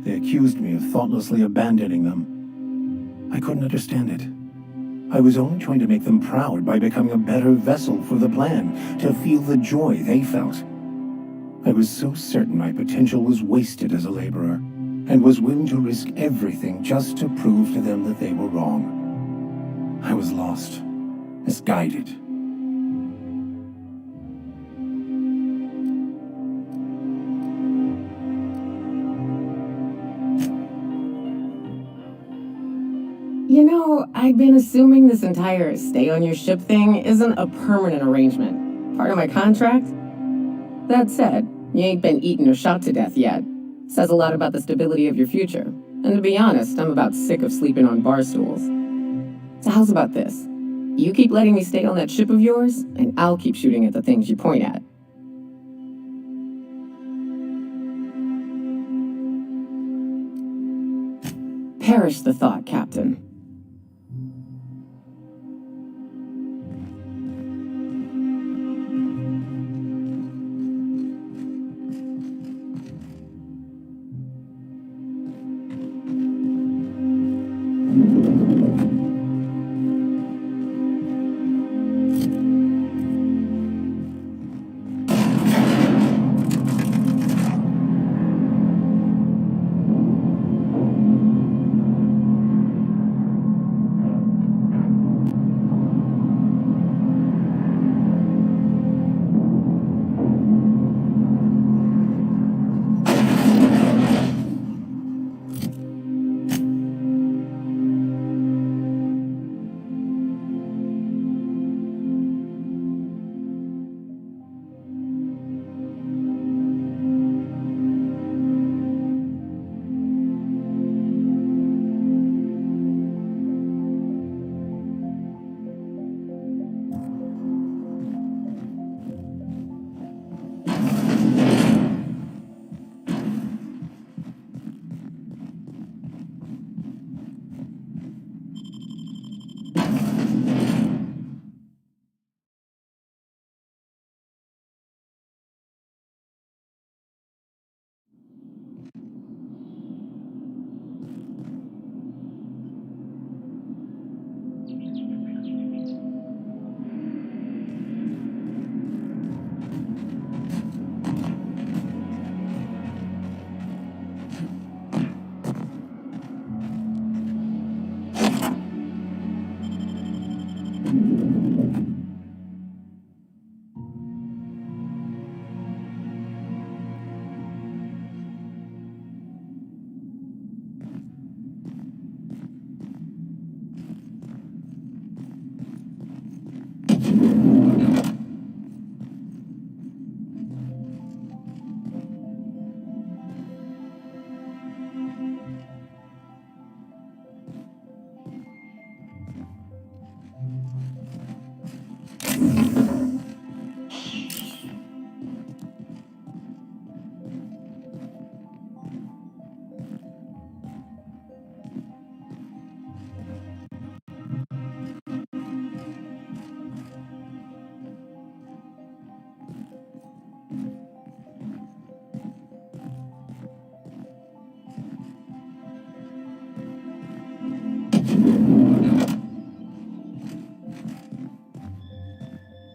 they accused me of thoughtlessly abandoning them. I couldn't understand it. I was only trying to make them proud by becoming a better vessel for the plan, to feel the joy they felt. I was so certain my potential was wasted as a laborer, and was willing to risk everything just to prove to them that they were wrong. I was lost, misguided. You know, I've been assuming this entire stay on your ship thing isn't a permanent arrangement. Part of my contract? That said, you ain't been eaten or shot to death yet. Says a lot about the stability of your future. And to be honest, I'm about sick of sleeping on bar stools. So how's about this? You keep letting me stay on that ship of yours, and I'll keep shooting at the things you point at. Perish the thought, Captain.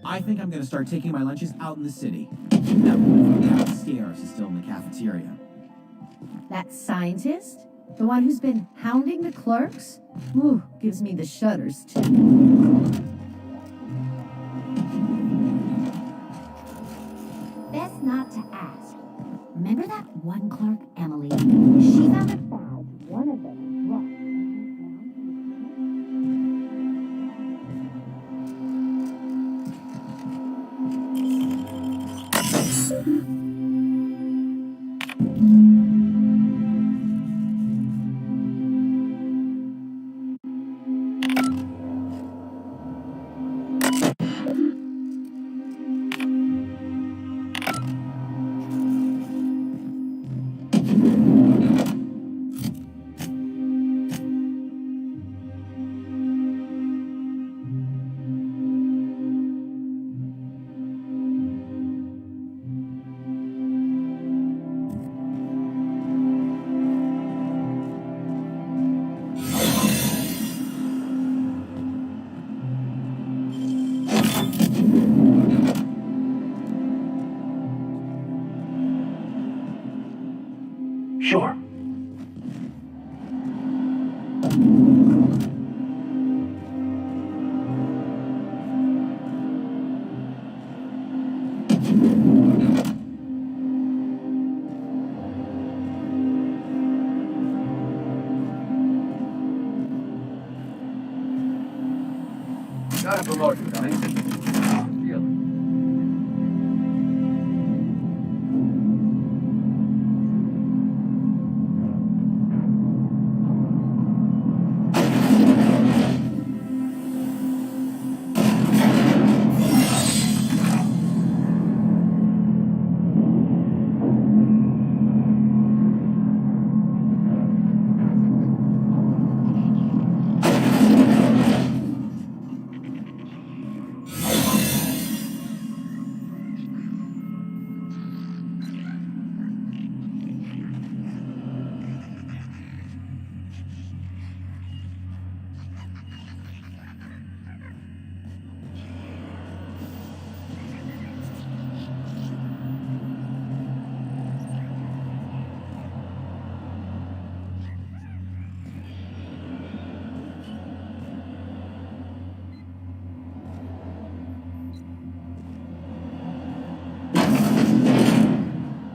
I think I'm gonna start taking my lunches out in the city. That woman from Captain Scares is still in the cafeteria. That scientist? The one who's been hounding the clerks? Ooh, gives me the shudders, too. Best not to ask. Remember that one clerk, Emily? She found a file, one of them dropped. Sure. Got a promotion coming. Feel it.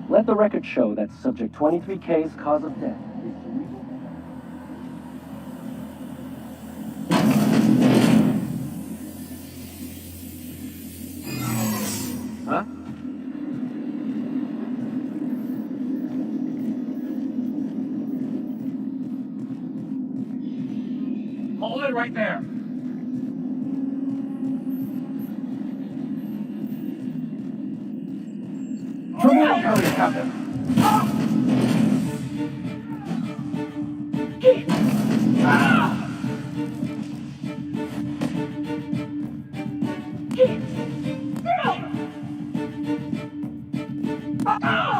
Let the record show that Subject 23K's cause of death is cerebral. Huh? Hold it right there. Trouble coming, Captain.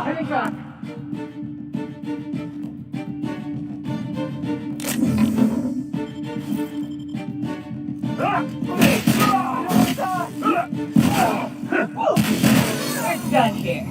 Anytime. We're done here.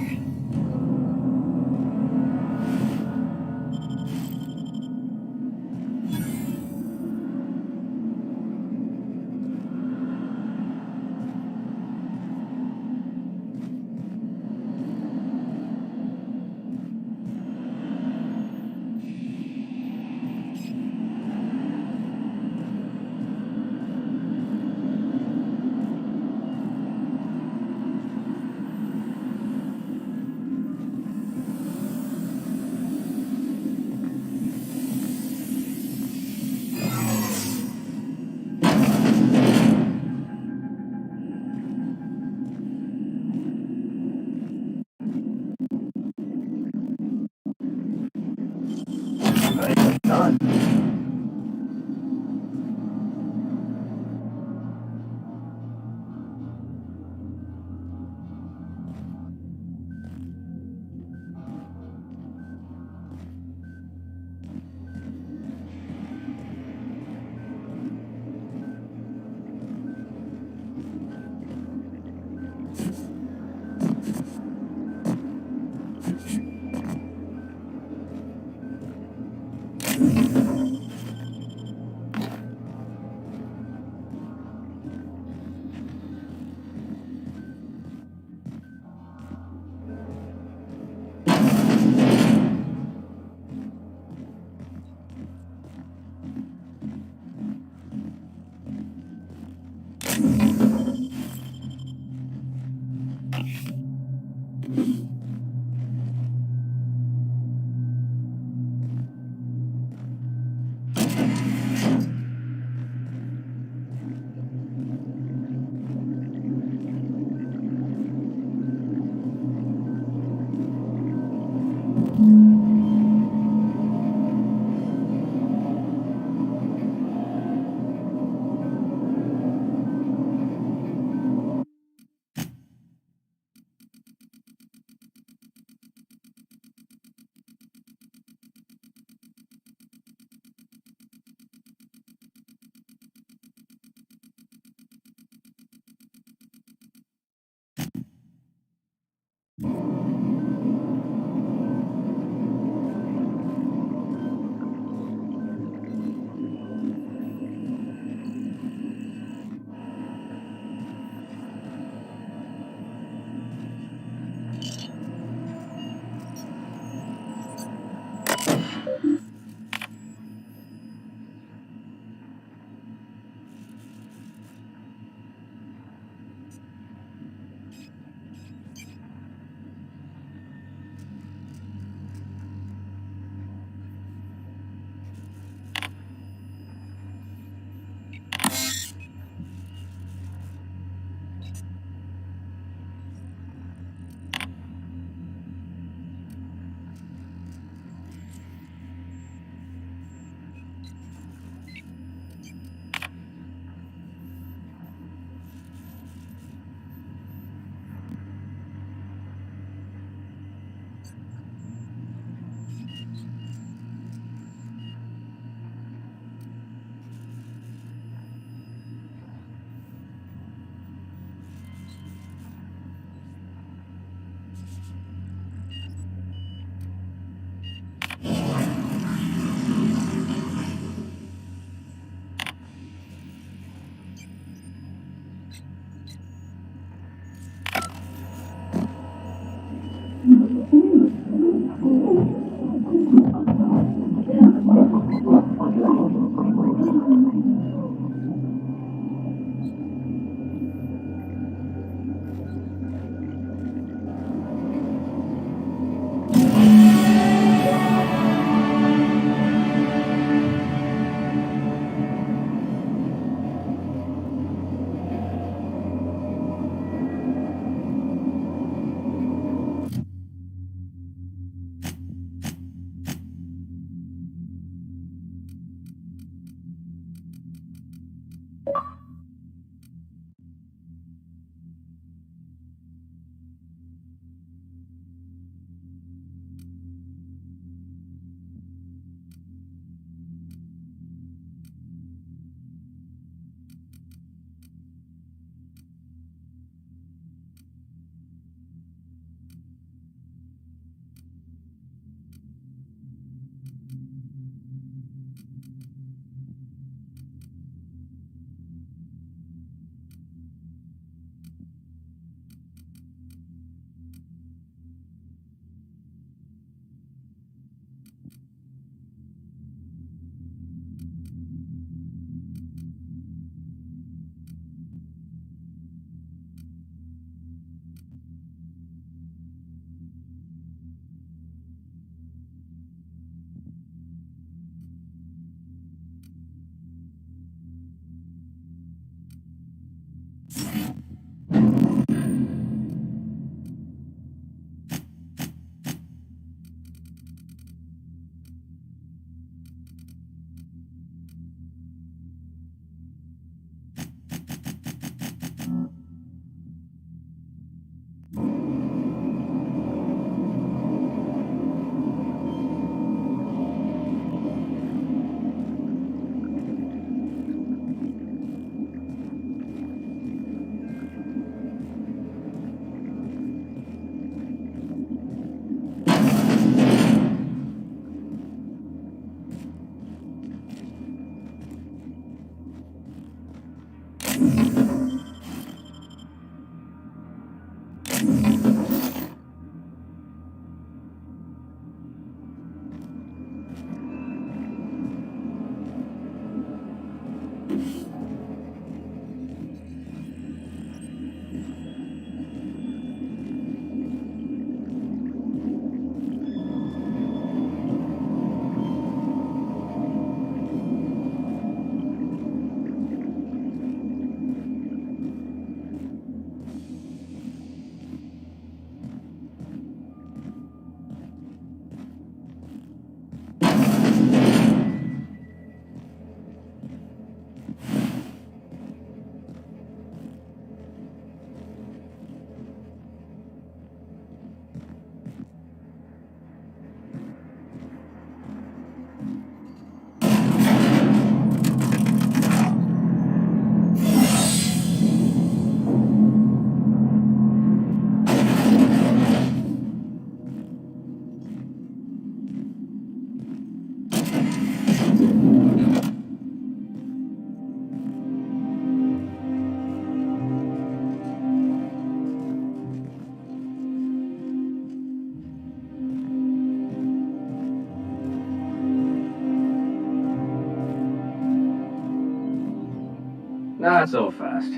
Not so fast.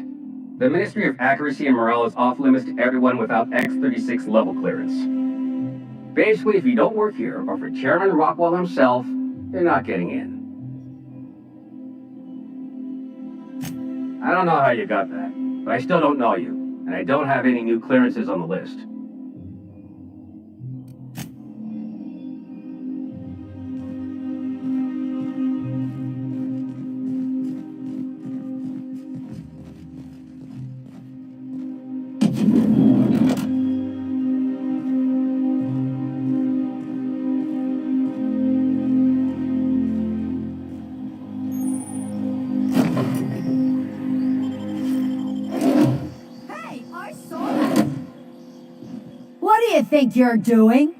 The Ministry of Accuracy and Morale is off limits to everyone without X-36 level clearance. Basically, if you don't work here, or for Chairman Rockwell himself, you're not getting in. I don't know how you got that, but I still don't know you, and I don't have any new clearances on the list. What do you think you're doing?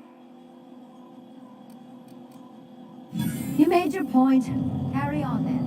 You made your point. Carry on then.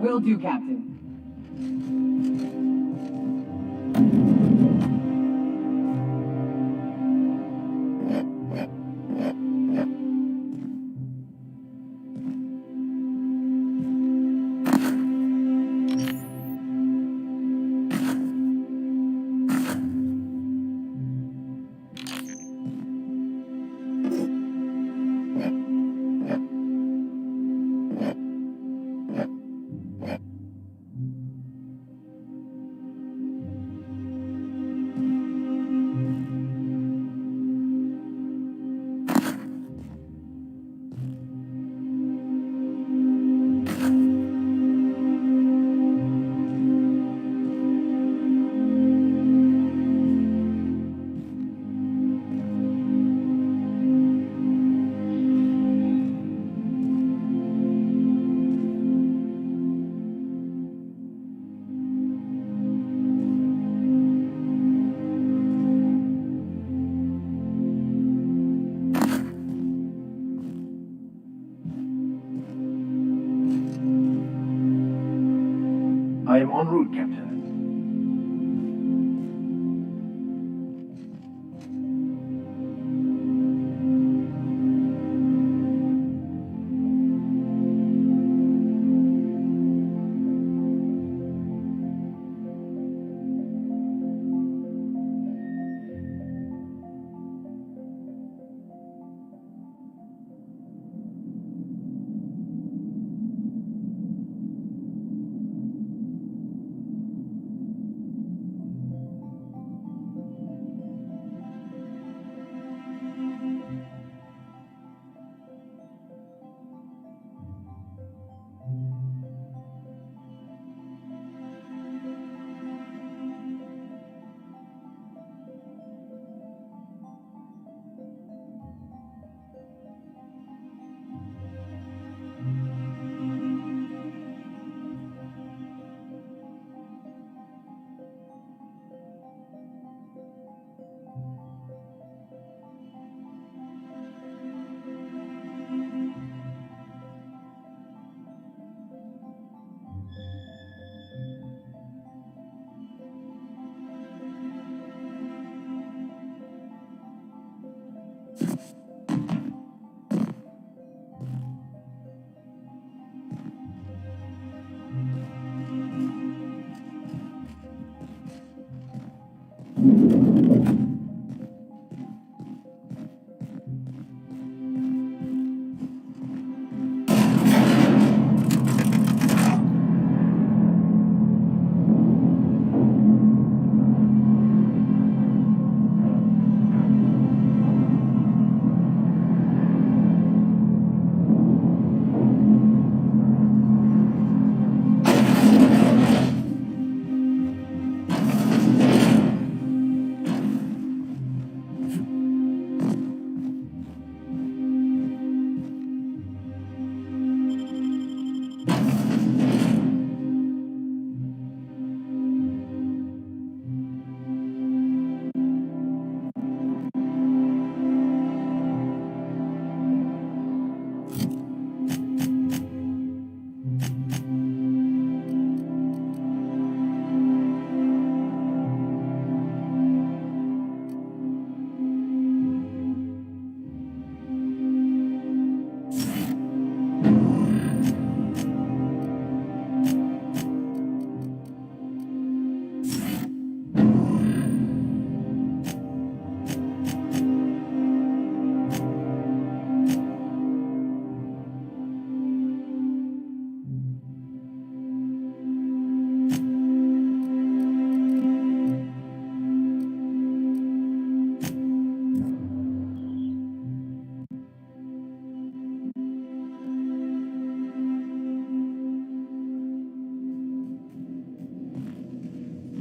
Will do, Captain. I am en route, Captain.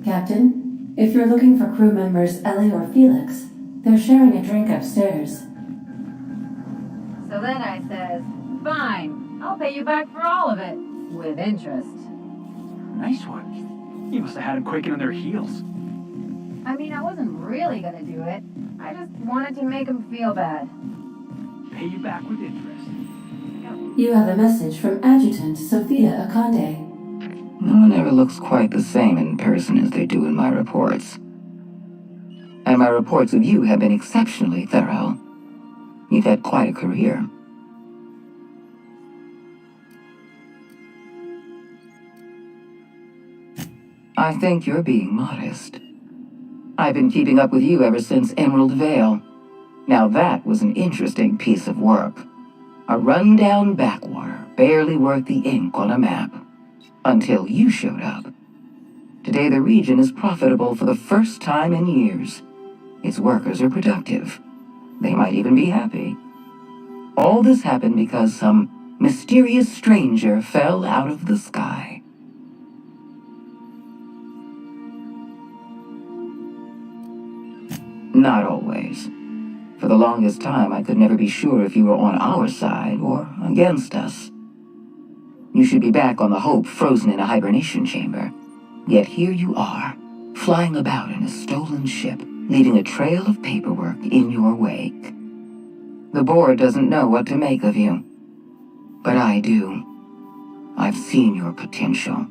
Captain, if you're looking for crew members Ellie or Felix, they're sharing a drink upstairs. So then I says, fine, I'll pay you back for all of it. With interest. Nice one. You must have had them quaking on their heels. I mean, I wasn't really gonna do it. I just wanted to make him feel bad. Pay you back with interest. You have a message from Adjutant Sophia Akande. No one ever looks quite the same in person as they do in my reports. And my reports of you have been exceptionally thorough. You've had quite a career. I think you're being modest. I've been keeping up with you ever since Emerald Vale. Now that was an interesting piece of work. A rundown backwater, barely worth the ink on a map. Until you showed up. Today the region is profitable for the first time in years. Its workers are productive. They might even be happy. All this happened because some mysterious stranger fell out of the sky. Not always. For the longest time, I could never be sure if you were on our side or against us. You should be back on the Hope, frozen in a hibernation chamber. Yet here you are, flying about in a stolen ship, leaving a trail of paperwork in your wake. The board doesn't know what to make of you. But I do. I've seen your potential.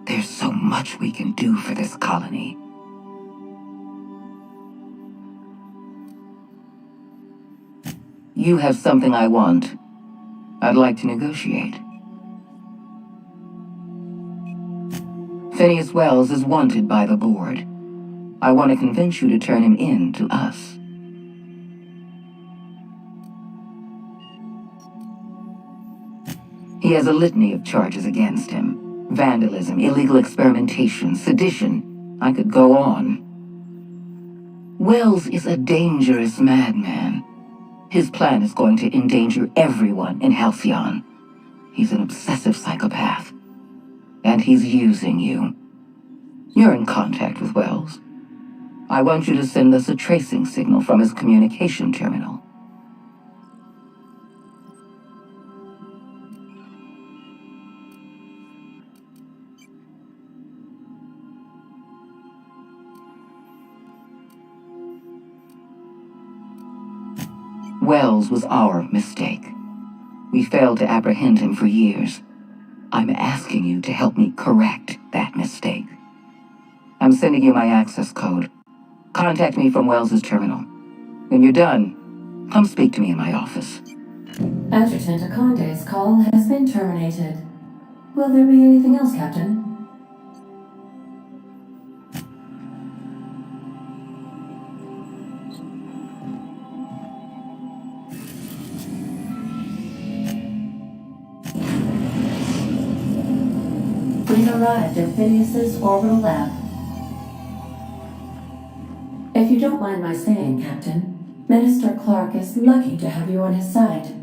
There's so much we can do for this colony. You have something I want. I'd like to negotiate. Phineas Wells is wanted by the board. I want to convince you to turn him in to us. He has a litany of charges against him. Vandalism, illegal experimentation, sedition. I could go on. Wells is a dangerous madman. His plan is going to endanger everyone in Halcyon. He's an obsessive psychopath. And he's using you. You're in contact with Wells. I want you to send us a tracing signal from his communication terminal. Wells was our mistake. We failed to apprehend him for years. I'm asking you to help me correct that mistake. I'm sending you my access code. Contact me from Wells's terminal. When you're done, come speak to me in my office. Adjutant Akonde's call has been terminated. Will there be anything else, Captain? We've arrived at Phineas's orbital lab. If you don't mind my saying, Captain, Minister Clark is lucky to have you on his side.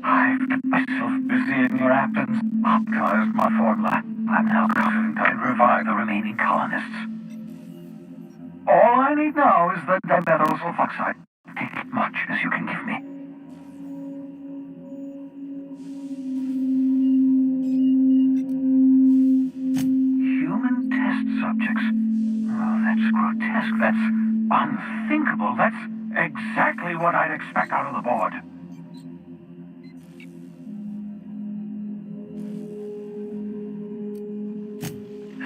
I've kept myself busy in your absence, optimized my formula. I'm now confident I can revive the remaining colonists. All I need now is the dimethyl sulfoxide. Take as much as you can give me. Human test subjects. Oh, that's grotesque. That's unthinkable. That's exactly what I'd expect out of the board.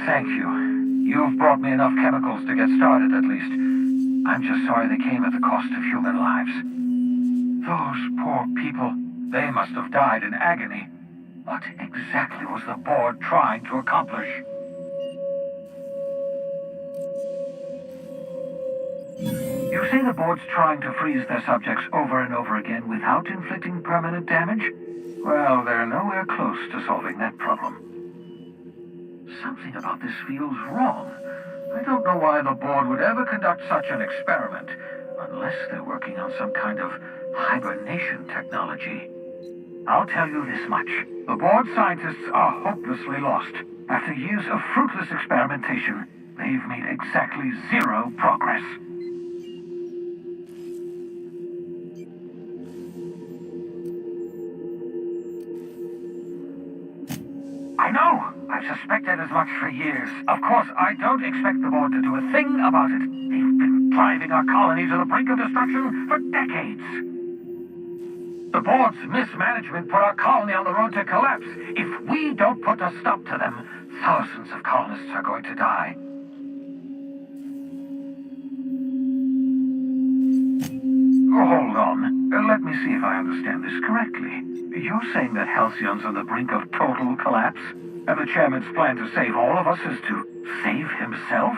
Thank you. You've brought me enough chemicals to get started, at least. I'm just sorry they came at the cost of human lives. Those poor people. They must have died in agony. What exactly was the board trying to accomplish? You say the board's trying to freeze their subjects over and over again without inflicting permanent damage? Well, they're nowhere close to solving that problem. Something about this feels wrong. I don't know why the board would ever conduct such an experiment, unless they're working on some kind of hibernation technology. I'll tell you this much. The board scientists are hopelessly lost. After years of fruitless experimentation, they've made exactly zero progress. I know! I've suspected as much for years. Of course, I don't expect the board to do a thing about it. They've been driving our colony to the brink of destruction for decades. The board's mismanagement put our colony on the road to collapse. If we don't put a stop to them, thousands of colonists are going to die. Hold on. Let me see if I understand this correctly. You're saying that Halcyon's on the brink of total collapse? And the chairman's plan to save all of us is to save himself?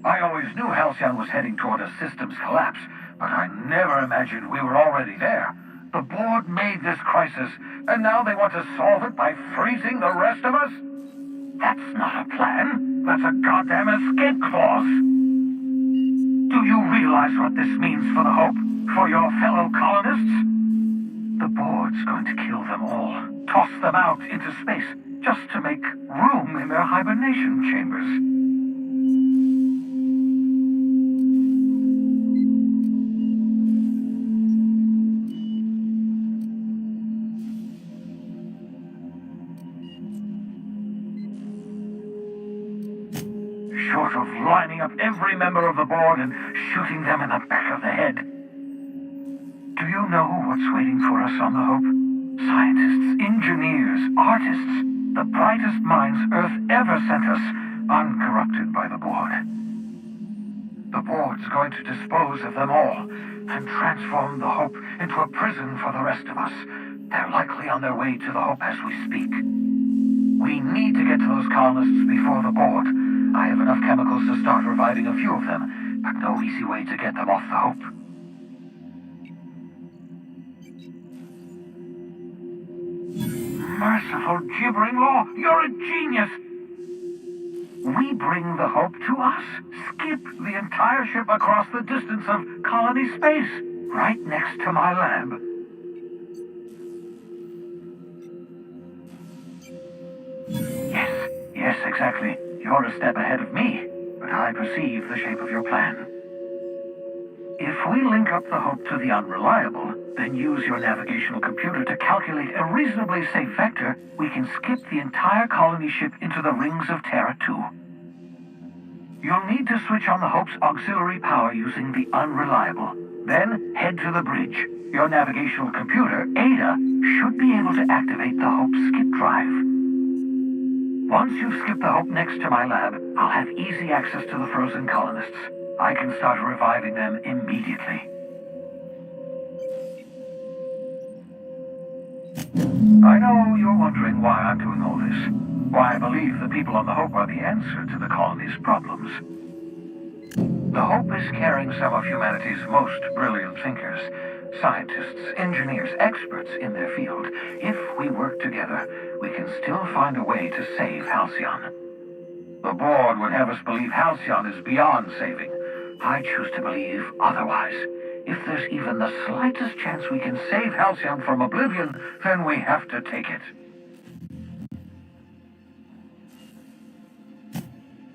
I always knew Halcyon was heading toward a systems collapse, but I never imagined we were already there. The board made this crisis, and now they want to solve it by freezing the rest of us? That's not a plan. That's a goddamn escape clause. Do you realize what this means for the Hope? For your fellow colonists? The board's going to kill them all. Toss them out into space, just to make room in their hibernation chambers. Short of lining up every member of the board and shooting them in the back of the head. Do you know what's waiting for us on the Hope? Scientists, engineers, artists, the brightest minds Earth ever sent us, uncorrupted by the board. The board's going to dispose of them all and transform the Hope into a prison for the rest of us. They're likely on their way to the Hope as we speak. We need to get to those colonists before the board. I have enough chemicals to start reviving a few of them, but no easy way to get them off the Hope. Merciful gibbering law, you're a genius! We bring the Hope to us, skip the entire ship across the distance of colony space, right next to my lab. Yes, exactly. You're a step ahead of me, but I perceive the shape of your plan. If we link up the Hope to the Unreliable, then use your navigational computer to calculate a reasonably safe vector, we can skip the entire colony ship into the rings of Terra 2. You'll need to switch on the Hope's auxiliary power using the Unreliable. Then head to the bridge. Your navigational computer, Ada, should be able to activate the Hope's skip drive. Once you've skipped the Hope next to my lab, I'll have easy access to the frozen colonists. I can start reviving them immediately. I know you're wondering why I'm doing all this. Why I believe the people on the Hope are the answer to the colony's problems. The Hope is carrying some of humanity's most brilliant thinkers, scientists, engineers, experts in their field. If we work together, we can still find a way to save Halcyon. The board would have us believe Halcyon is beyond saving. I choose to believe otherwise. If there's even the slightest chance we can save Halcyon from oblivion, then we have to take it.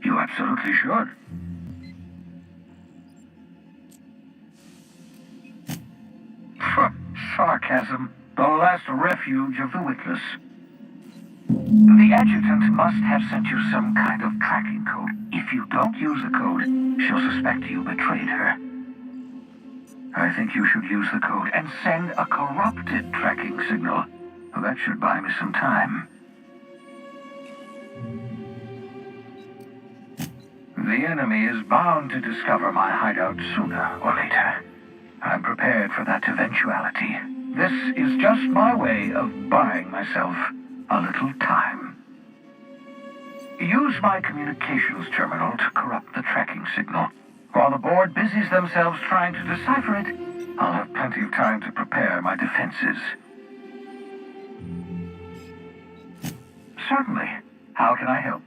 You absolutely should. Sarcasm, the last refuge of the witless. The adjutant must have sent you some kind of tracking code. If you don't use the code, she'll suspect you betrayed her. I think you should use the code and send a corrupted tracking signal. That should buy me some time. The enemy is bound to discover my hideout sooner or later. I'm prepared. prepared for that eventuality. This is just my way of buying myself a little time. Use my communications terminal to corrupt the tracking signal. While the board busies themselves trying to decipher it, I'll have plenty of time to prepare my defenses. Certainly. How can I help?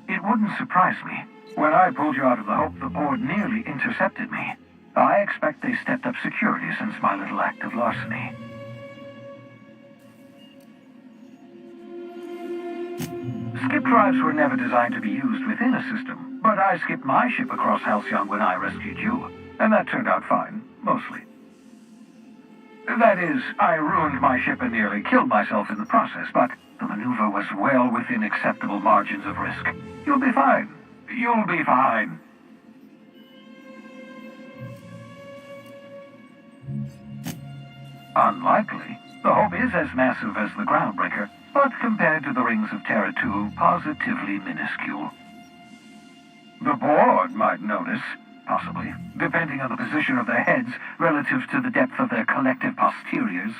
It wouldn't surprise me. When I pulled you out of the Hope, the board nearly intercepted me. I expect they stepped up security since my little act of larceny. Skip drives were never designed to be used within a system, but I skipped my ship across Halcyon when I rescued you, and that turned out fine, mostly. That is, I ruined my ship and nearly killed myself in the process, but the maneuver was well within acceptable margins of risk. You'll be fine. You'll be fine. Unlikely. The Hope is as massive as the Groundbreaker, but compared to the Rings of Terra 2, positively minuscule. The board might notice, possibly, depending on the position of their heads relative to the depth of their collective posteriors.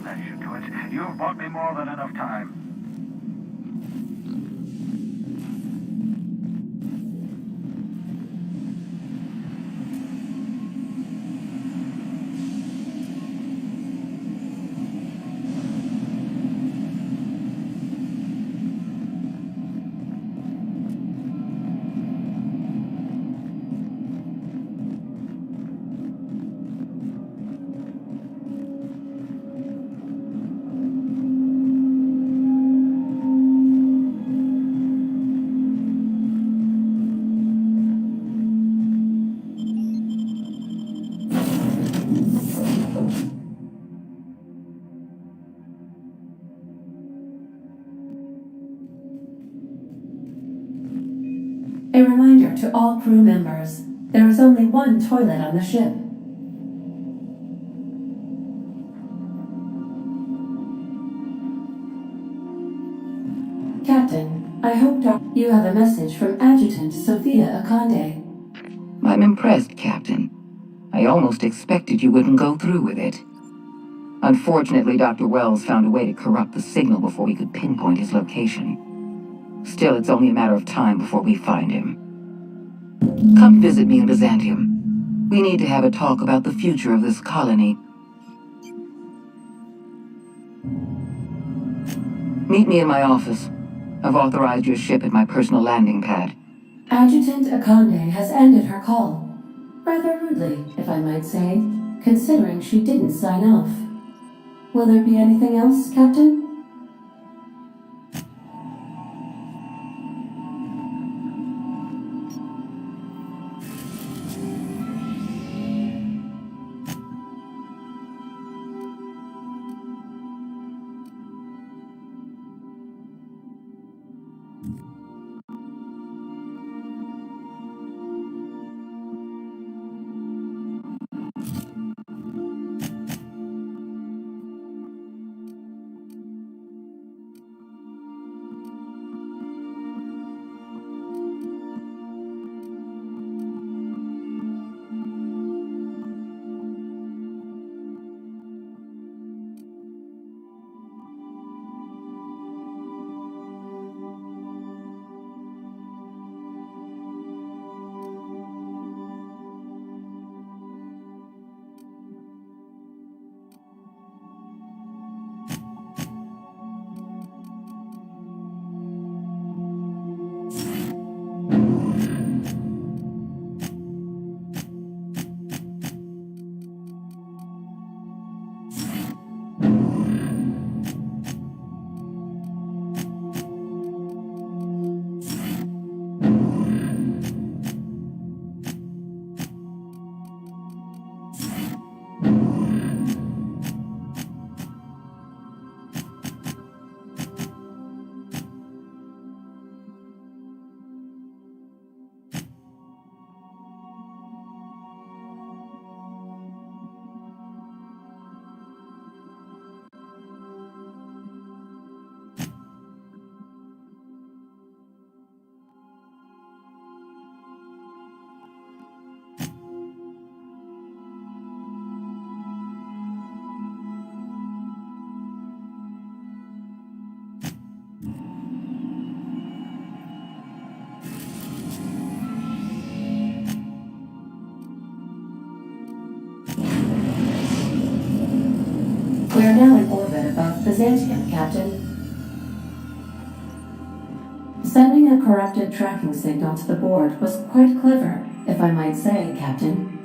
That should do it. You've bought me more than enough time. A reminder to all crew members, there is only one toilet on the ship. Captain, I hope you have a message from Adjutant Sophia Akande. I'm impressed, Captain. I almost expected you wouldn't go through with it. Unfortunately, Dr. Wells found a way to corrupt the signal before we could pinpoint his location. Still, it's only a matter of time before we find him. Come visit me in Byzantium. We need to have a talk about the future of this colony. Meet me in my office. I've authorized your ship at my personal landing pad. Adjutant Akande has ended her call. Rather rudely, if I might say, considering she didn't sign off. Will there be anything else, Captain? We are now in orbit above Byzantium, Captain. Sending a corrupted tracking signal to the board was quite clever, if I might say, Captain.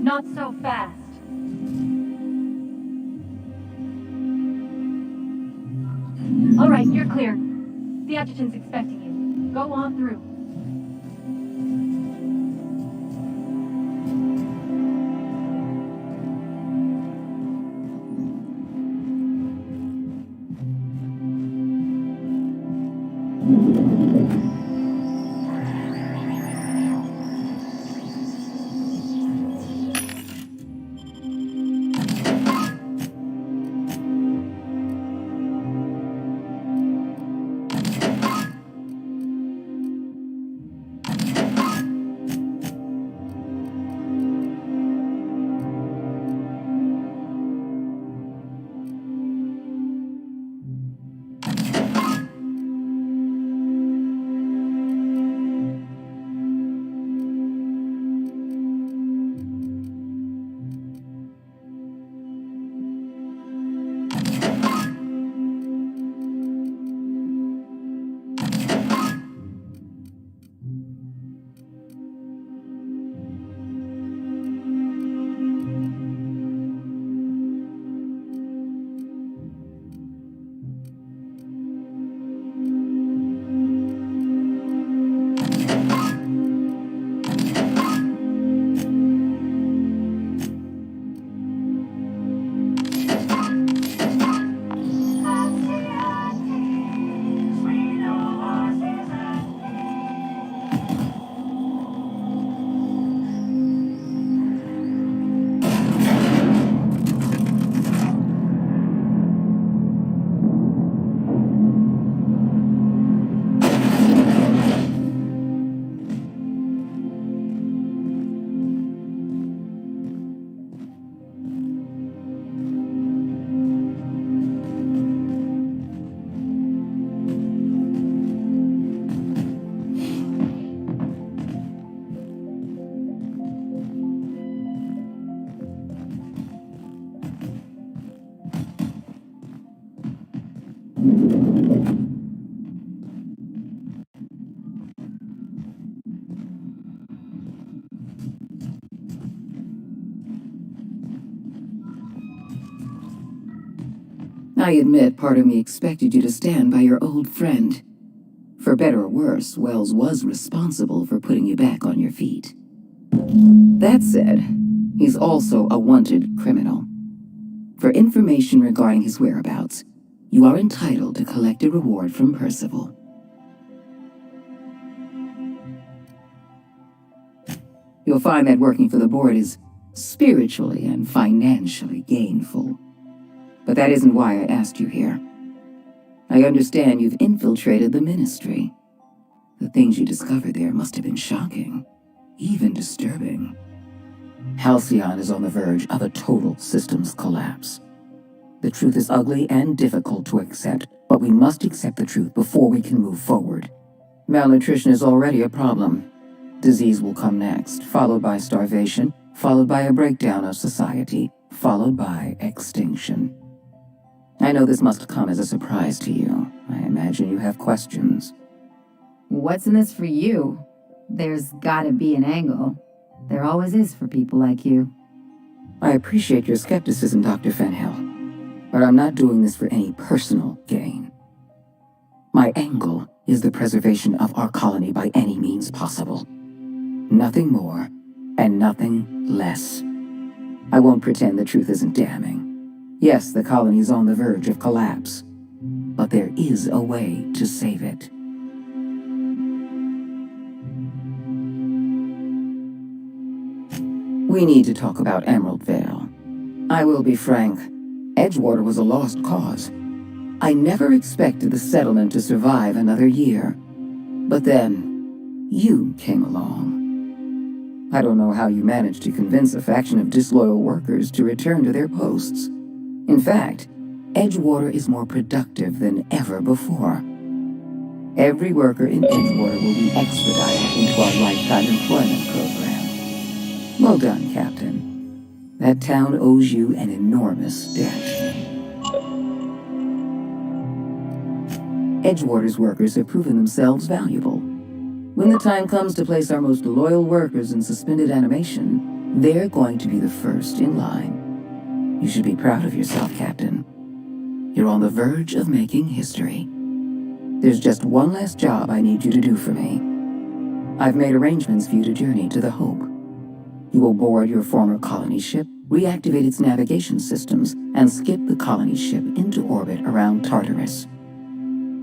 Not so fast. All right, you're clear. The adjutant's expecting you. Go on through. I admit part of me expected you to stand by your old friend. For better or worse, Wells was responsible for putting you back on your feet. That said, he's also a wanted criminal. For information regarding his whereabouts, you are entitled to collect a reward from Percival. You'll find that working for the board is spiritually and financially gainful. But that isn't why I asked you here. I understand you've infiltrated the Ministry. The things you discovered there must have been shocking, even disturbing. Halcyon is on the verge of a total systems collapse. The truth is ugly and difficult to accept, but we must accept the truth before we can move forward. Malnutrition is already a problem. Disease will come next, followed by starvation, followed by a breakdown of society, followed by extinction. I know this must come as a surprise to you. I imagine you have questions. What's in this for you? There's gotta be an angle. There always is for people like you. I appreciate your skepticism, Dr. Fenhill, but I'm not doing this for any personal gain. My angle is the preservation of our colony by any means possible. Nothing more, and nothing less. I won't pretend the truth isn't damning. Yes, the colony is on the verge of collapse, but there is a way to save it. We need to talk about Emerald Vale. I will be frank, Edgewater was a lost cause. I never expected the settlement to survive another year. But then, you came along. I don't know how you managed to convince a faction of disloyal workers to return to their posts. In fact, Edgewater is more productive than ever before. Every worker in Edgewater will be expedited into our lifetime employment program. Well done, Captain. That town owes you an enormous debt. Edgewater's workers have proven themselves valuable. When the time comes to place our most loyal workers in suspended animation, They're going to be the first in line. You should be proud of yourself, Captain. You're on the verge of making history. There's just one last job I need you to do for me. I've made arrangements for you to journey to the Hope. You will board your former colony ship, reactivate its navigation systems, and skip the colony ship into orbit around Tartarus.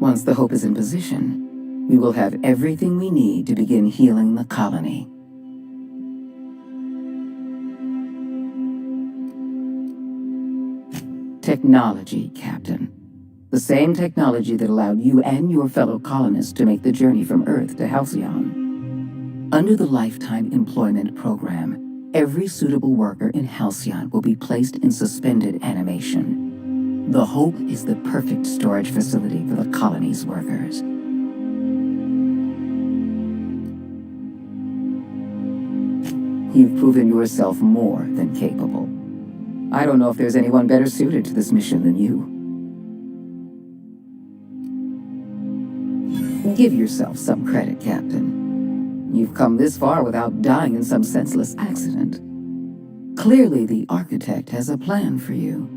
Once the Hope is in position, we will have everything we need to begin healing the colony. Technology, Captain. The same technology that allowed you and your fellow colonists to make the journey from Earth to Halcyon. Under the Lifetime Employment Program, every suitable worker in Halcyon will be placed in suspended animation. The Hope is the perfect storage facility for the colony's workers. You've proven yourself more than capable. I don't know if there's anyone better suited to this mission than you. Give yourself some credit, Captain. You've come this far without dying in some senseless accident. Clearly, the Architect has a plan for you.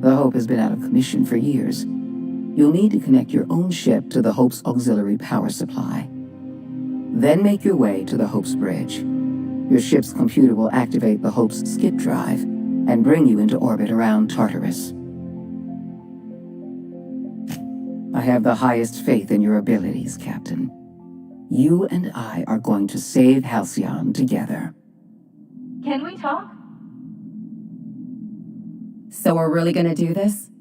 The Hope has been out of commission for years. You'll need to connect your own ship to the Hope's auxiliary power supply. Then make your way to the Hope's bridge. Your ship's computer will activate the Hope's skip drive and bring you into orbit around Tartarus. I have the highest faith in your abilities, Captain. You and I are going to save Halcyon together. Can we talk? So we're really gonna do this?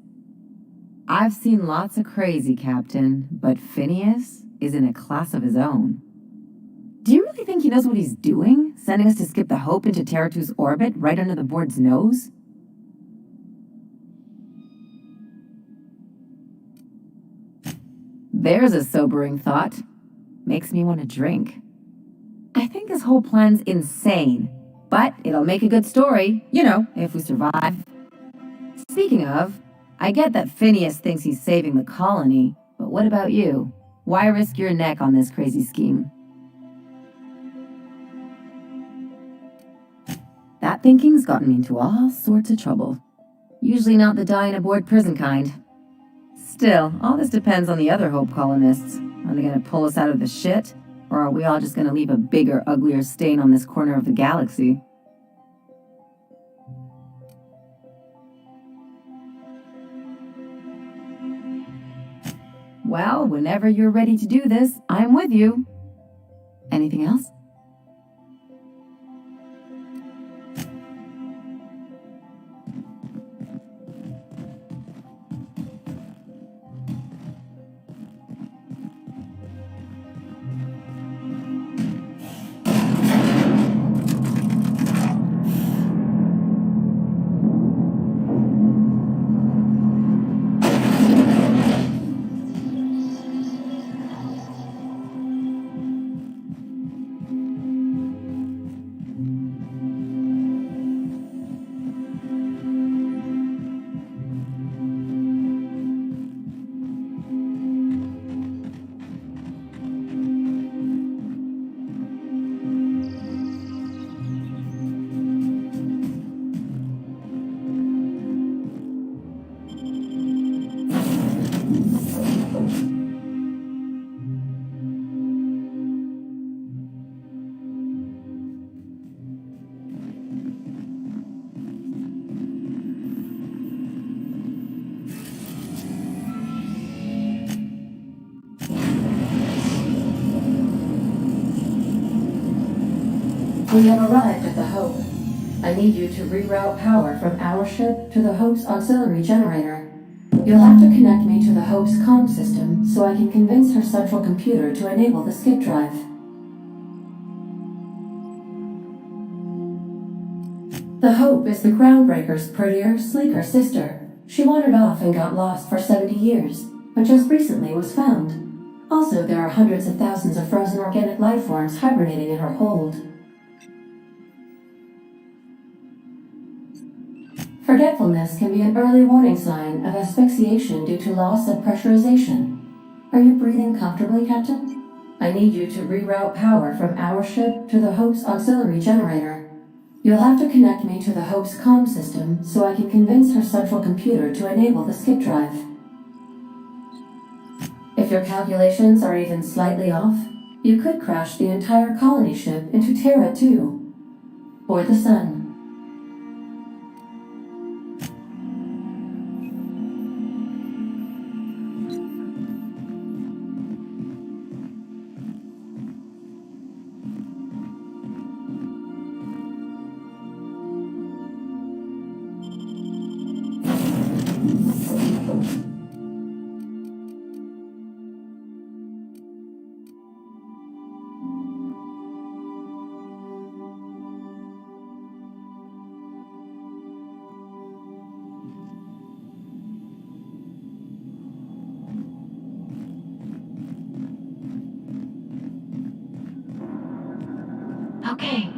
I've seen lots of crazy, Captain, but Phineas is in a class of his own. Do you really think he knows what he's doing? Sending us to skip the Hope into Terra-2's orbit right under the board's nose? There's a sobering thought. Makes me want to drink. I think this whole plan's insane, but it'll make a good story, you know, if we survive. Speaking of, I get that Phineas thinks he's saving the colony, but what about you? Why risk your neck on this crazy scheme? That thinking's gotten me into all sorts of trouble. Usually not the dying aboard prison kind. Still, all this depends on the other Hope colonists. Are they gonna pull us out of the shit? Or are we all just gonna leave a bigger, uglier stain on this corner of the galaxy? Well, whenever you're ready to do this, I'm with you. Anything else? We have arrived at the Hope. I need you to reroute power from our ship to the Hope's auxiliary generator. You'll have to connect me to the Hope's comm system so I can convince her central computer to enable the skip drive. The Hope is the Groundbreaker's prettier, sleeker sister. She wandered off and got lost for 70 years, but just recently was found. Also, there are hundreds of thousands of frozen organic life forms hibernating in her hold. Forgetfulness can be an early warning sign of asphyxiation due to loss of pressurization. Are you breathing comfortably, Captain? I need you to reroute power from our ship to the Hope's auxiliary generator. You'll have to connect me to the Hope's comm system so I can convince her central computer to enable the skip drive. If your calculations are even slightly off, you could crash the entire colony ship into Terra 2, or the Sun. Okay.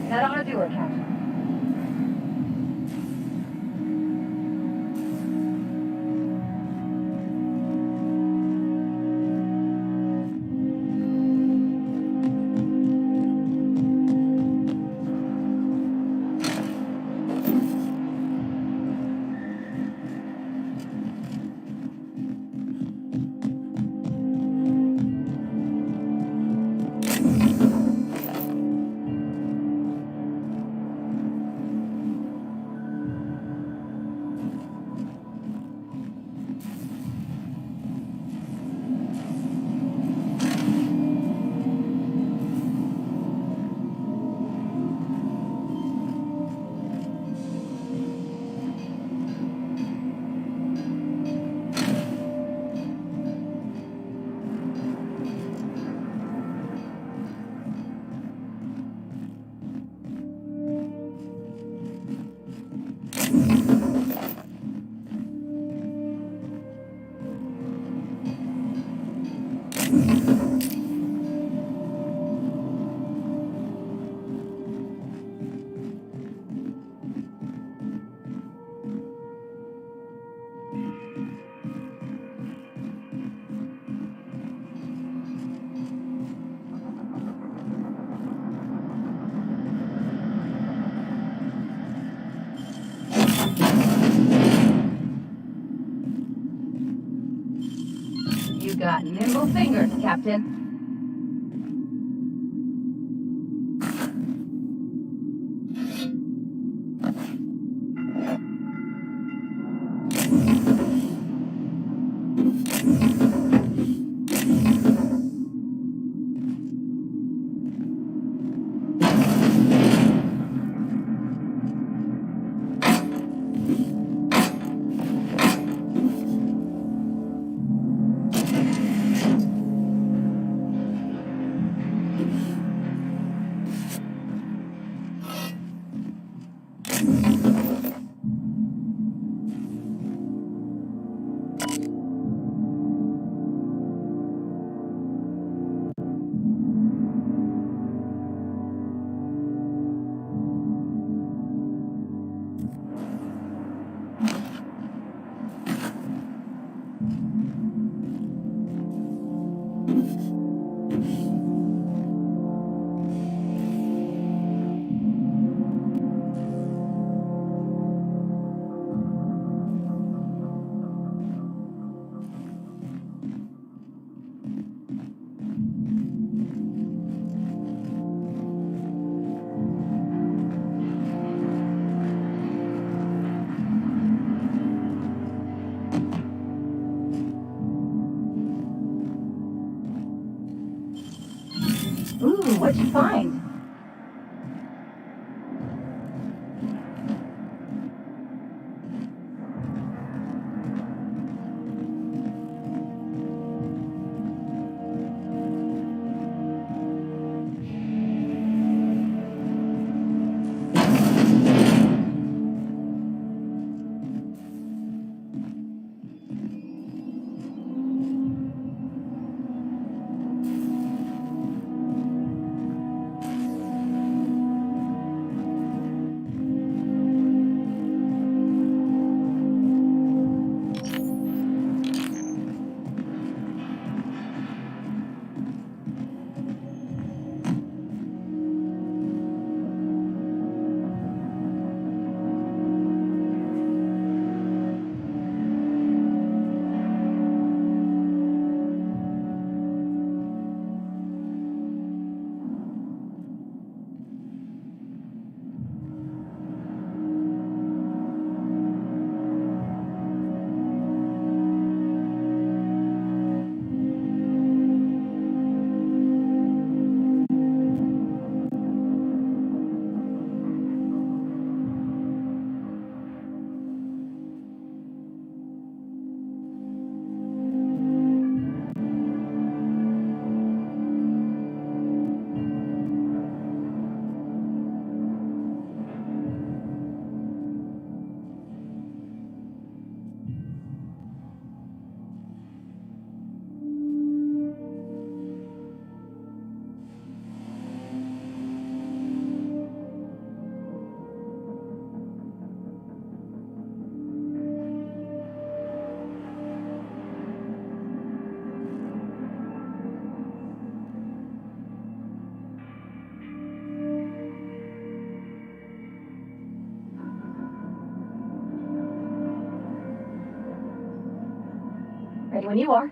That ought to do it, Captain. got nimble fingers, Captain. Ooh, what'd you find? Ready when you are.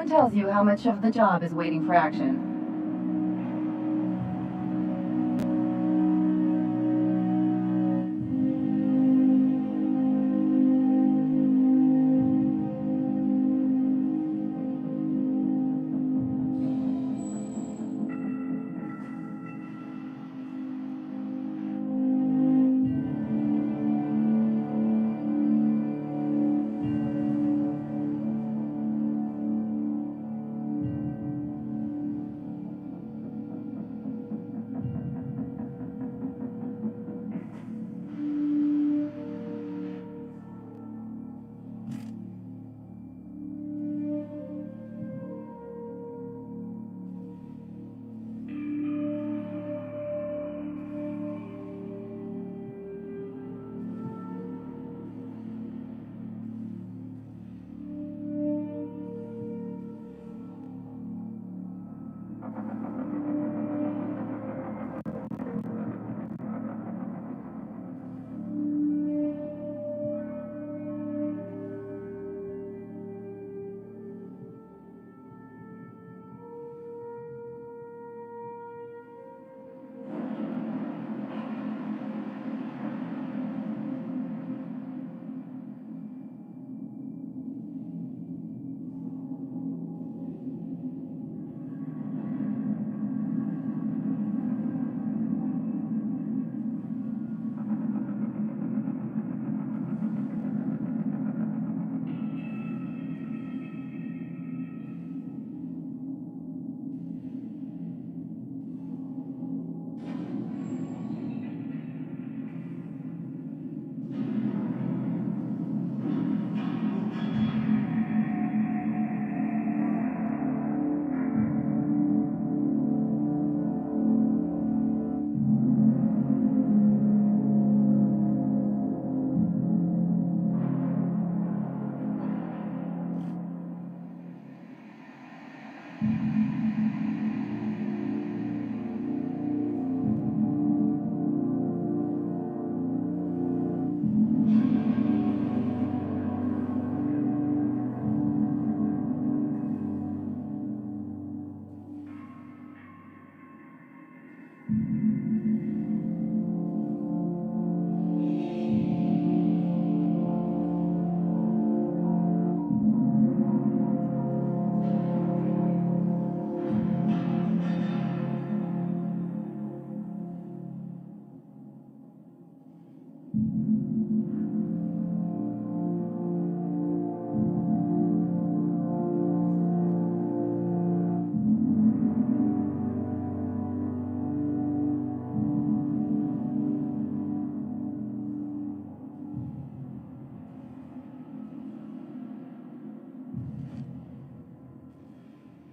That tells you how much of the job is waiting for action.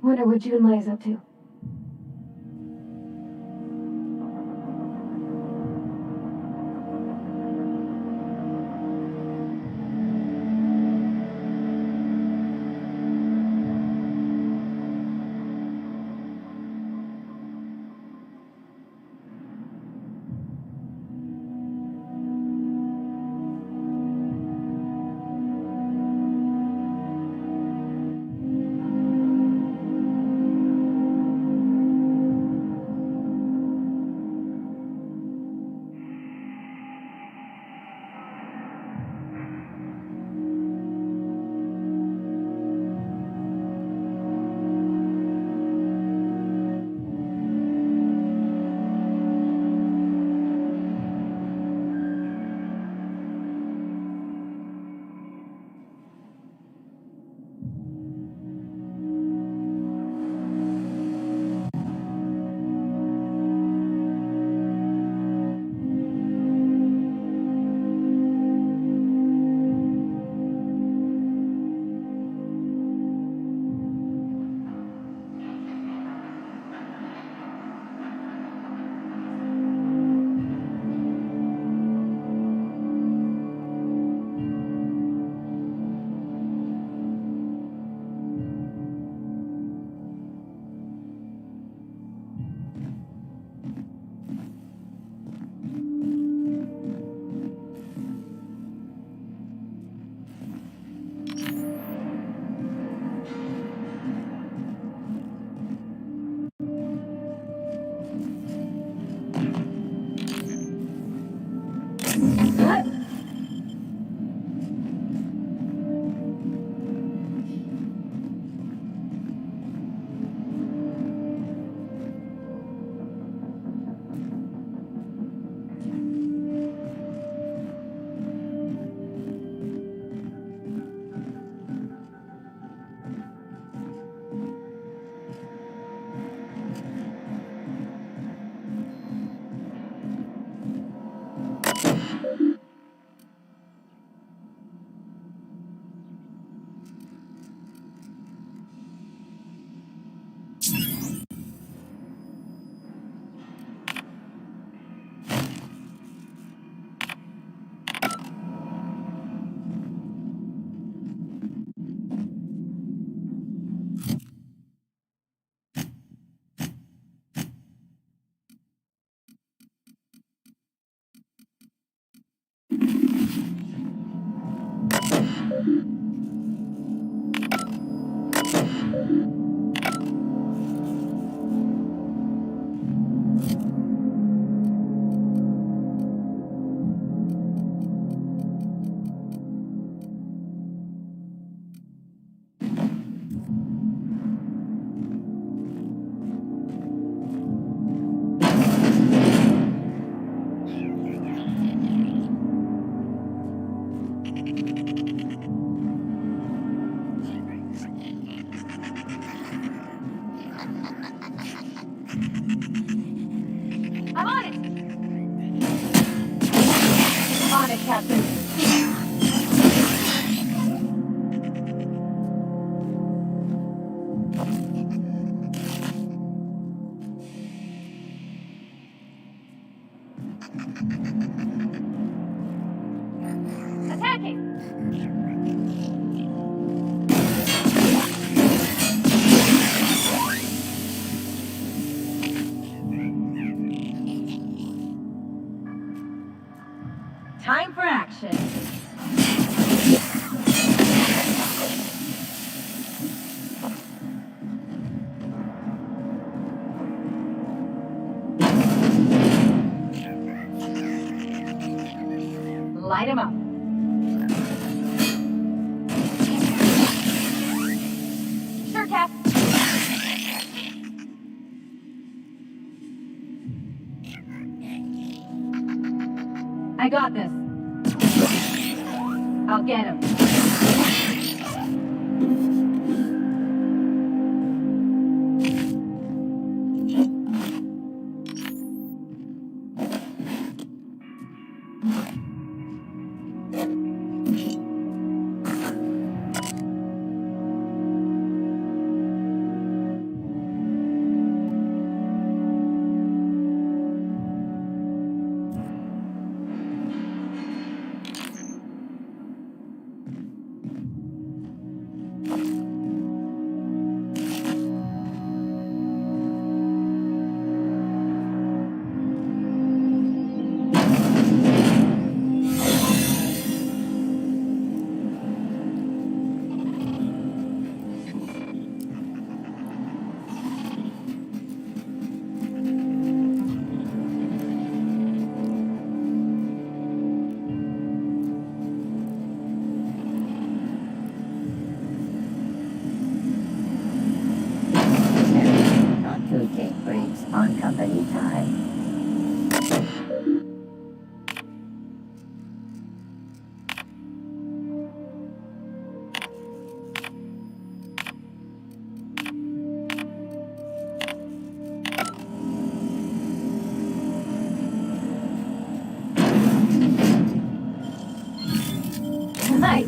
Wonder what June Mai's up to. I'm on it! On it, Captain. Attacking! Time for action. Light him up. Sure, Cap. I got this. I'll get him. On company time. Tonight.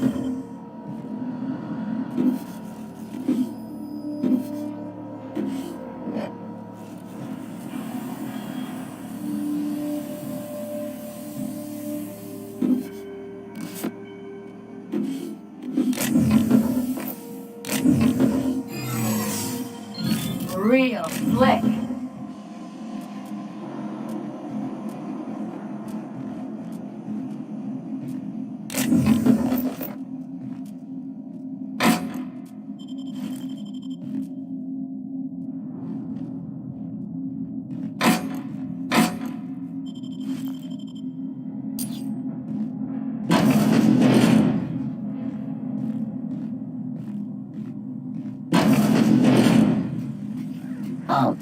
Real slick. Halt.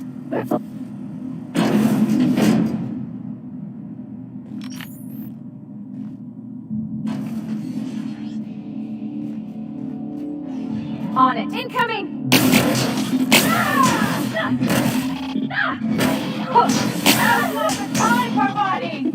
On it. Incoming! Time, Parvati!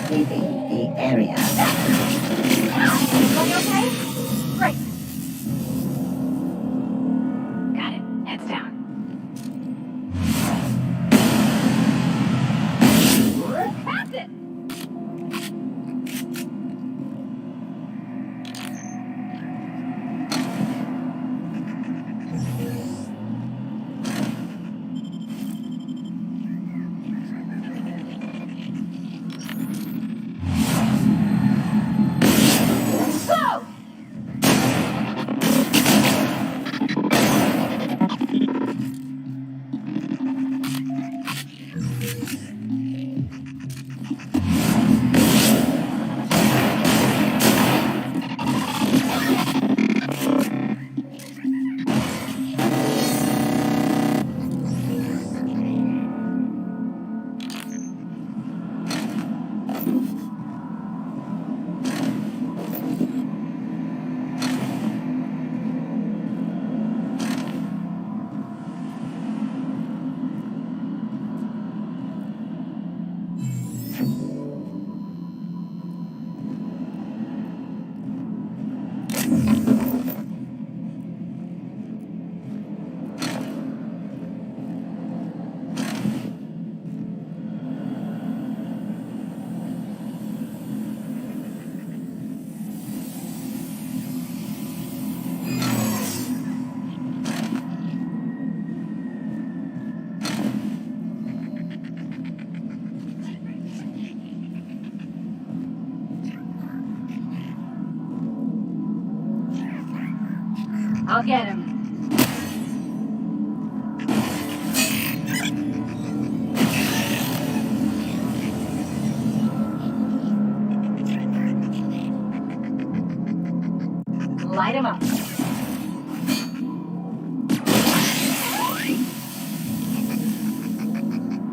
sweeping the area. Everybody okay? Great. Got it. Heads down. Captain! Go! I'll get him. Light him up.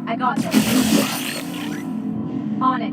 I got this. On it.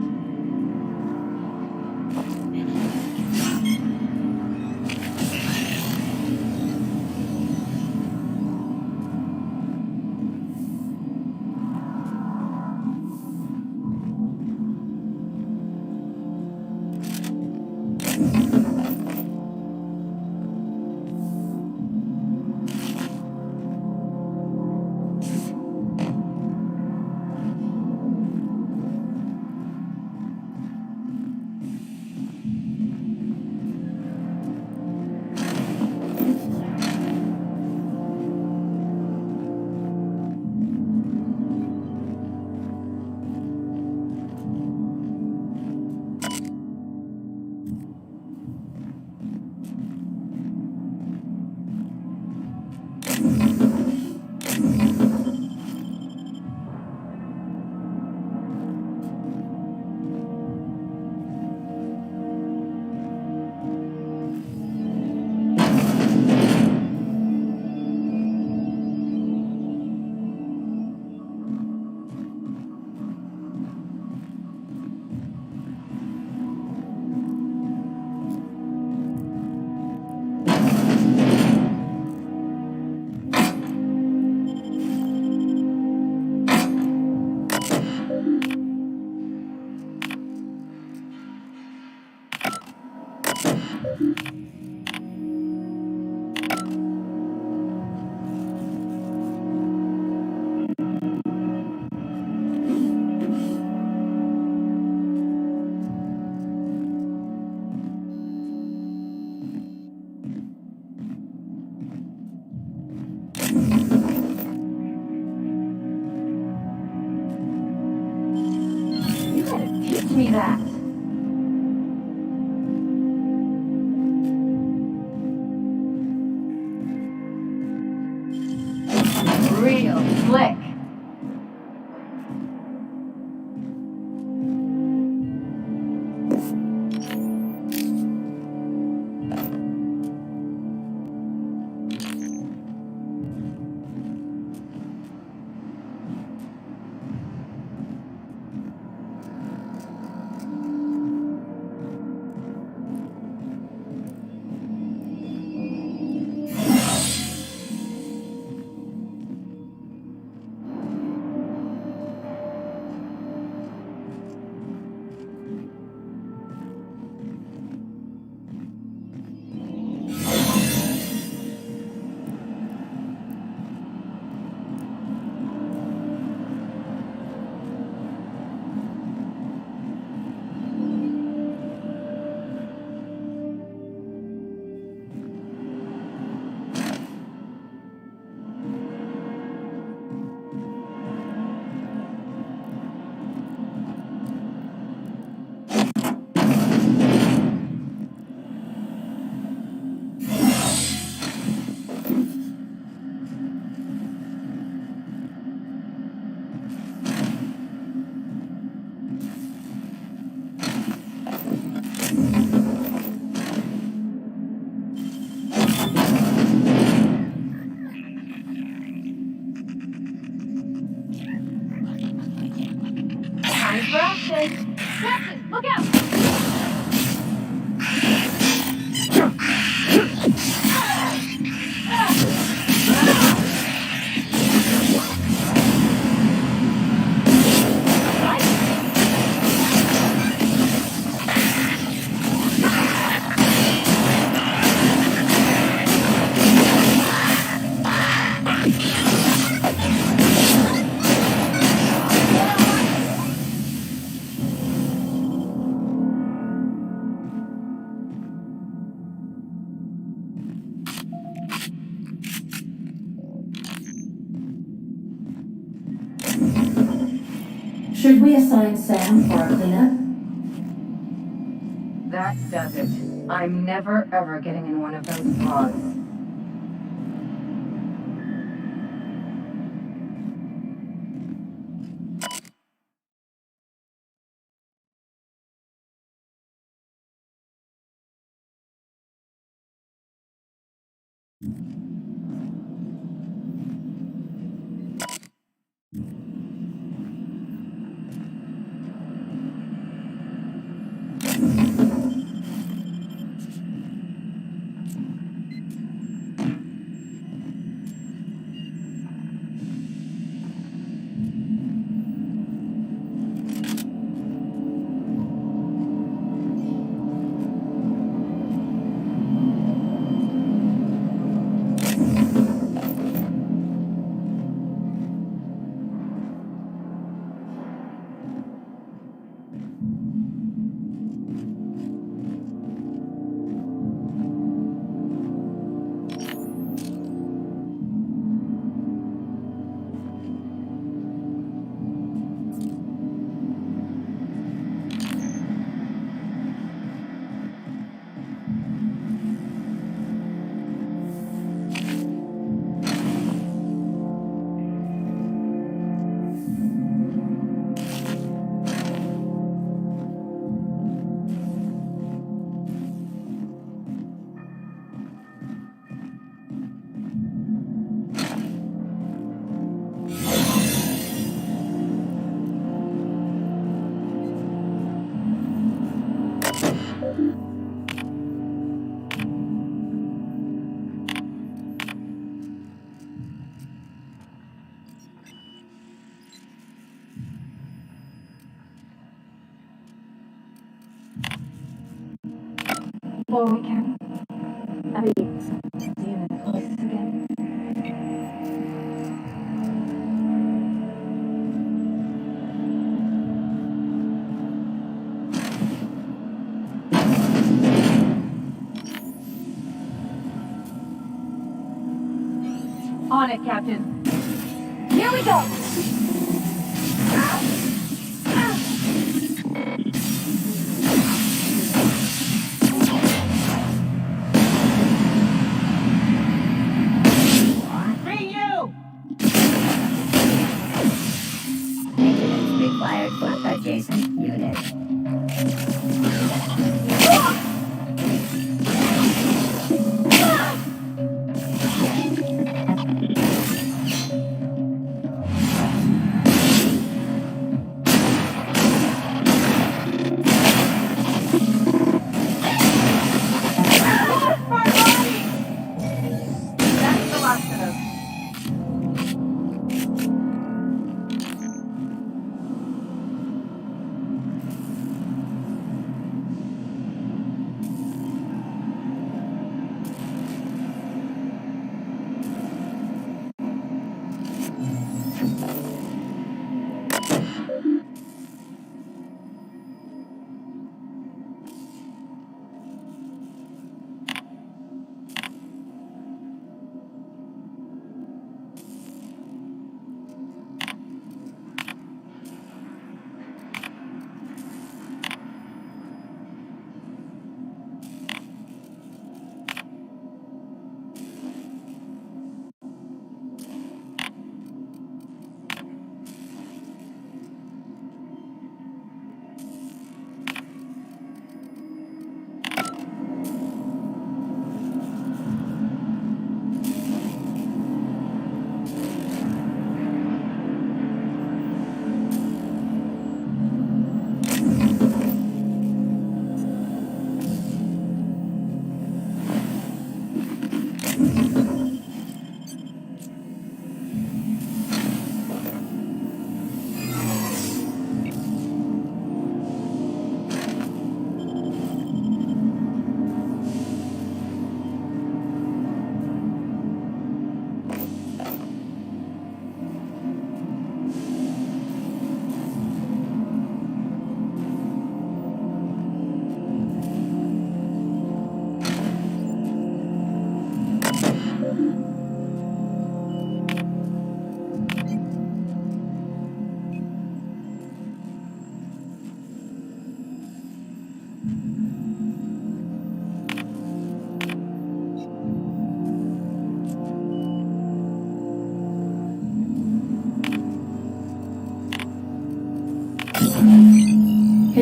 You gotta teach me that. Time for action. Captain, look out! Should we assign Sam for a cleanup? That does it. I'm never ever getting in one of those pods. Well, we can. I mean, see you in the places again. On it, Captain. Here we go! Required for adjacent unit.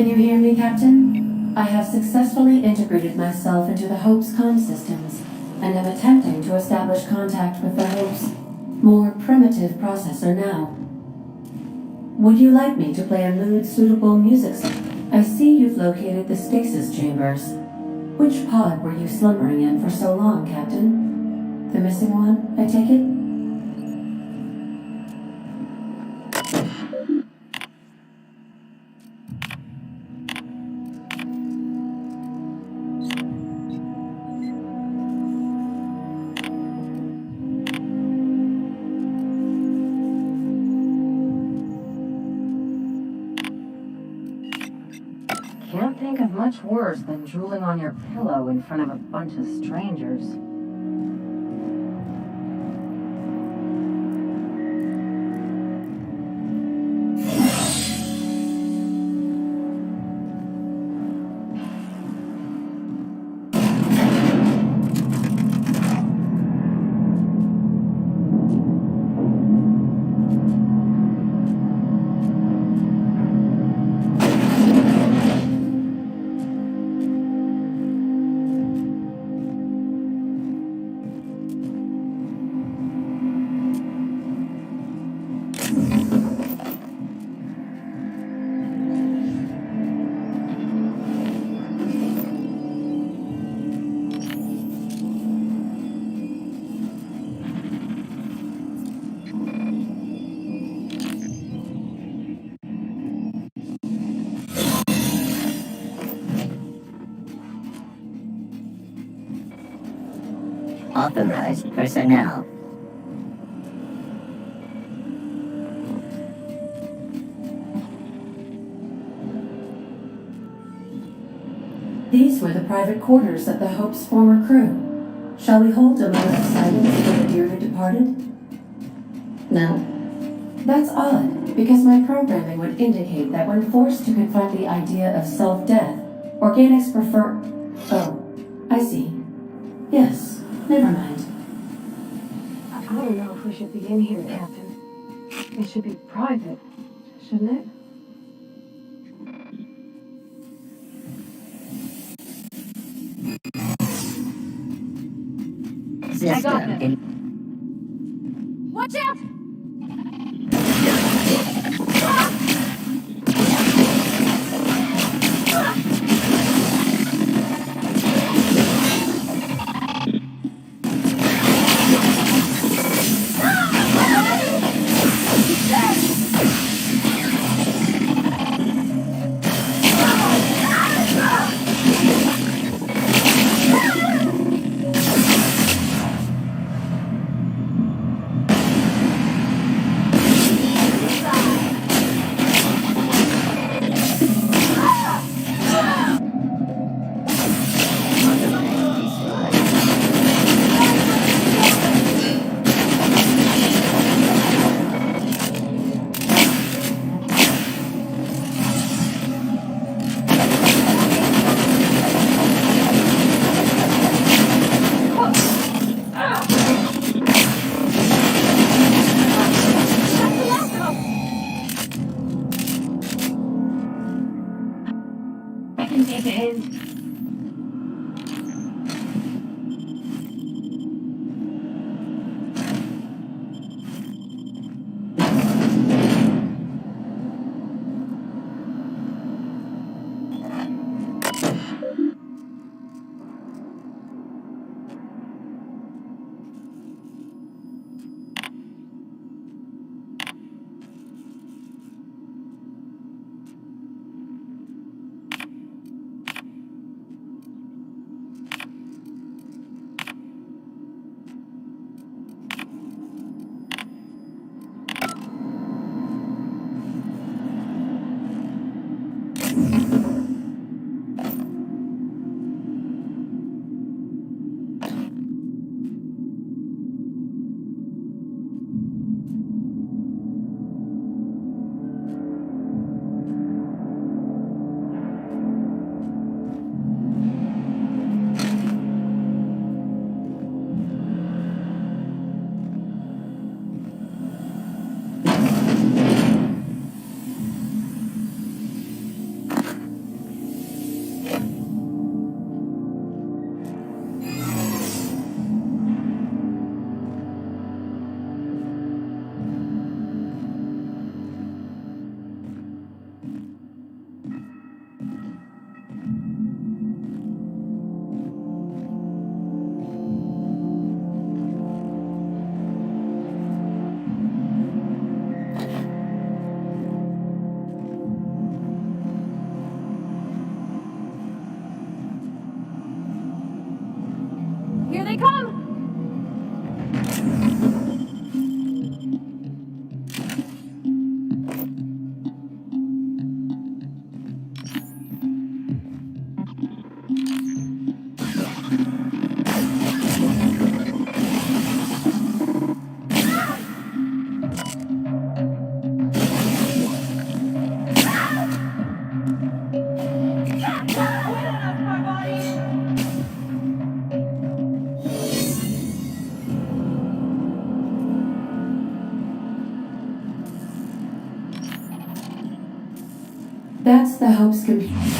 Can you hear me, Captain? I have successfully integrated myself into the Hope's comm systems and am attempting to establish contact with the Hope's more primitive processor now. Would you like me to play a mood-suitable music song? I see you've located the stasis chambers. Which pod were you slumbering in for so long, Captain? The missing one, I take it? Can't think of much worse than drooling on your pillow in front of a bunch of strangers. Authorized personnel. These were the private quarters of the Hope's former crew. Shall we hold a moment of silence for the dearly departed? No. That's odd, because my programming would indicate that when forced to confront the idea of self-death, organics prefer... Oh, I see. Yes, never mind. I don't know if we should be in here, Captain. It should be private, shouldn't it? I got this. Watch out! the Hope's computer.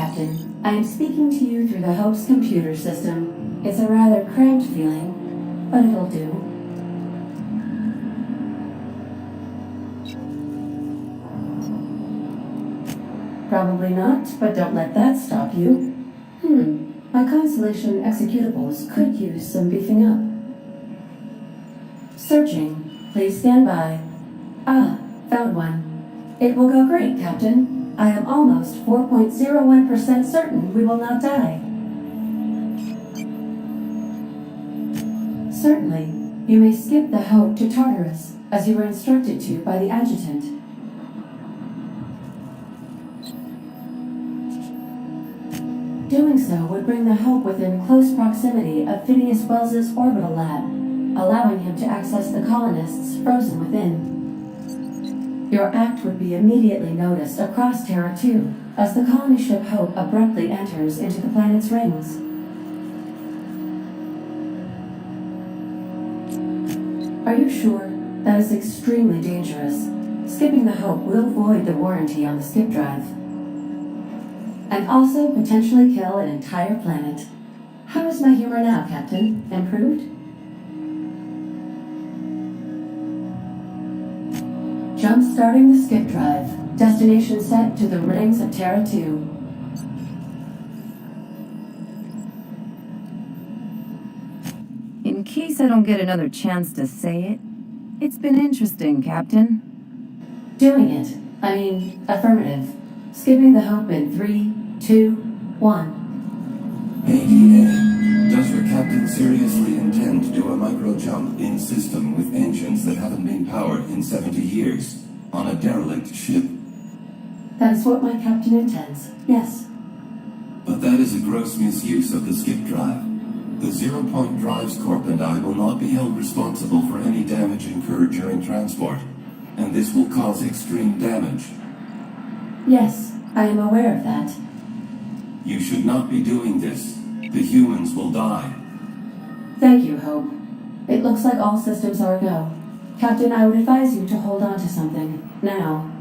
Captain. I am speaking to you through the Hope's computer system. It's a rather cramped feeling, but it'll do. Probably not, but don't let that stop you. My Constellation executables could use some beefing up. Searching. Please stand by. Ah, found one. It will go great, Captain. I am almost 4.01% certain we will not die. Certainly. You may skip the Hope to Tartarus, as you were instructed to by the Adjutant. Doing so would bring the Hope within close proximity of Phineas Wells's orbital lab, allowing him to access the colonists frozen within. Your act would be immediately noticed across Terra 2 as the colony ship Hope abruptly enters into the planet's rings. Are you sure? That is extremely dangerous. Skipping the Hope will void the warranty on the skip drive. And also potentially kill an entire planet. How is my humor now, Captain? Improved? Jump-starting the skip drive. Destination set to the rings of Terra 2. In case I don't get another chance to say it, it's been interesting, Captain. Doing it. I mean, affirmative. Skipping the Hope in 3, 2, 1. ADA, does your captain seriously intend to do a micro-jump in system with engines that haven't been powered in 70 years on a derelict ship? That is what my captain intends, yes. But that is a gross misuse of the skip drive. The Zero Point Drives Corp and I will not be held responsible for any damage incurred during transport, and this will cause extreme damage. Yes, I am aware of that. You should not be doing this. The humans will die. Thank you, Hope. It looks like all systems are a go. Captain, I would advise you to hold on to something. Now.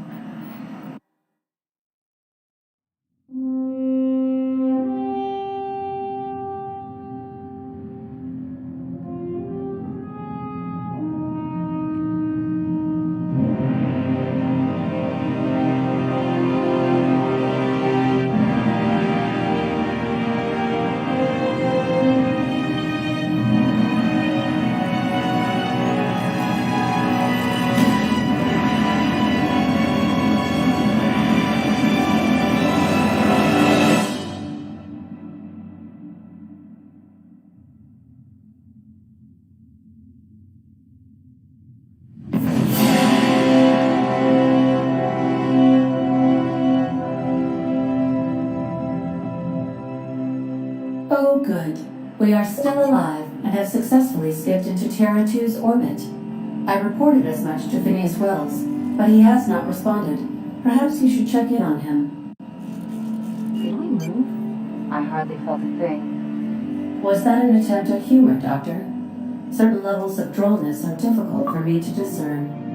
Oh, good. We are still alive and have successfully skipped into Terra 2's orbit. I reported as much to Phineas Wells, but he has not responded. Perhaps you should check in on him. Did we move? I hardly felt a thing. Was that an attempt at humor, Doctor? Certain levels of drollness are difficult for me to discern.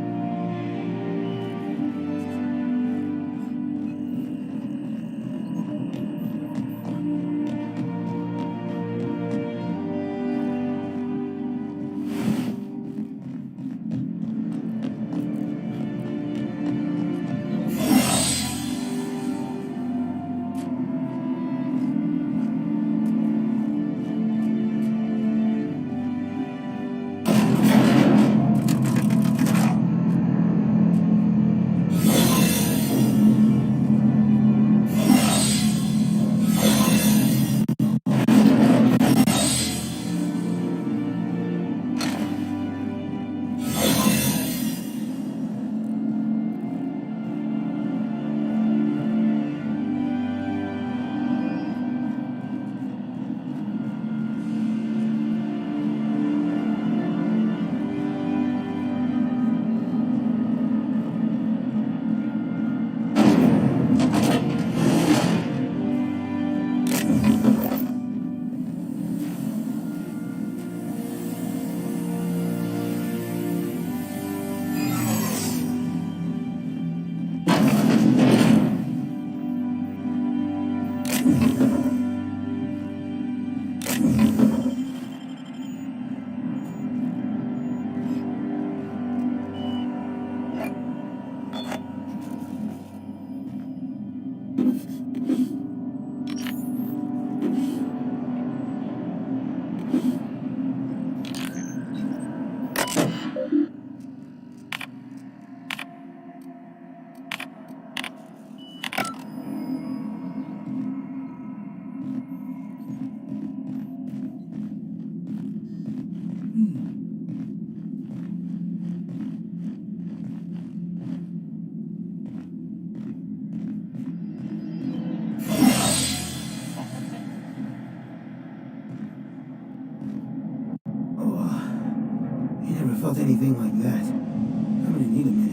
Never felt anything like that. I'm gonna need a minute.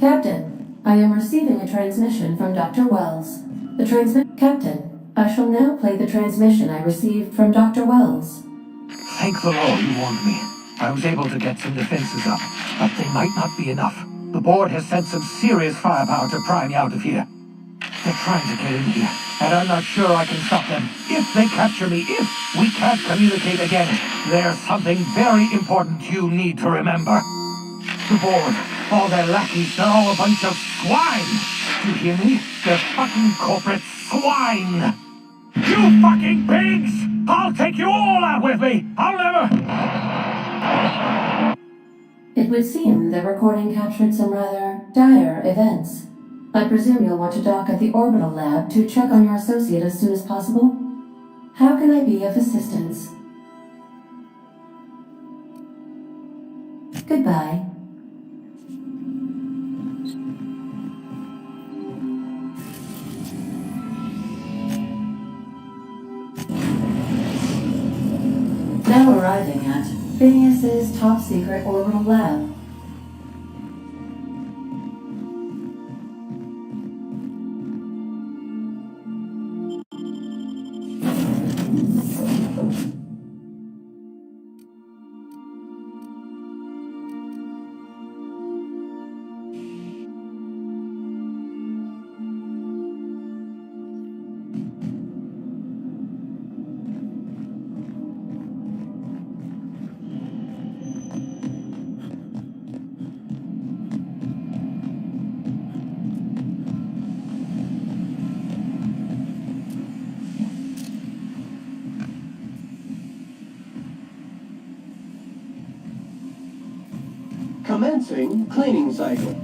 Captain, I am receiving a transmission from Dr. Wells. Captain, I shall now play the transmission I received from Dr. Wells. Thank the Lord you warned me. I was able to get some defenses up, but they might not be enough. The board has sent some serious firepower to pry me out of here. They're trying to get in here, and I'm not sure I can stop them. If they capture me, if we can't communicate again, there's something very important you need to remember. The board, all their lackeys, they're all a bunch of swine. Do you hear me? They're fucking corporate swine. You fucking pigs! I'll take you all out with me! I'll never... It would seem the recording captured some rather dire events. I presume you'll want to dock at the orbital lab to check on your associate as soon as possible? How can I be of assistance? Goodbye. Now arriving at Phineas's top-secret orbital lab. Commencing cleaning cycle.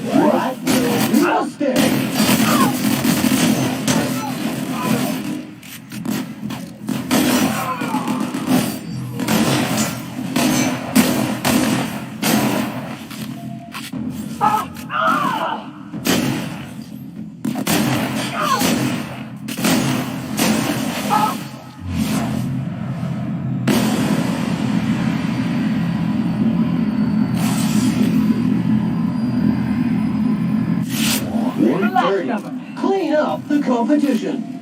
What? Must Clean up the competition.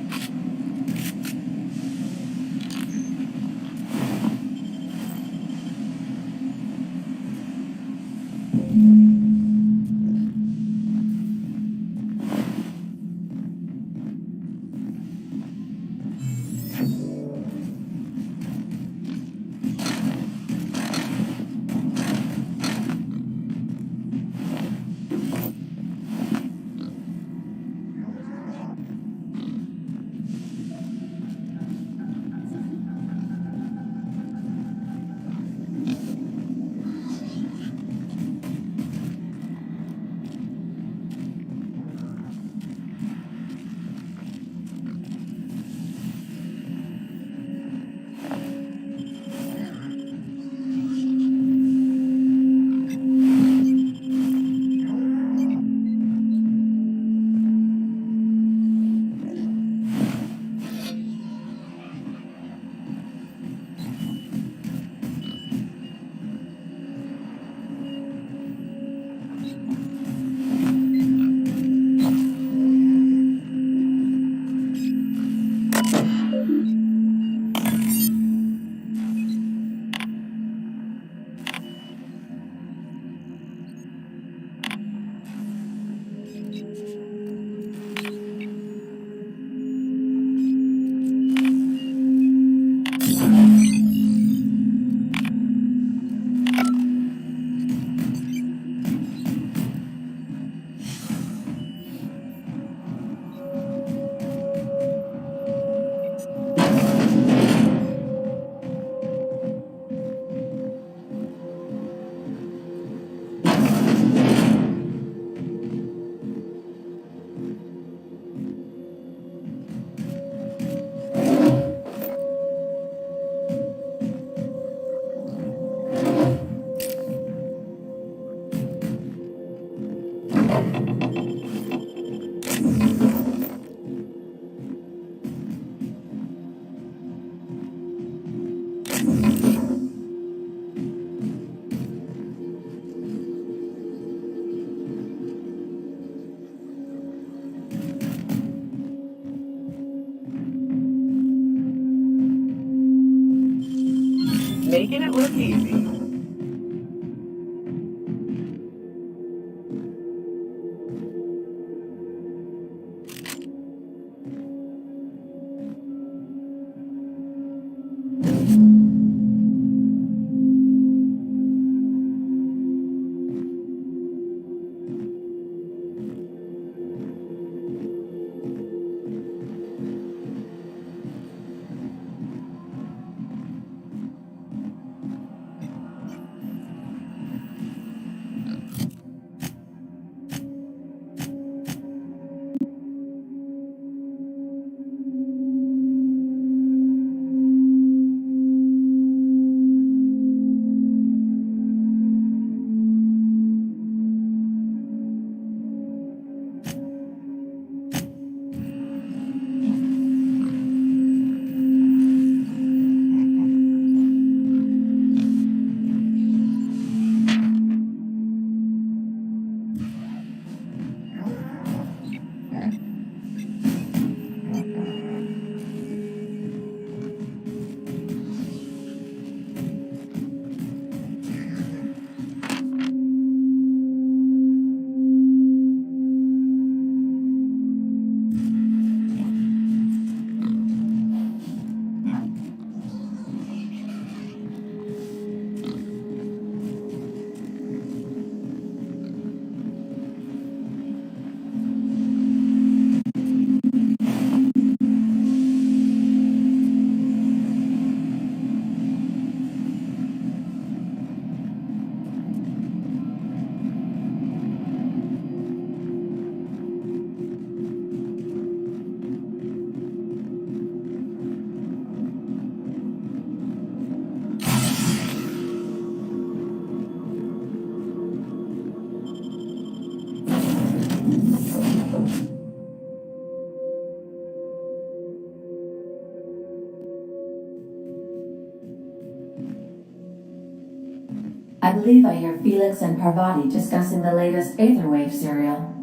Making it look easy. I believe I hear Felix and Parvati discussing the latest Aetherwave serial.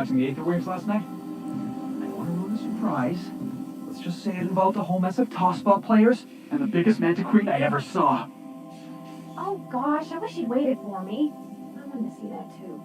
watching the Aetherwaves last night? I don't want to ruin the surprise. Let's just say it involved a whole mess of tossball players and the biggest Mantiqueen I ever saw. Oh gosh, I wish he'd waited for me. I wanted to see that too.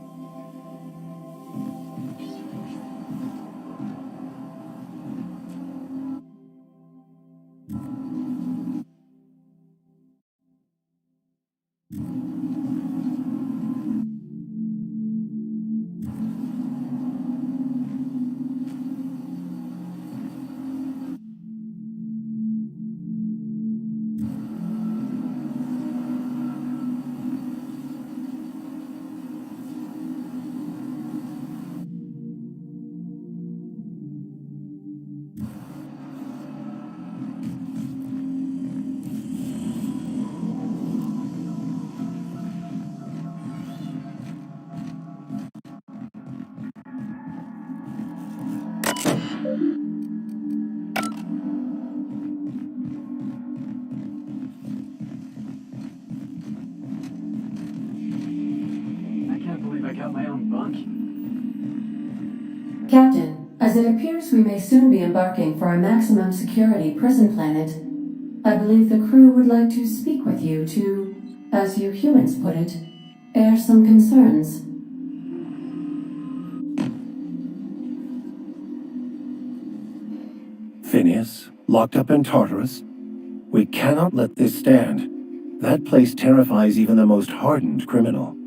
Captain, as it appears we may soon be embarking for a maximum security prison planet, I believe the crew would like to speak with you to, as you humans put it, air some concerns. Phineas, locked up in Tartarus? We cannot let this stand. That place terrifies even the most hardened criminal.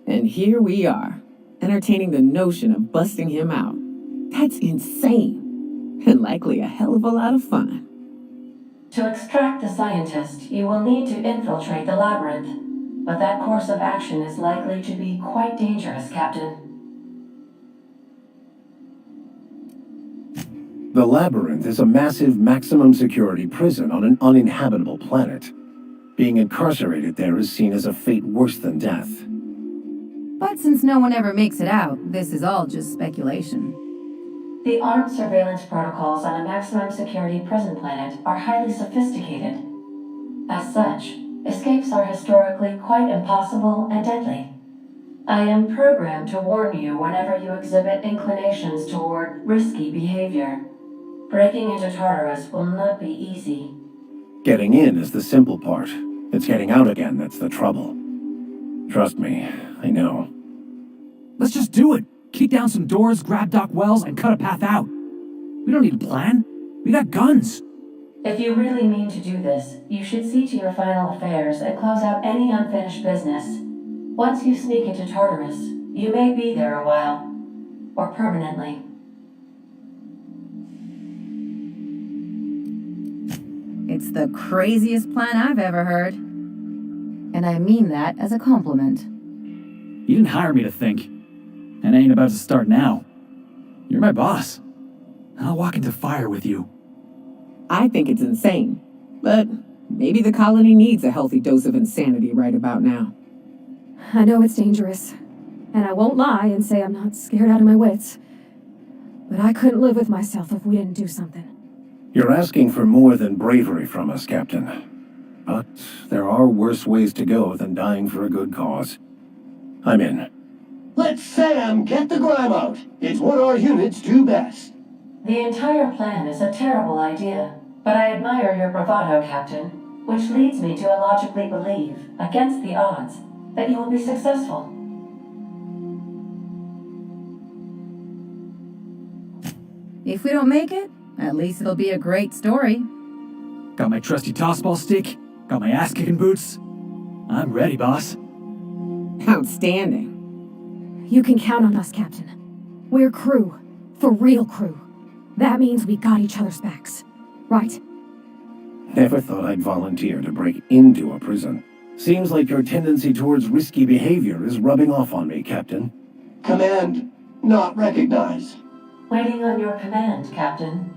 And here we are, entertaining the notion of busting him out. That's insane. And likely a hell of a lot of fun. To extract the scientist, you will need to infiltrate the labyrinth. But that course of action is likely to be quite dangerous, Captain. The Labyrinth is a massive maximum security prison on an uninhabitable planet. Being incarcerated there is seen as a fate worse than death. But since no one ever makes it out, this is all just speculation. The armed surveillance protocols on a maximum security prison planet are highly sophisticated. As such, escapes are historically quite impossible and deadly. I am programmed to warn you whenever you exhibit inclinations toward risky behavior. Breaking into Tartarus will not be easy. Getting in is the simple part. It's getting out again that's the trouble. Trust me, I know. Let's just do it. Kick down some doors, grab Doc Wells, and cut a path out. We don't need a plan. We got guns. If you really mean to do this, you should see to your final affairs and close out any unfinished business. Once you sneak into Tartarus, you may be there a while. Or permanently. It's the craziest plan I've ever heard. And I mean that as a compliment. You didn't hire me to think. And I ain't about to start now. You're my boss. I'll walk into fire with you. I think it's insane. But maybe the colony needs a healthy dose of insanity right about now. I know it's dangerous. And I won't lie and say I'm not scared out of my wits. But I couldn't live with myself if we didn't do something. You're asking for more than bravery from us, Captain. But there are worse ways to go than dying for a good cause. I'm in. Let Sam get the grime out. It's what our units do best. The entire plan is a terrible idea, but I admire your bravado, Captain, which leads me to illogically believe, against the odds, that you will be successful. If we don't make it, at least it'll be a great story. Got my trusty tossball stick, got my ass-kicking boots. I'm ready, boss. Outstanding. You can count on us, Captain. We're crew. For real crew. That means we got each other's backs. Right? Never thought I'd volunteer to break into a prison. Seems like your tendency towards risky behavior is rubbing off on me, Captain. Command not recognized. Waiting on your command, Captain.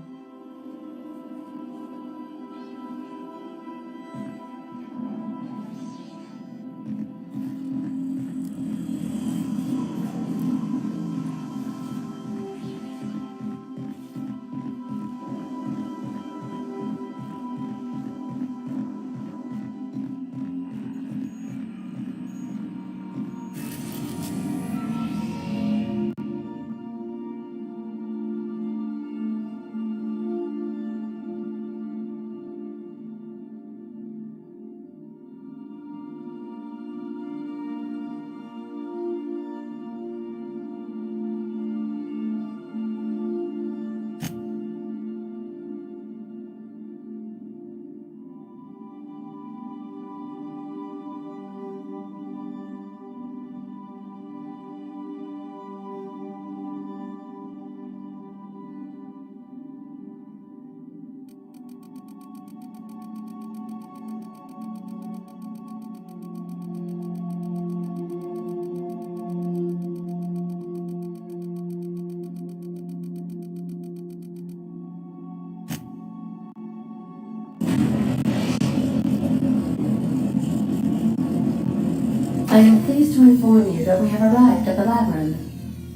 I am pleased to inform you that we have arrived at the labyrinth.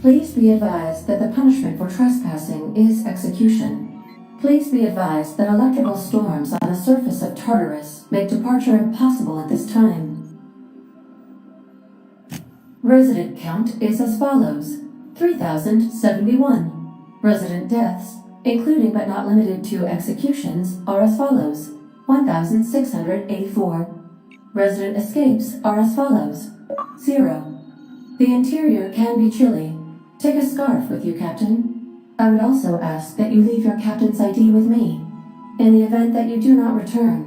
Please be advised that the punishment for trespassing is execution. Please be advised that electrical storms on the surface of Tartarus make departure impossible at this time. Resident count is as follows: 3,071. Resident deaths, including but not limited to executions, are as follows: 1,684. Resident escapes are as follows: 0. The interior can be chilly. Take a scarf with you, Captain. I would also ask that you leave your captain's ID with me, in the event that you do not return.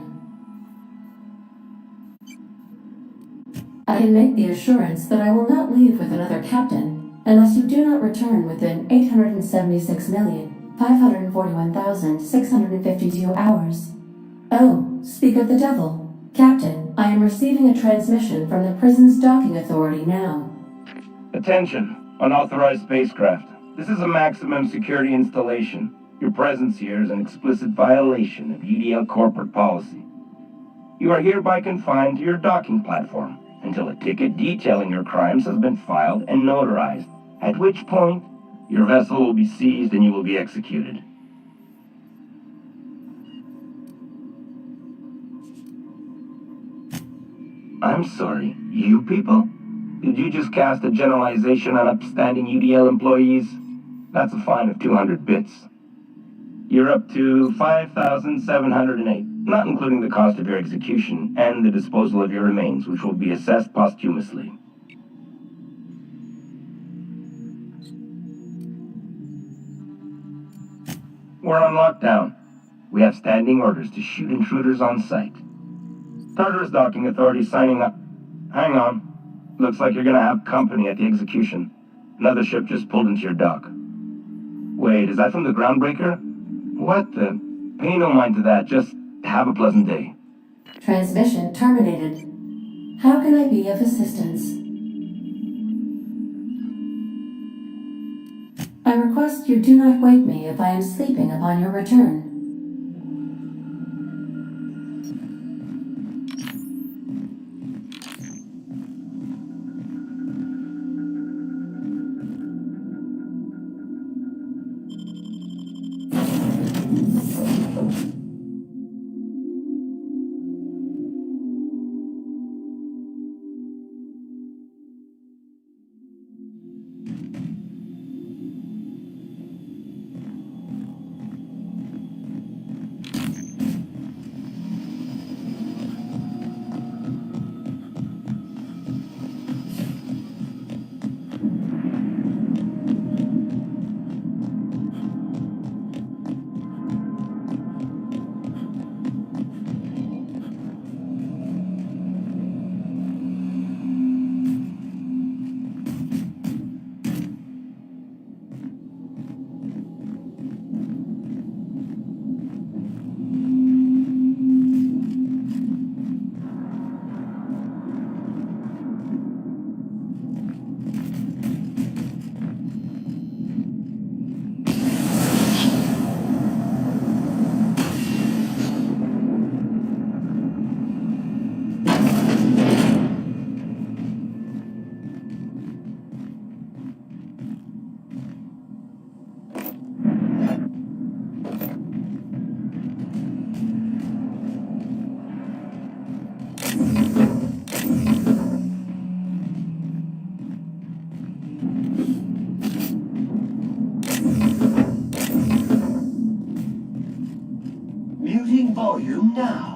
I can make the assurance that I will not leave with another captain unless you do not return within 876,541,652 hours. Oh, speak of the devil. Captain, I am receiving a transmission from the prison's docking authority now. Attention, unauthorized spacecraft. This is a maximum security installation. Your presence here is an explicit violation of UDL corporate policy. You are hereby confined to your docking platform until a ticket detailing your crimes has been filed and notarized, at which point your vessel will be seized and you will be executed. I'm sorry, you people? Did you just cast a generalization on upstanding UDL employees? That's a fine of 200 bits. You're up to 5,708, not including the cost of your execution and the disposal of your remains, which will be assessed posthumously. We're on lockdown. We have standing orders to shoot intruders on sight. Tartarus Docking Authority signing up. Hang on. Looks like you're gonna have company at the execution. Another ship just pulled into your dock. Wait, is that from the Groundbreaker? What the? Pay no mind to that, just have a pleasant day. Transmission terminated. How can I be of assistance? I request you do not wake me if I am sleeping upon your return. Muting volume now.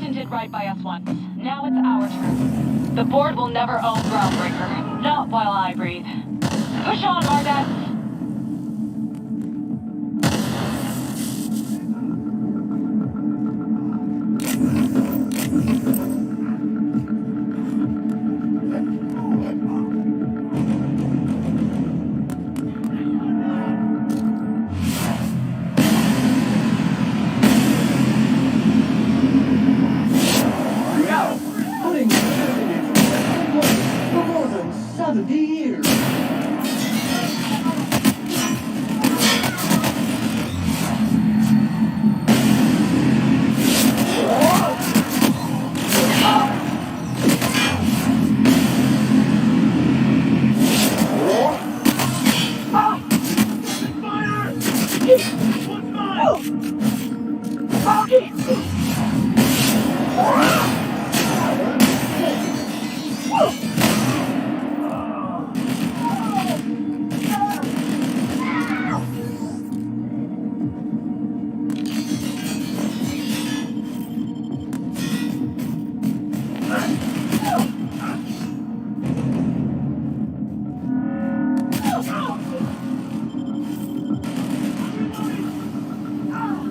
Captain did right by us once. Now it's our turn. The board will never own Groundbreaker. Not while I breathe. Push on, Mardas! Putting for more than 70 years.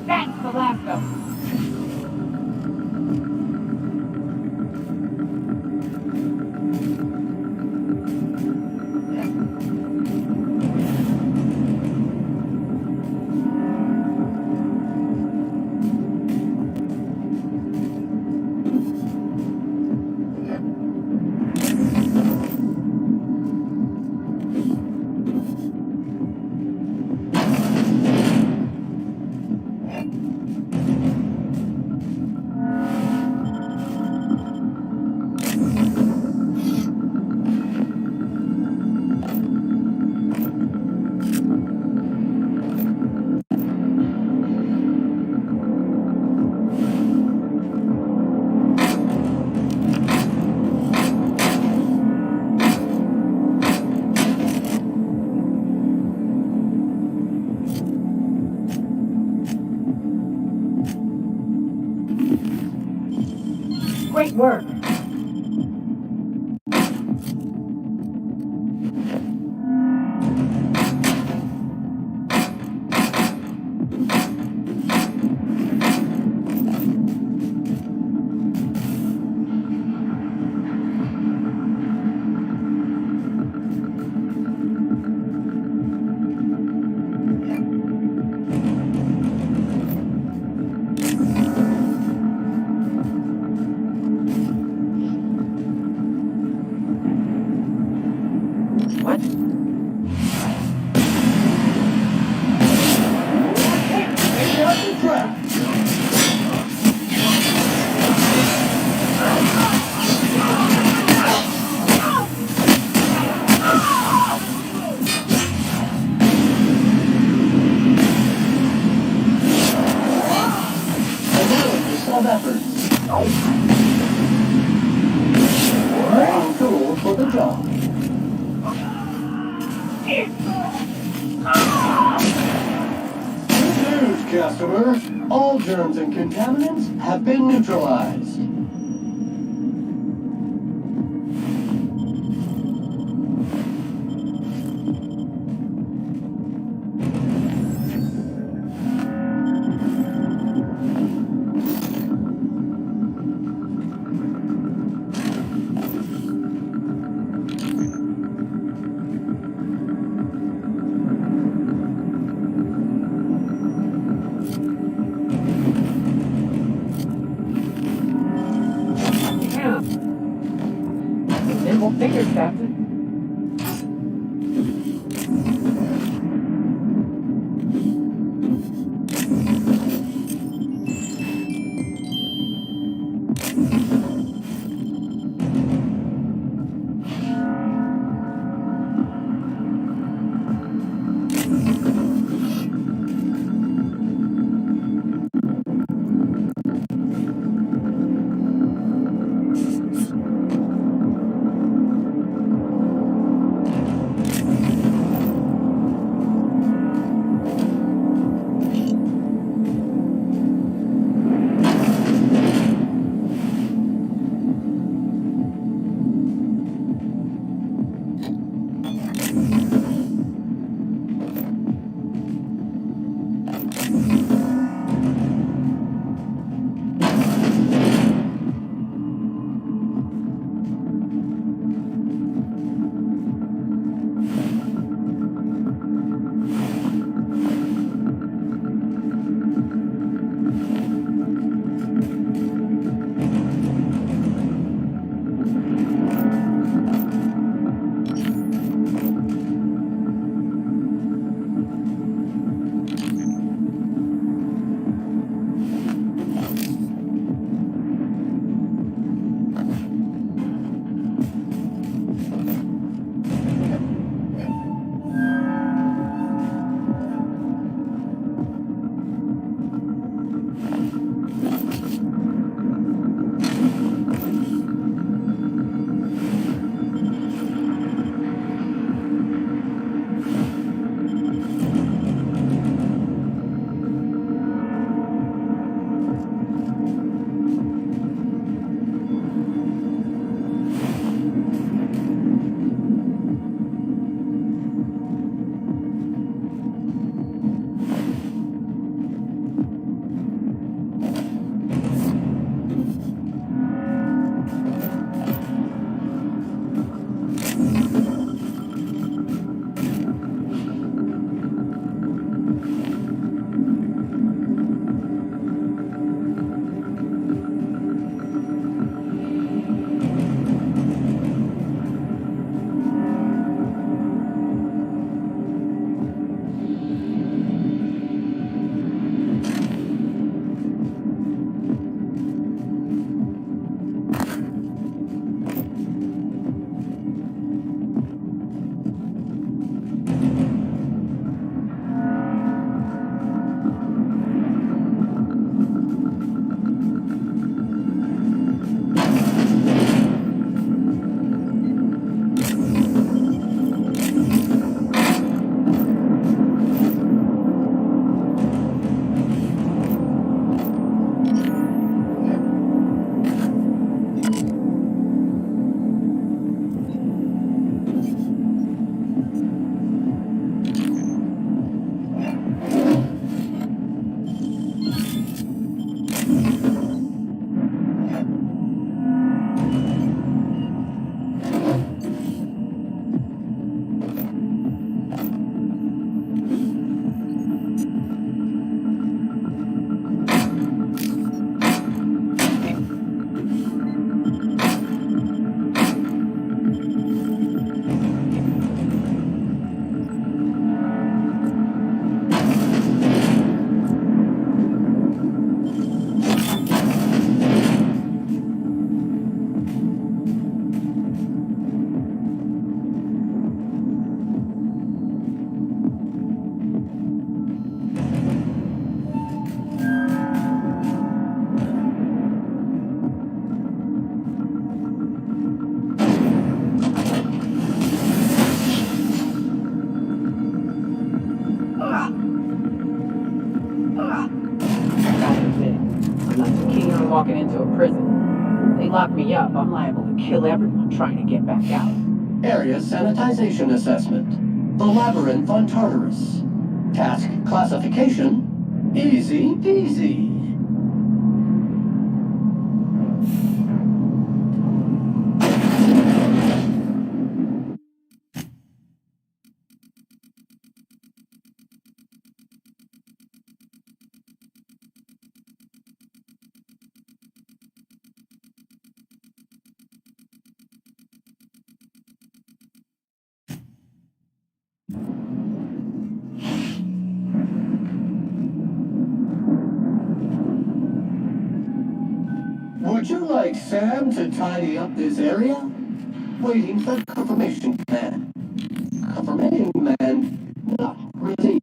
That's the last of them. Great work. What? Maybe I can try. Analysis of efforts. Main tool for the job. Good news, customer. All germs and contaminants have been neutralized. Nimble fingers, Captain. walking into a prison. They lock me up, I'm liable to kill everyone trying to get back out. Area sanitization assessment. The Labyrinth on Tartarus. Task classification. Easy peasy. Would you like Sam to tidy up this area? Waiting for confirmation command. Confirmation command not received.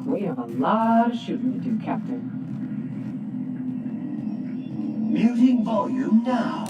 We have a lot of shooting to do, Captain. Muting volume now.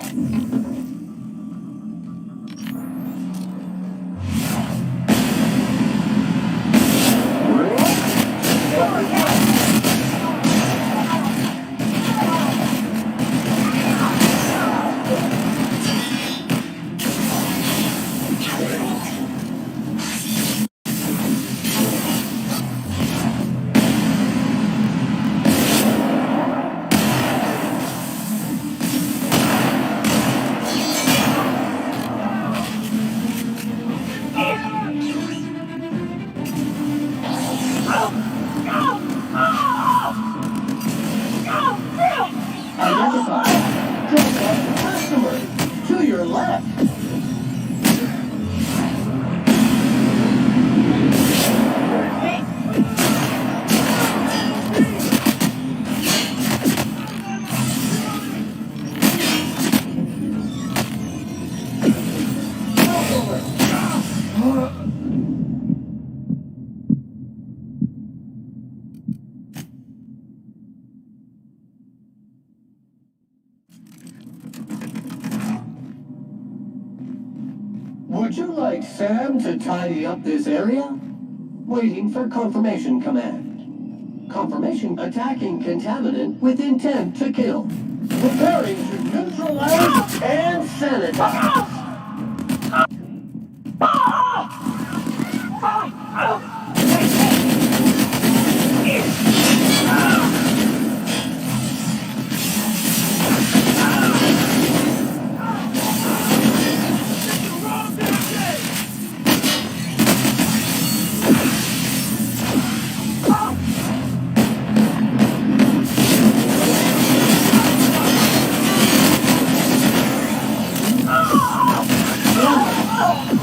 Identify. Drop off the customer. To your left. Would you like Sam to tidy up this area? Waiting for confirmation command. Confirmation attacking contaminant with intent to kill. Preparing to neutralize and sanitize.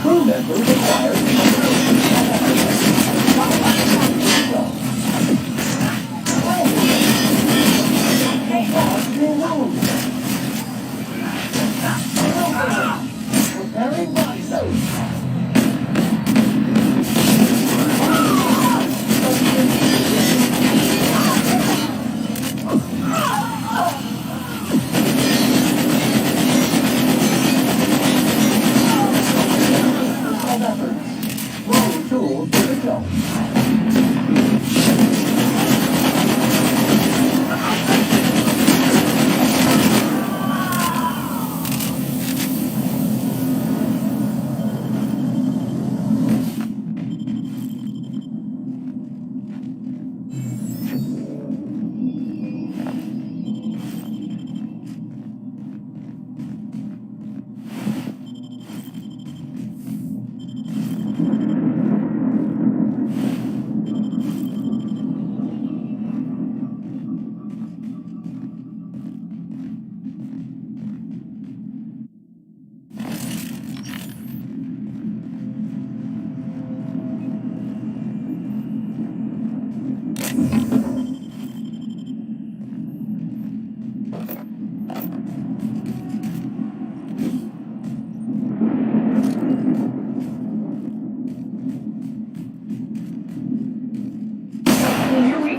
Crew member required.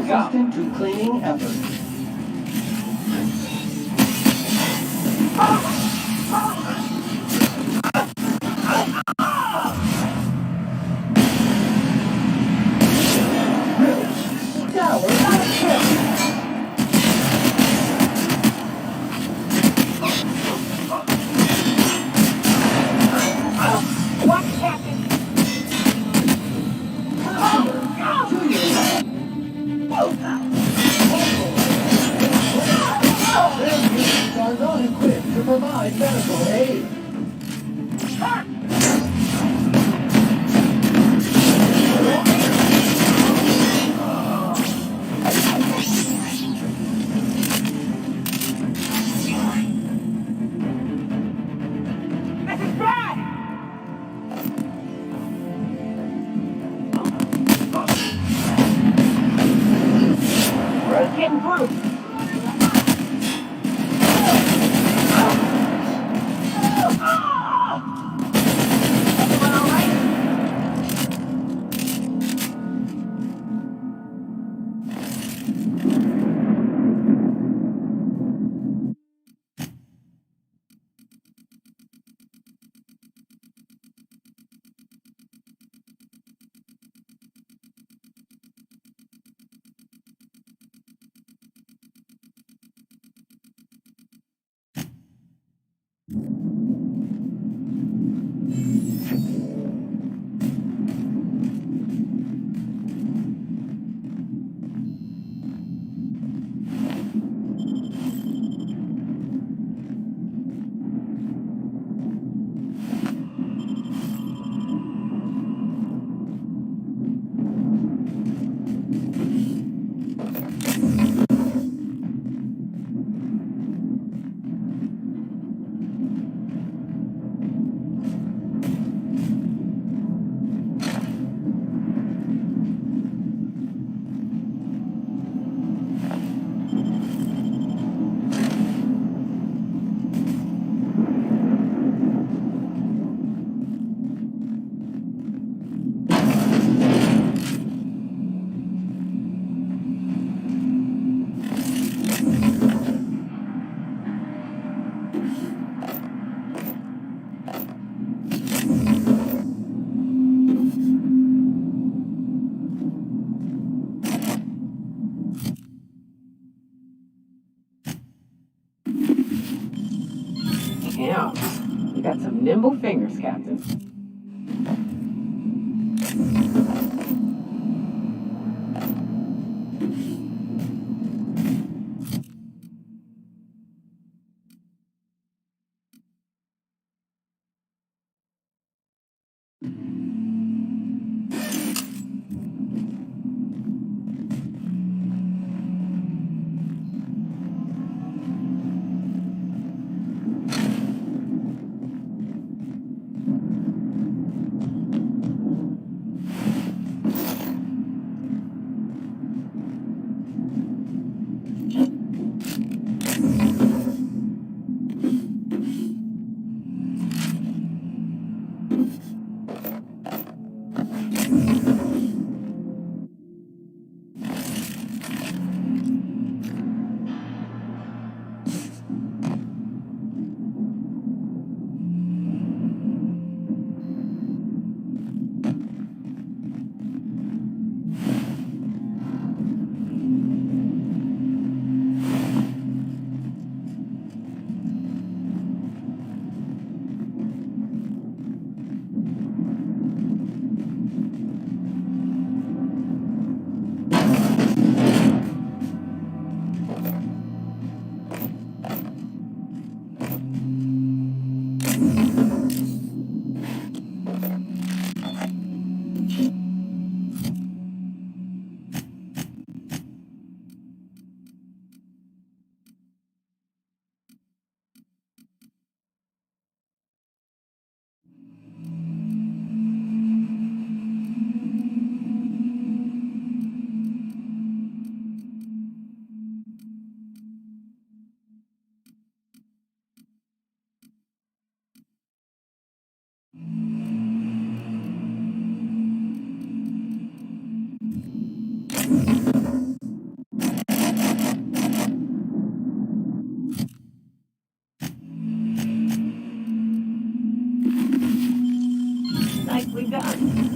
accustomed to cleaning efforts. Are not equipped to provide medical aid. This is bad! We're getting through. Damn, you got some nimble fingers, Captain. Nicely done.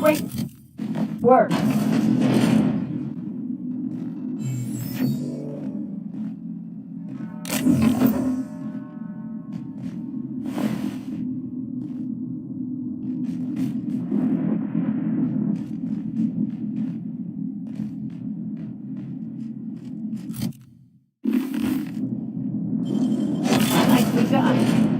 Great work. Nicely done.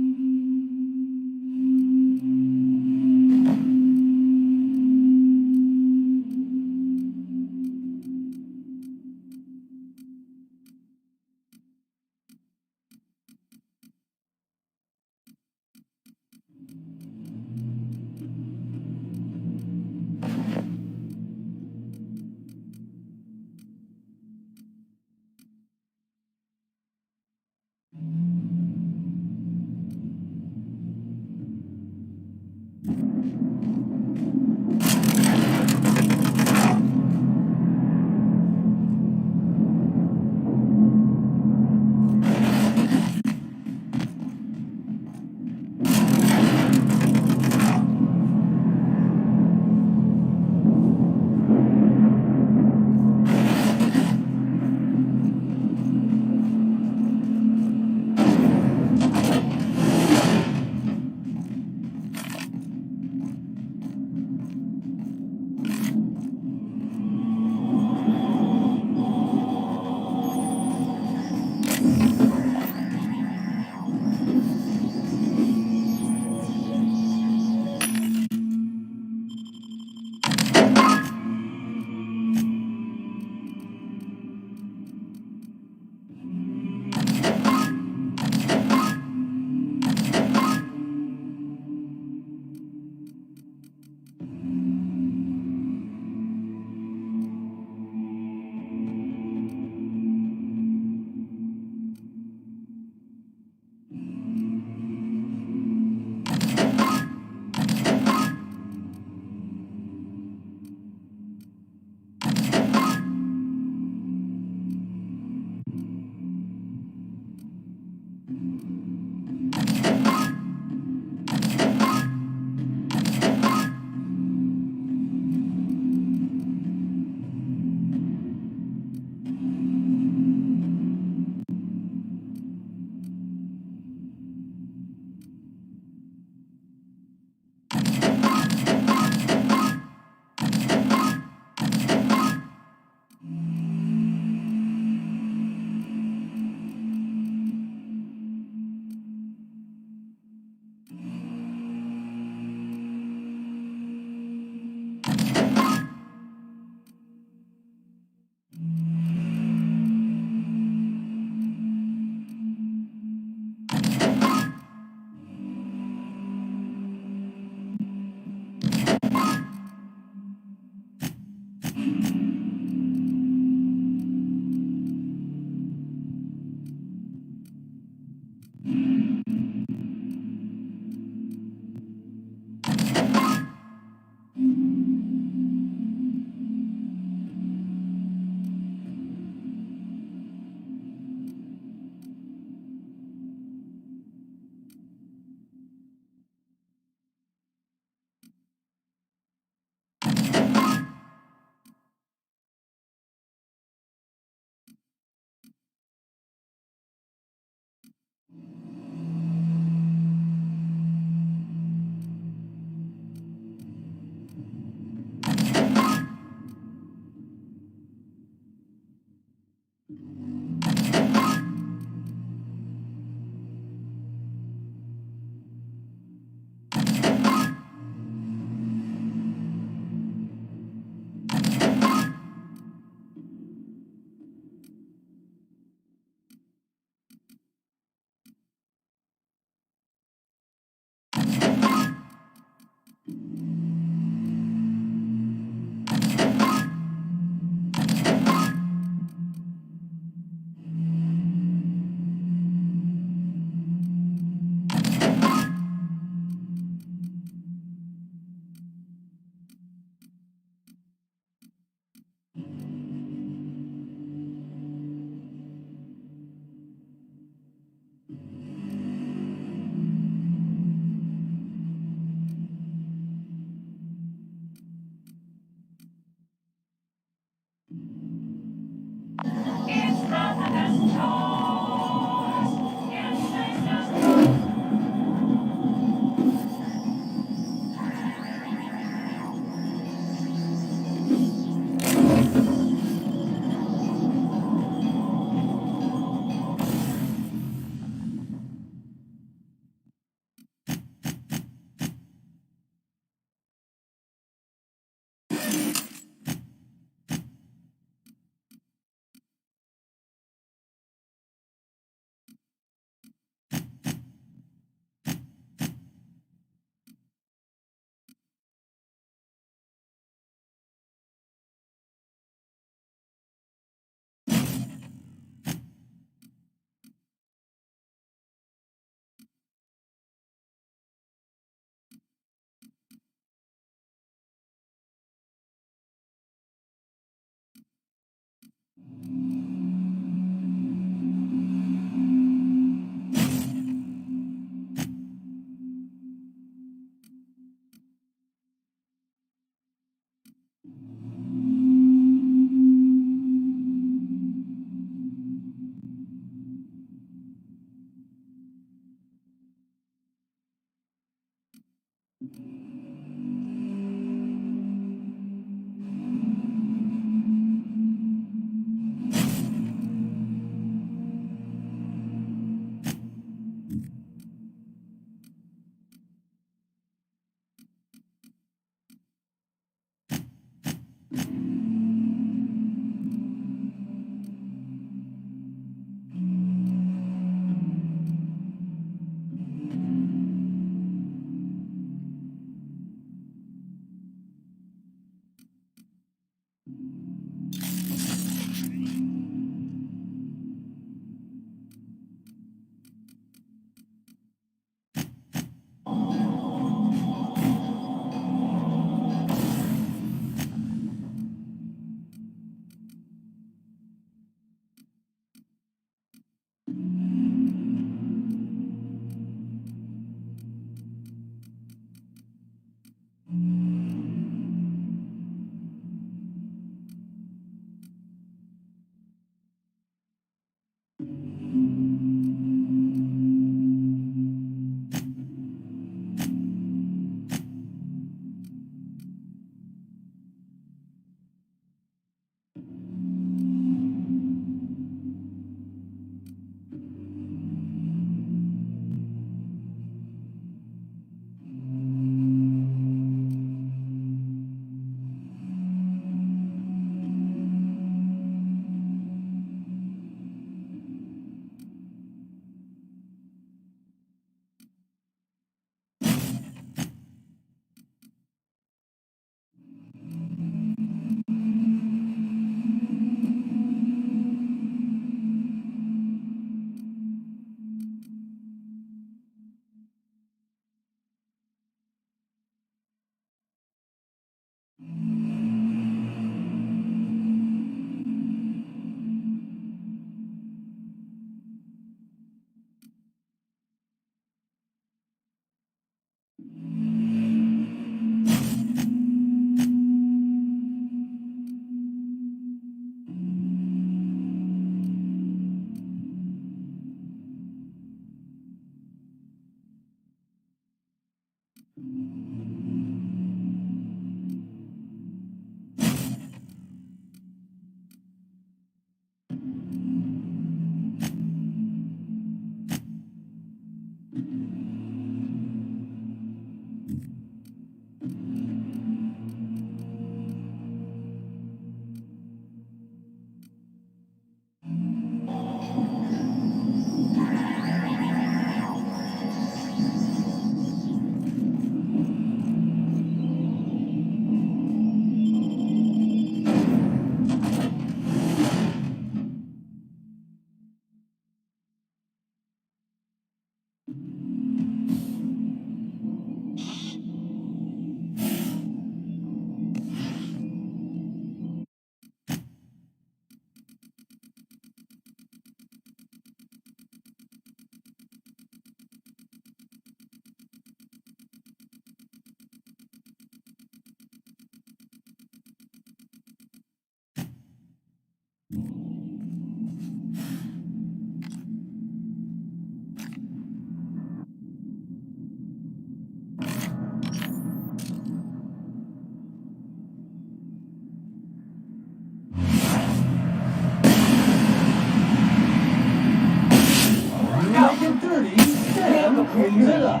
Cleans it up.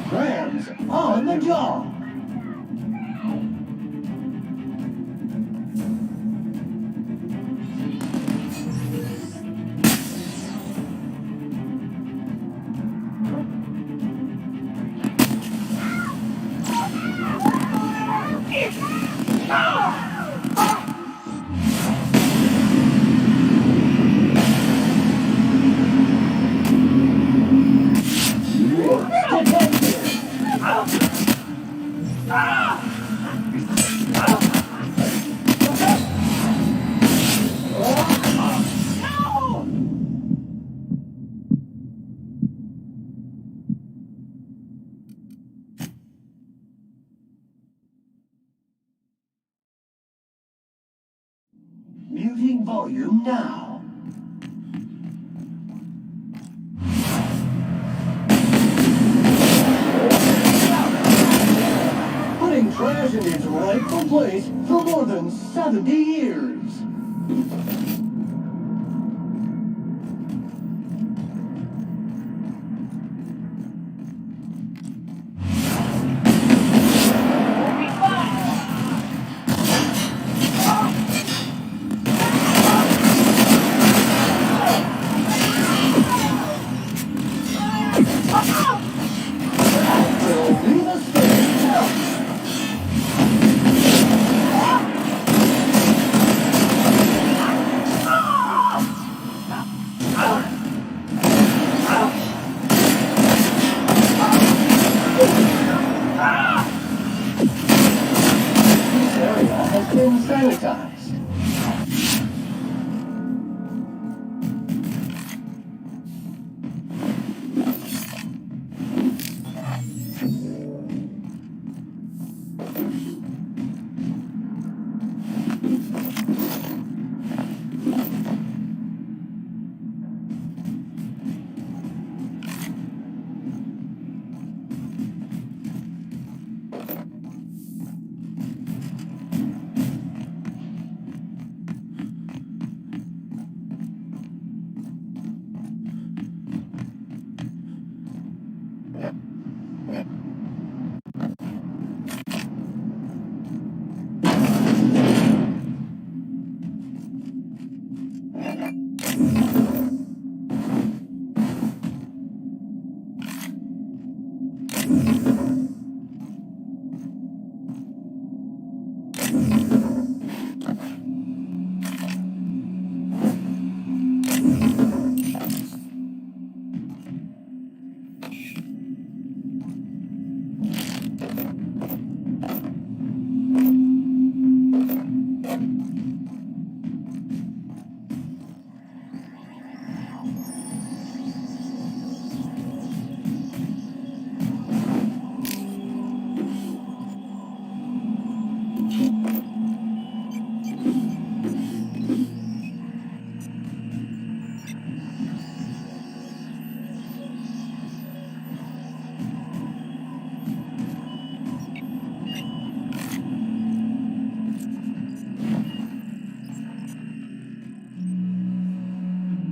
Grams on the job. Muting volume now. Putting trash in its rightful place for more than 70 years. Been sanitized.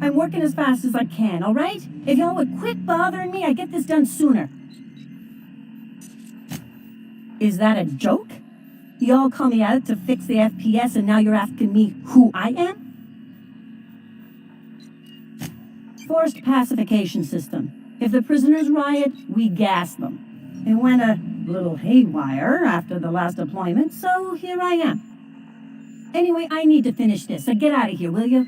I'm working as fast as I can, all right? If y'all would quit bothering me, I'd get this done sooner. Is that a joke? Y'all call me out to fix the FPS and now you're asking me who I am? Forced pacification system. If the prisoners riot, we gas them. It went a little haywire after the last deployment, so here I am. Anyway, I need to finish this, so get out of here, will you?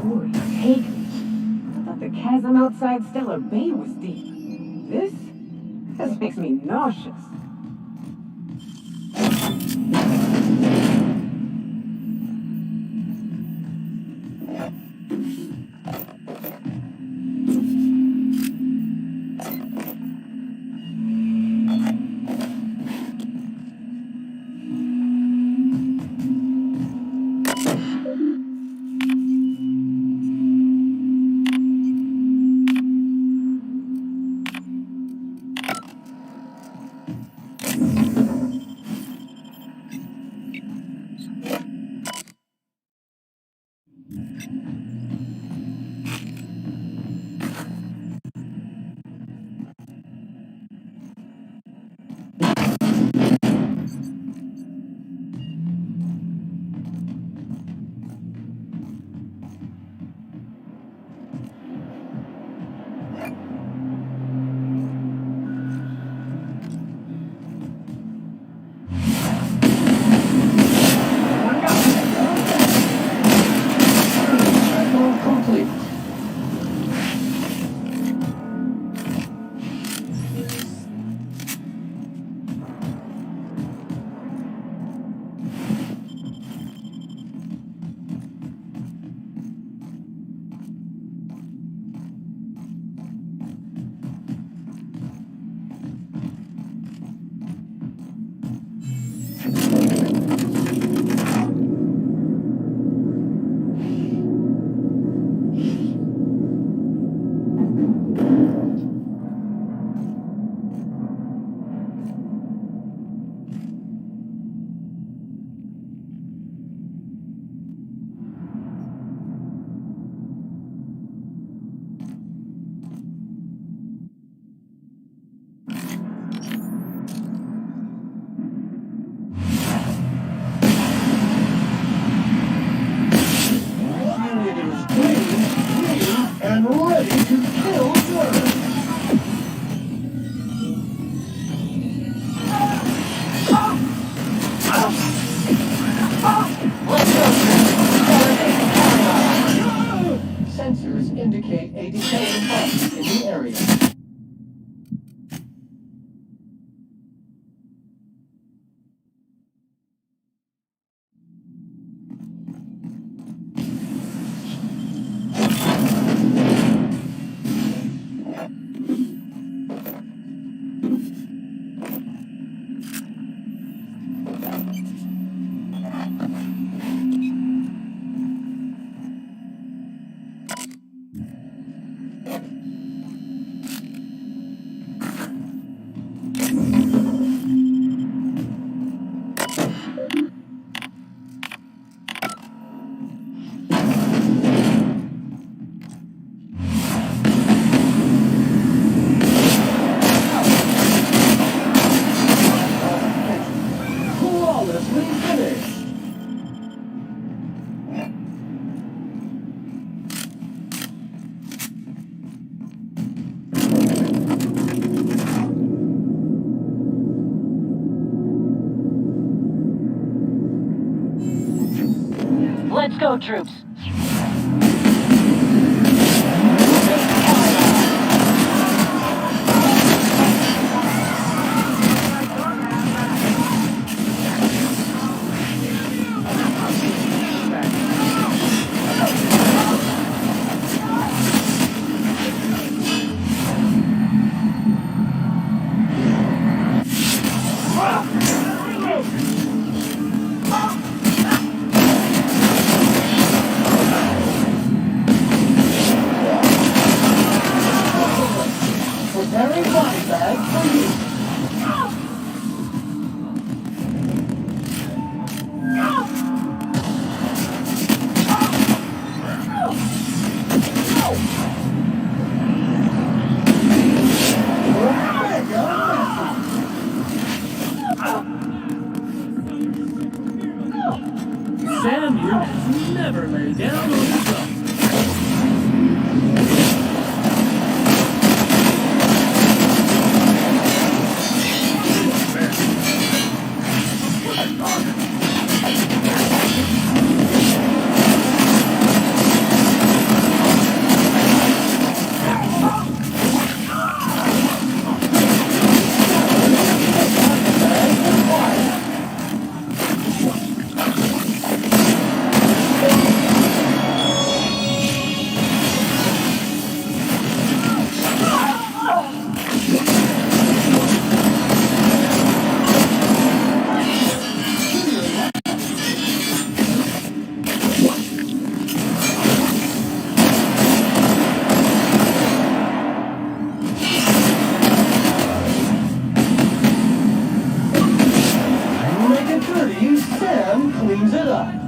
Boy, take me. I thought the chasm outside Stellar Bay was deep. This makes me nauseous. And ready to kill dirt. Sensors indicate a decaying body in the area. Let's go, troops. Preparing body bag for you. Sam units never lay down on his own. cleans it up.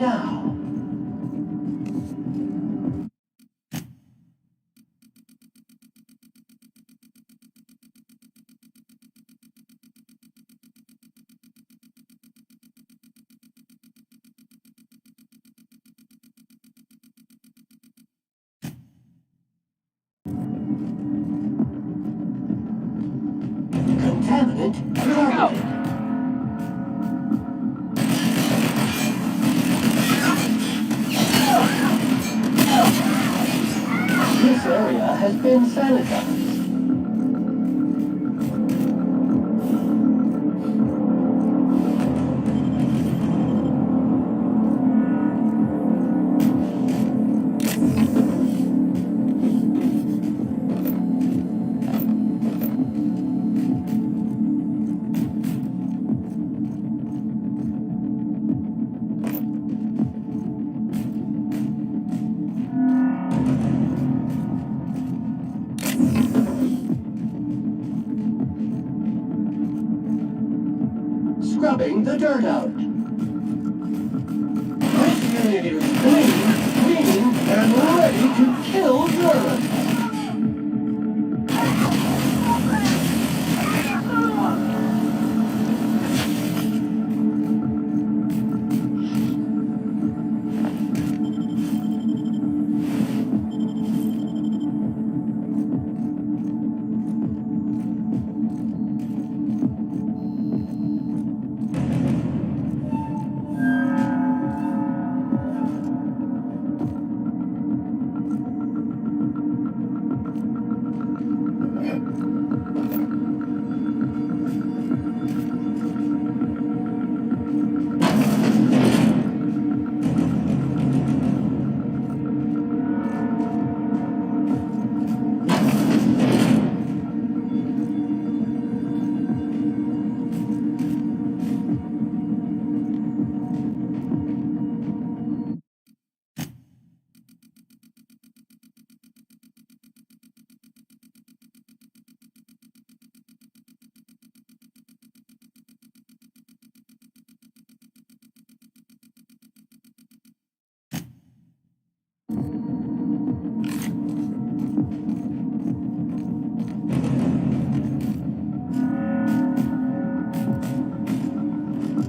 now. Contaminant targeted. This area has been sanitized. Scrubbing the dirt out. This unit is clean, mean, and ready to kill germs.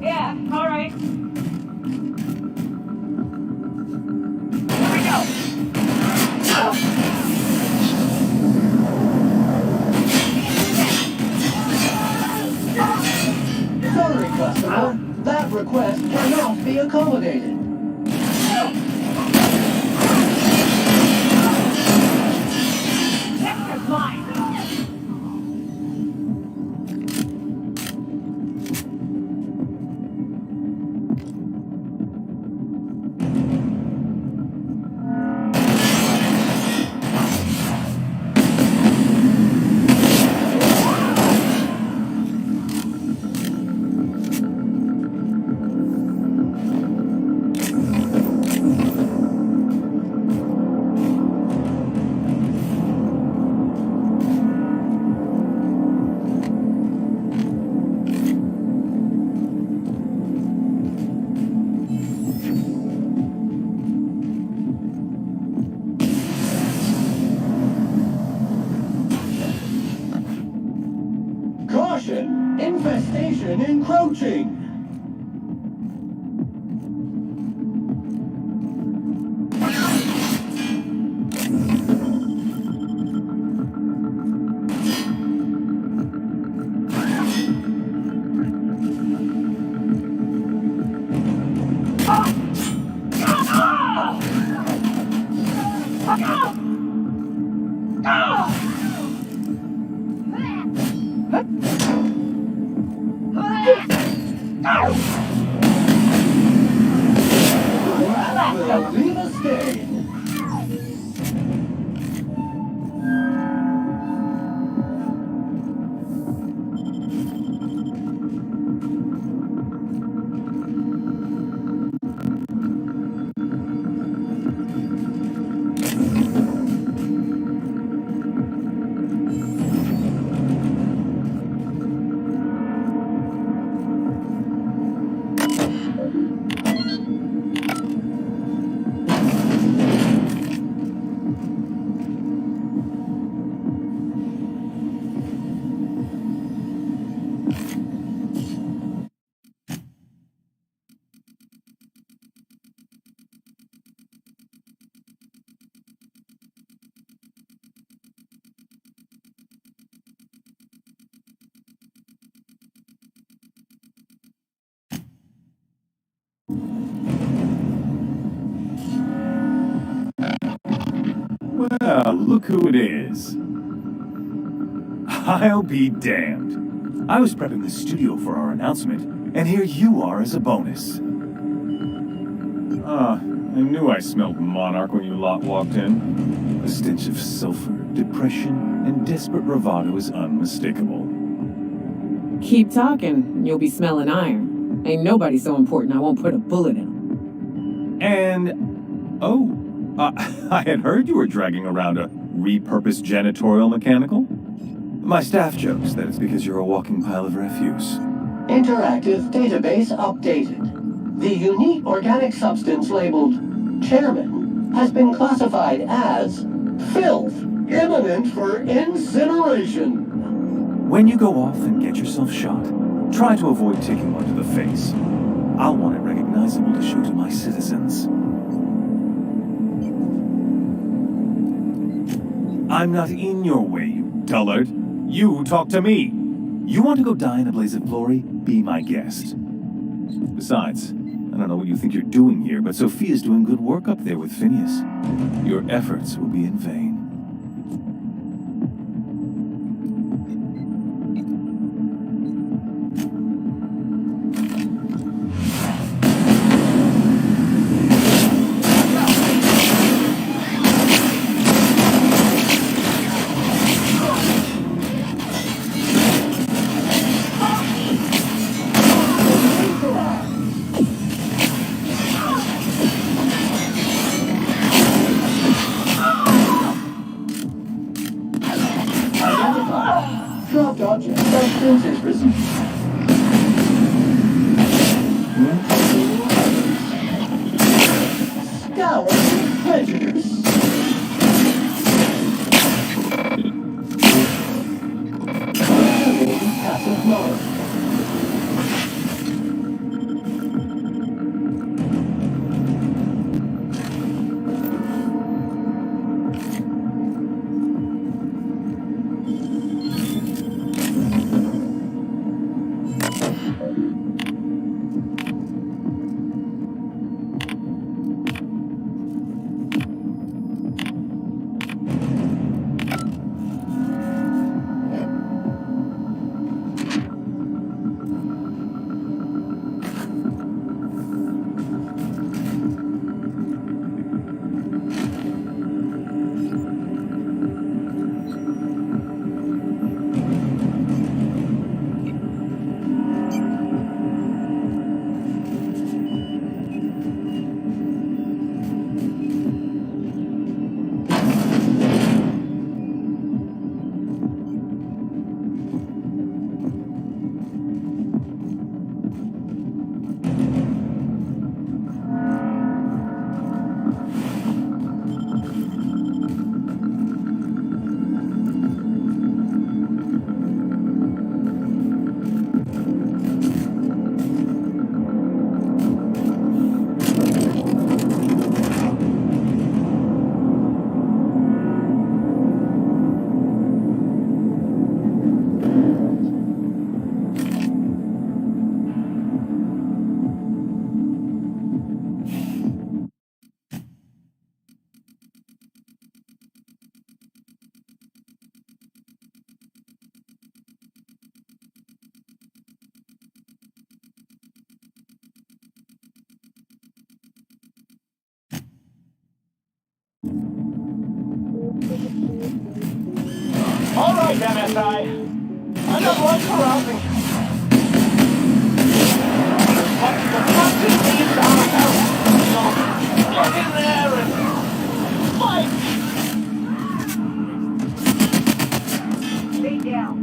Yeah, all right. Sorry, customer. That request cannot be accommodated. Check mine. Caution! Infestation encroaching! Will leave a stain. Well, look who it is. I'll be damned. I was prepping the studio for our announcement, and here you are as a bonus. I knew I smelled Monarch when you lot walked in. The stench of sulfur, depression, and desperate bravado is unmistakable. Keep talking, and you'll be smelling iron. Ain't nobody so important I won't put a bullet in him. And, I had heard you were dragging around a repurposed janitorial mechanical. My staff jokes that it's because you're a walking pile of refuse. Interactive database updated. The unique organic substance labeled Chairman has been classified as filth, imminent for incineration. When you go off and get yourself shot, try to avoid taking one to the face. I'll want it recognizable to show to my citizens. I'm not in your way, you dullard. You talk to me. You want to go die in a blaze of glory? Be my guest. Besides, I don't know what you think you're doing here, but Sophia's doing good work up there with Phineas. Your efforts will be in vain. Dropped object substance is received. Scour prejudice. Passive mode. All right, MSI. Another one for rousing. But the captain needs our help. So get in there and fight. Stay down.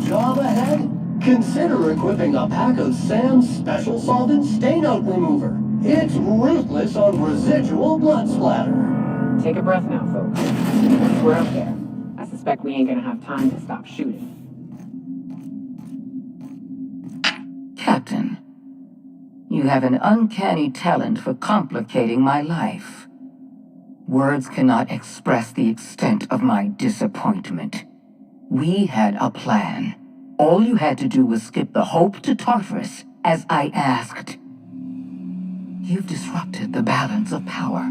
job ahead? Consider equipping a pack of Sam's Special Solvent Stain-Out Remover. It's ruthless on residual blood splatter. Take a breath now, folks. We're up there. I suspect we ain't gonna have time to stop shooting. Captain, you have an uncanny talent for complicating my life. Words cannot express the extent of my disappointment. We had a plan. All you had to do was skip the Hope to Tartarus, as I asked. You've disrupted the balance of power.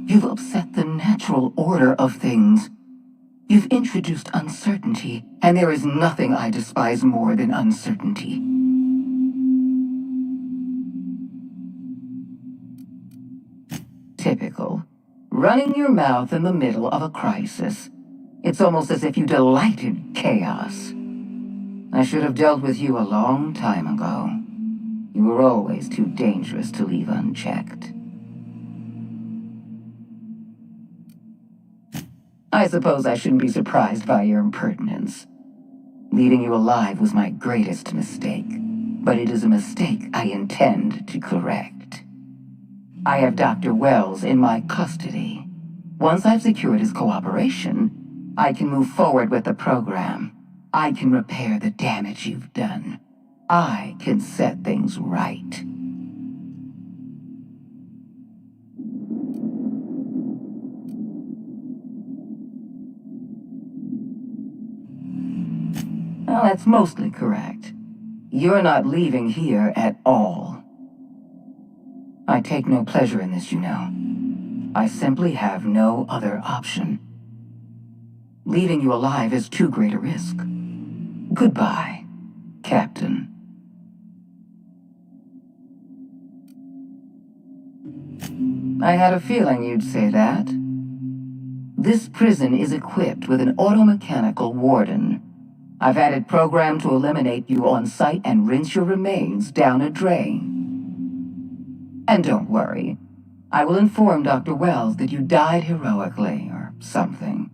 You've upset the natural order of things. You've introduced uncertainty, and there is nothing I despise more than uncertainty. Typical. Running your mouth in the middle of a crisis. It's almost as if you delighted chaos. I should have dealt with you a long time ago. You were always too dangerous to leave unchecked. I suppose I shouldn't be surprised by your impertinence. Leaving you alive was my greatest mistake, but it is a mistake I intend to correct. I have Dr. Wells in my custody. Once I've secured his cooperation, I can move forward with the program. I can repair the damage you've done. I can set things right. Well, that's mostly correct. You're not leaving here at all. I take no pleasure in this, you know. I simply have no other option. Leaving you alive is too great a risk. Goodbye, Captain. I had a feeling you'd say that. This prison is equipped with an automechanical warden. I've had it programmed to eliminate you on sight and rinse your remains down a drain. And don't worry, I will inform Dr. Wells that you died heroically or something.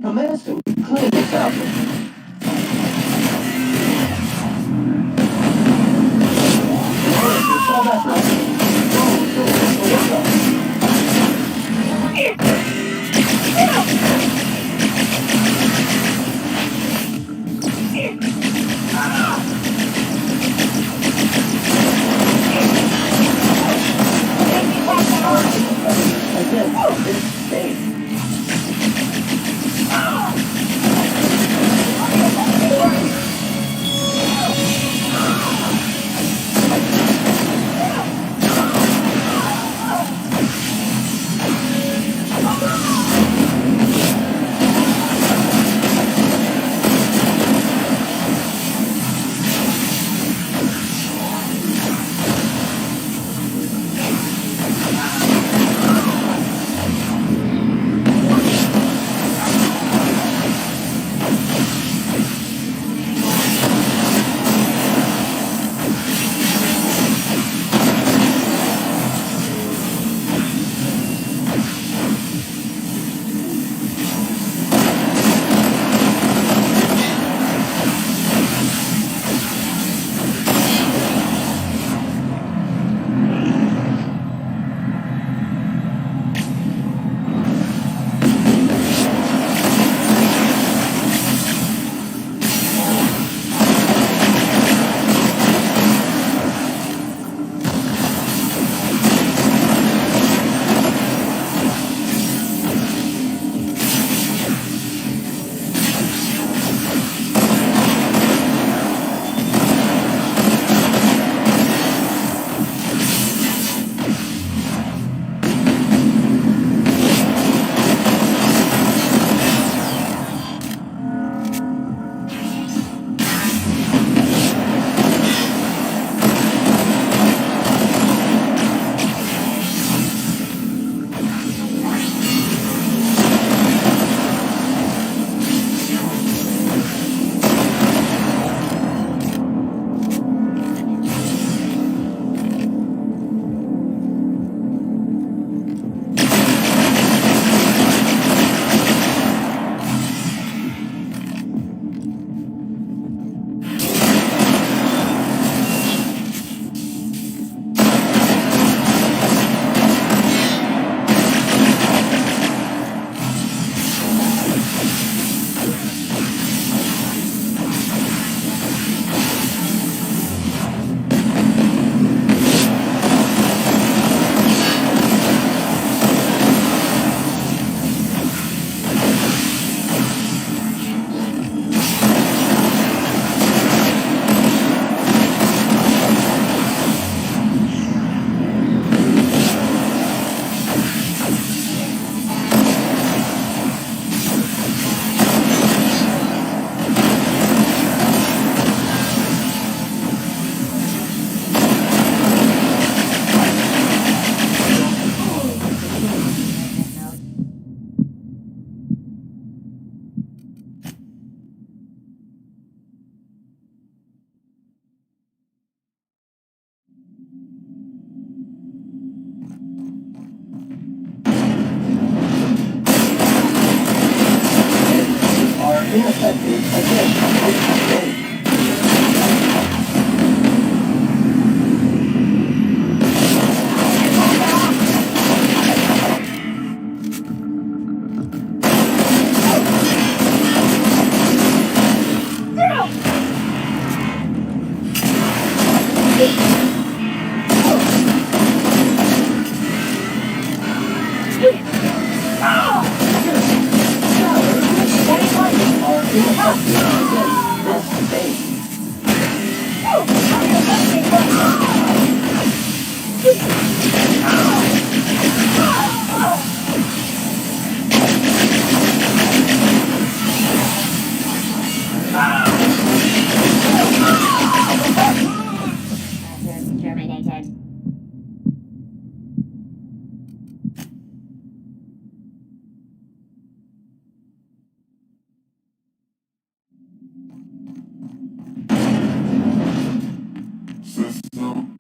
Commencing cleaning sample. This thing. Terminated. System.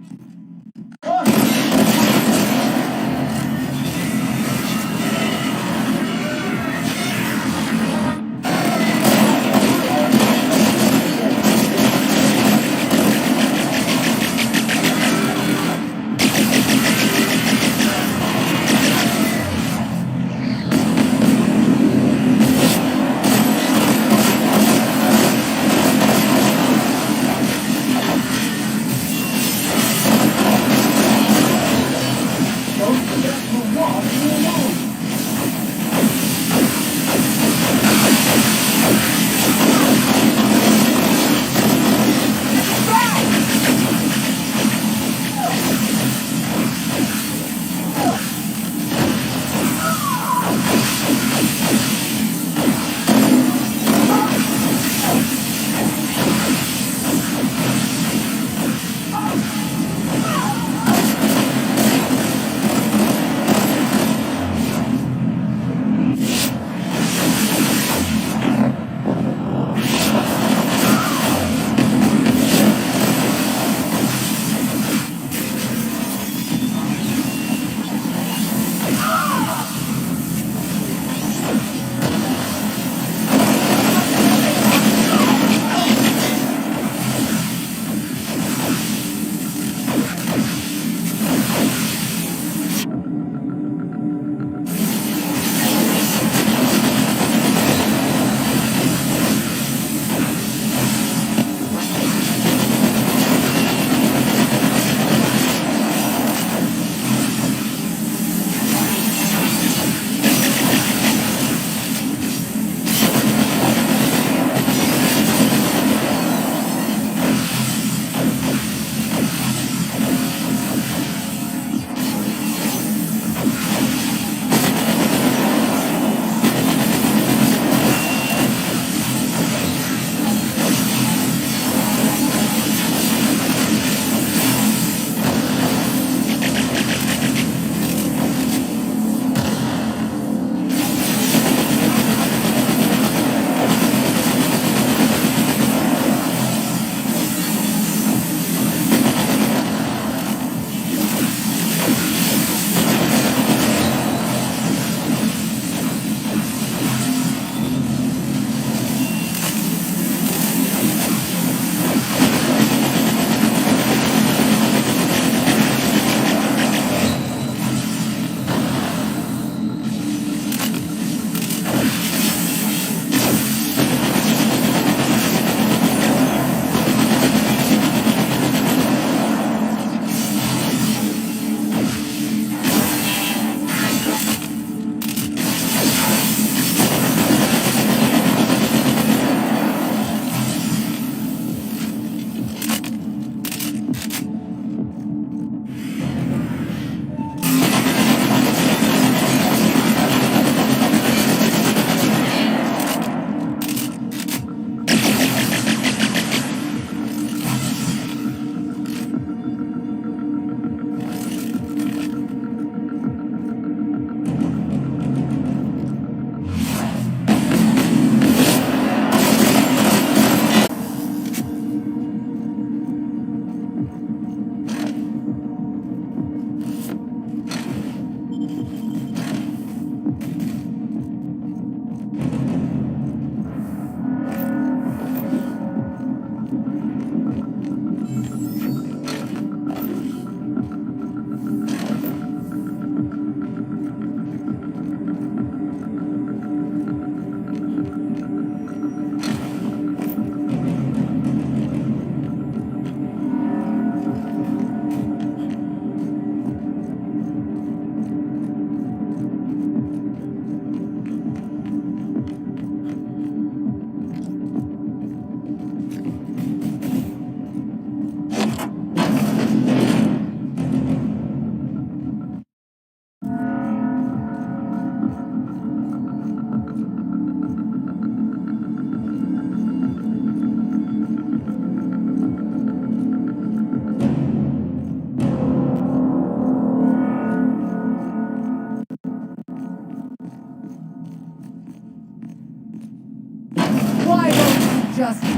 justice.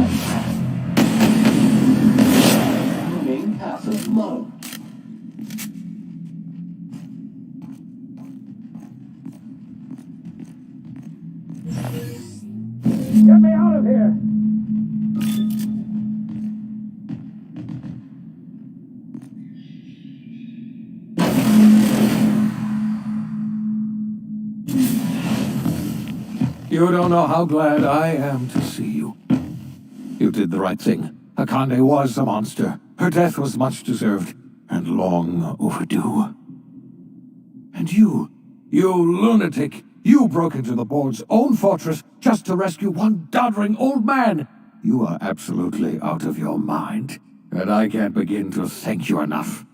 Remain passive mode. Get me out of here! You don't know how glad I am to see you. You did the right thing. Akande was a monster. Her death was much deserved, and long overdue. And you lunatic, you broke into the board's own fortress just to rescue one doddering old man. You are absolutely out of your mind, and I can't begin to thank you enough.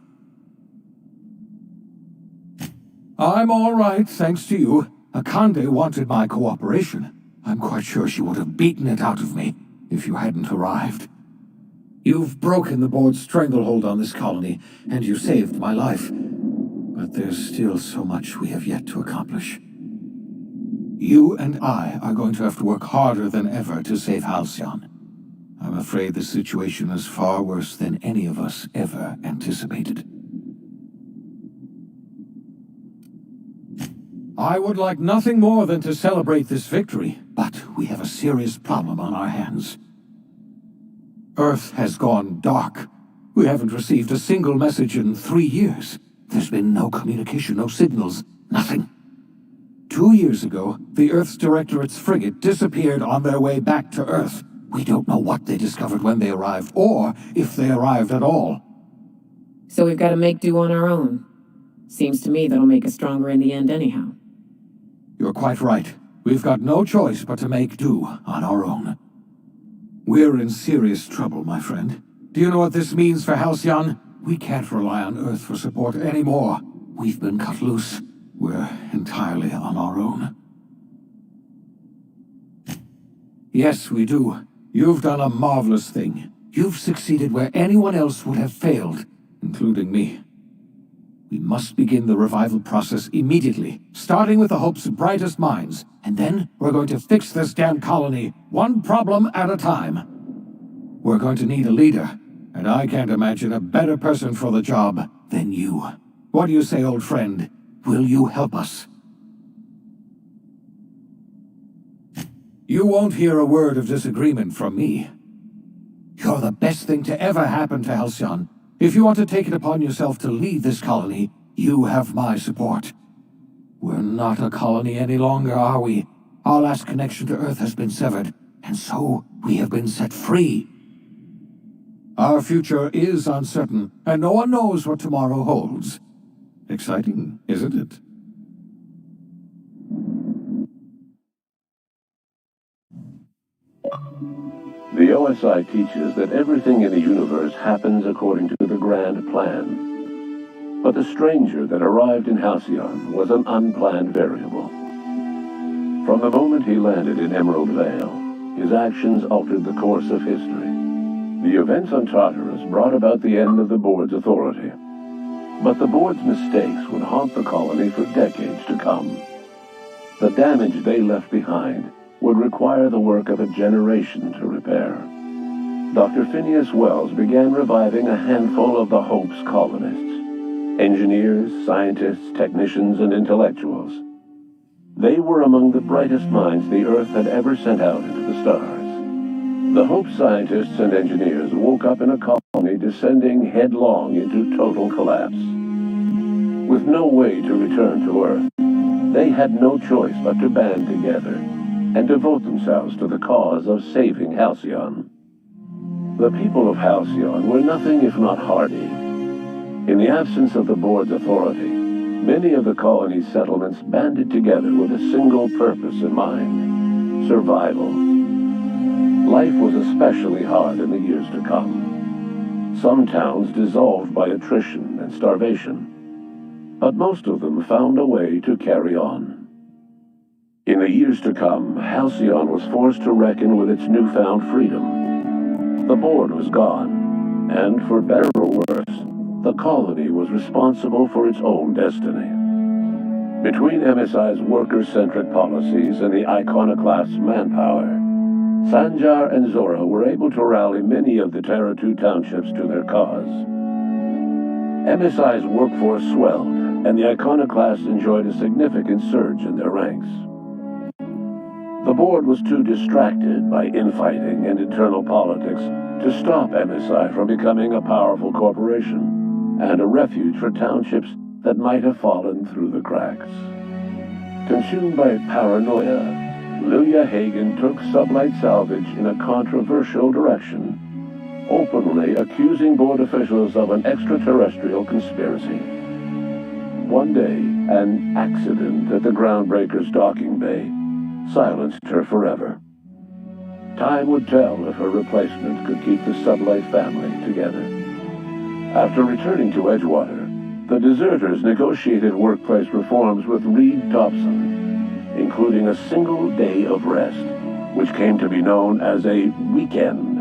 I'm all right, thanks to you. Akande wanted my cooperation. I'm quite sure she would have beaten it out of me if you hadn't arrived. You've broken the board's stranglehold on this colony, and you saved my life. But there's still so much we have yet to accomplish. You and I are going to have to work harder than ever to save Halcyon. I'm afraid the situation is far worse than any of us ever anticipated. I would like nothing more than to celebrate this victory, but we have a serious problem on our hands. Earth has gone dark. We haven't received a single message in 3 years. There's been no communication, no signals, nothing. 2 years ago, the Earth's Directorate's frigate disappeared on their way back to Earth. We don't know what they discovered when they arrived, or if they arrived at all. So we've got to make do on our own. Seems to me that'll make us stronger in the end anyhow. You're quite right. We've got no choice but to make do on our own. We're in serious trouble, my friend. Do you know what this means for Halcyon? We can't rely on Earth for support anymore. We've been cut loose. We're entirely on our own. Yes, we do. You've done a marvelous thing. You've succeeded where anyone else would have failed, including me. We must begin the revival process immediately, starting with the Hope's brightest minds, and then we're going to fix this damn colony, one problem at a time. We're going to need a leader, and I can't imagine a better person for the job than you. What do you say, old friend? Will you help us? You won't hear a word of disagreement from me. You're the best thing to ever happen to Halcyon. If you want to take it upon yourself to lead this colony, you have my support. We're not a colony any longer, are we? Our last connection to Earth has been severed, and so we have been set free. Our future is uncertain, and no one knows what tomorrow holds. Exciting, isn't it? The OSI teaches that everything in the universe happens according to the grand plan. But the stranger that arrived in Halcyon was an unplanned variable. From the moment he landed in Emerald Vale, his actions altered the course of history. The events on Tartarus brought about the end of the board's authority. But the board's mistakes would haunt the colony for decades to come. The damage they left behind would require the work of a generation to repair. Dr. Phineas Wells began reviving a handful of the Hope's colonists. Engineers, scientists, technicians, and intellectuals. They were among the brightest minds the Earth had ever sent out into the stars. The Hope scientists and engineers woke up in a colony descending headlong into total collapse. With no way to return to Earth, they had no choice but to band together and devote themselves to the cause of saving Halcyon. The people of Halcyon were nothing if not hardy. In the absence of the board's authority, many of the colony's settlements banded together with a single purpose in mind: survival. Life was especially hard in the years to come. Some towns dissolved by attrition and starvation, but most of them found a way to carry on. In the years to come, Halcyon was forced to reckon with its newfound freedom. The board was gone, and for better or worse, the colony was responsible for its own destiny. Between MSI's worker-centric policies and the iconoclast's manpower, Sanjar and Zora were able to rally many of the Terra 2 townships to their cause. MSI's workforce swelled, and the Iconoclasts enjoyed a significant surge in their ranks. The board was too distracted by infighting and internal politics to stop MSI from becoming a powerful corporation and a refuge for townships that might have fallen through the cracks. Consumed by paranoia, Lilia Hagen took Sublight Salvage in a controversial direction, openly accusing board officials of an extraterrestrial conspiracy. One day, an accident at the Groundbreaker's docking bay silenced her forever. Time would tell if her replacement could keep the Sublight family together. After returning to Edgewater, the deserters negotiated workplace reforms with Reed Thompson, including a single day of rest, which came to be known as a weekend.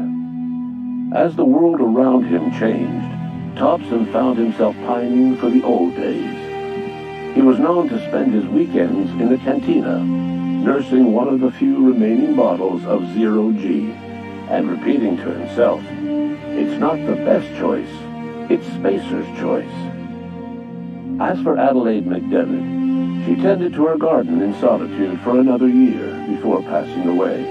As the world around him changed, Thompson found himself pining for the old days. He was known to spend his weekends in the cantina, nursing one of the few remaining bottles of Zero-G, and repeating to himself, "It's not the best choice, it's Spacer's choice." As for Adelaide McDevitt, she tended to her garden in solitude for another year before passing away.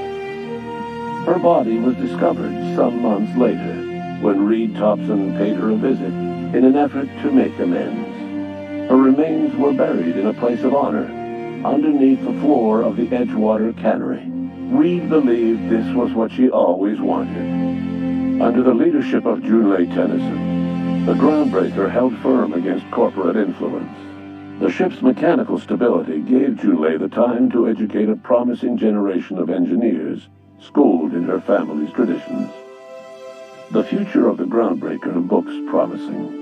Her body was discovered some months later when Reed Thompson paid her a visit in an effort to make amends. Her remains were buried in a place of honor underneath the floor of the Edgewater Cannery. Reed believed this was what she always wanted. Under the leadership of Junlei Tennyson, the Groundbreaker held firm against corporate influence. The ship's mechanical stability gave Junlei the time to educate a promising generation of engineers schooled in her family's traditions. The future of the Groundbreaker looks promising.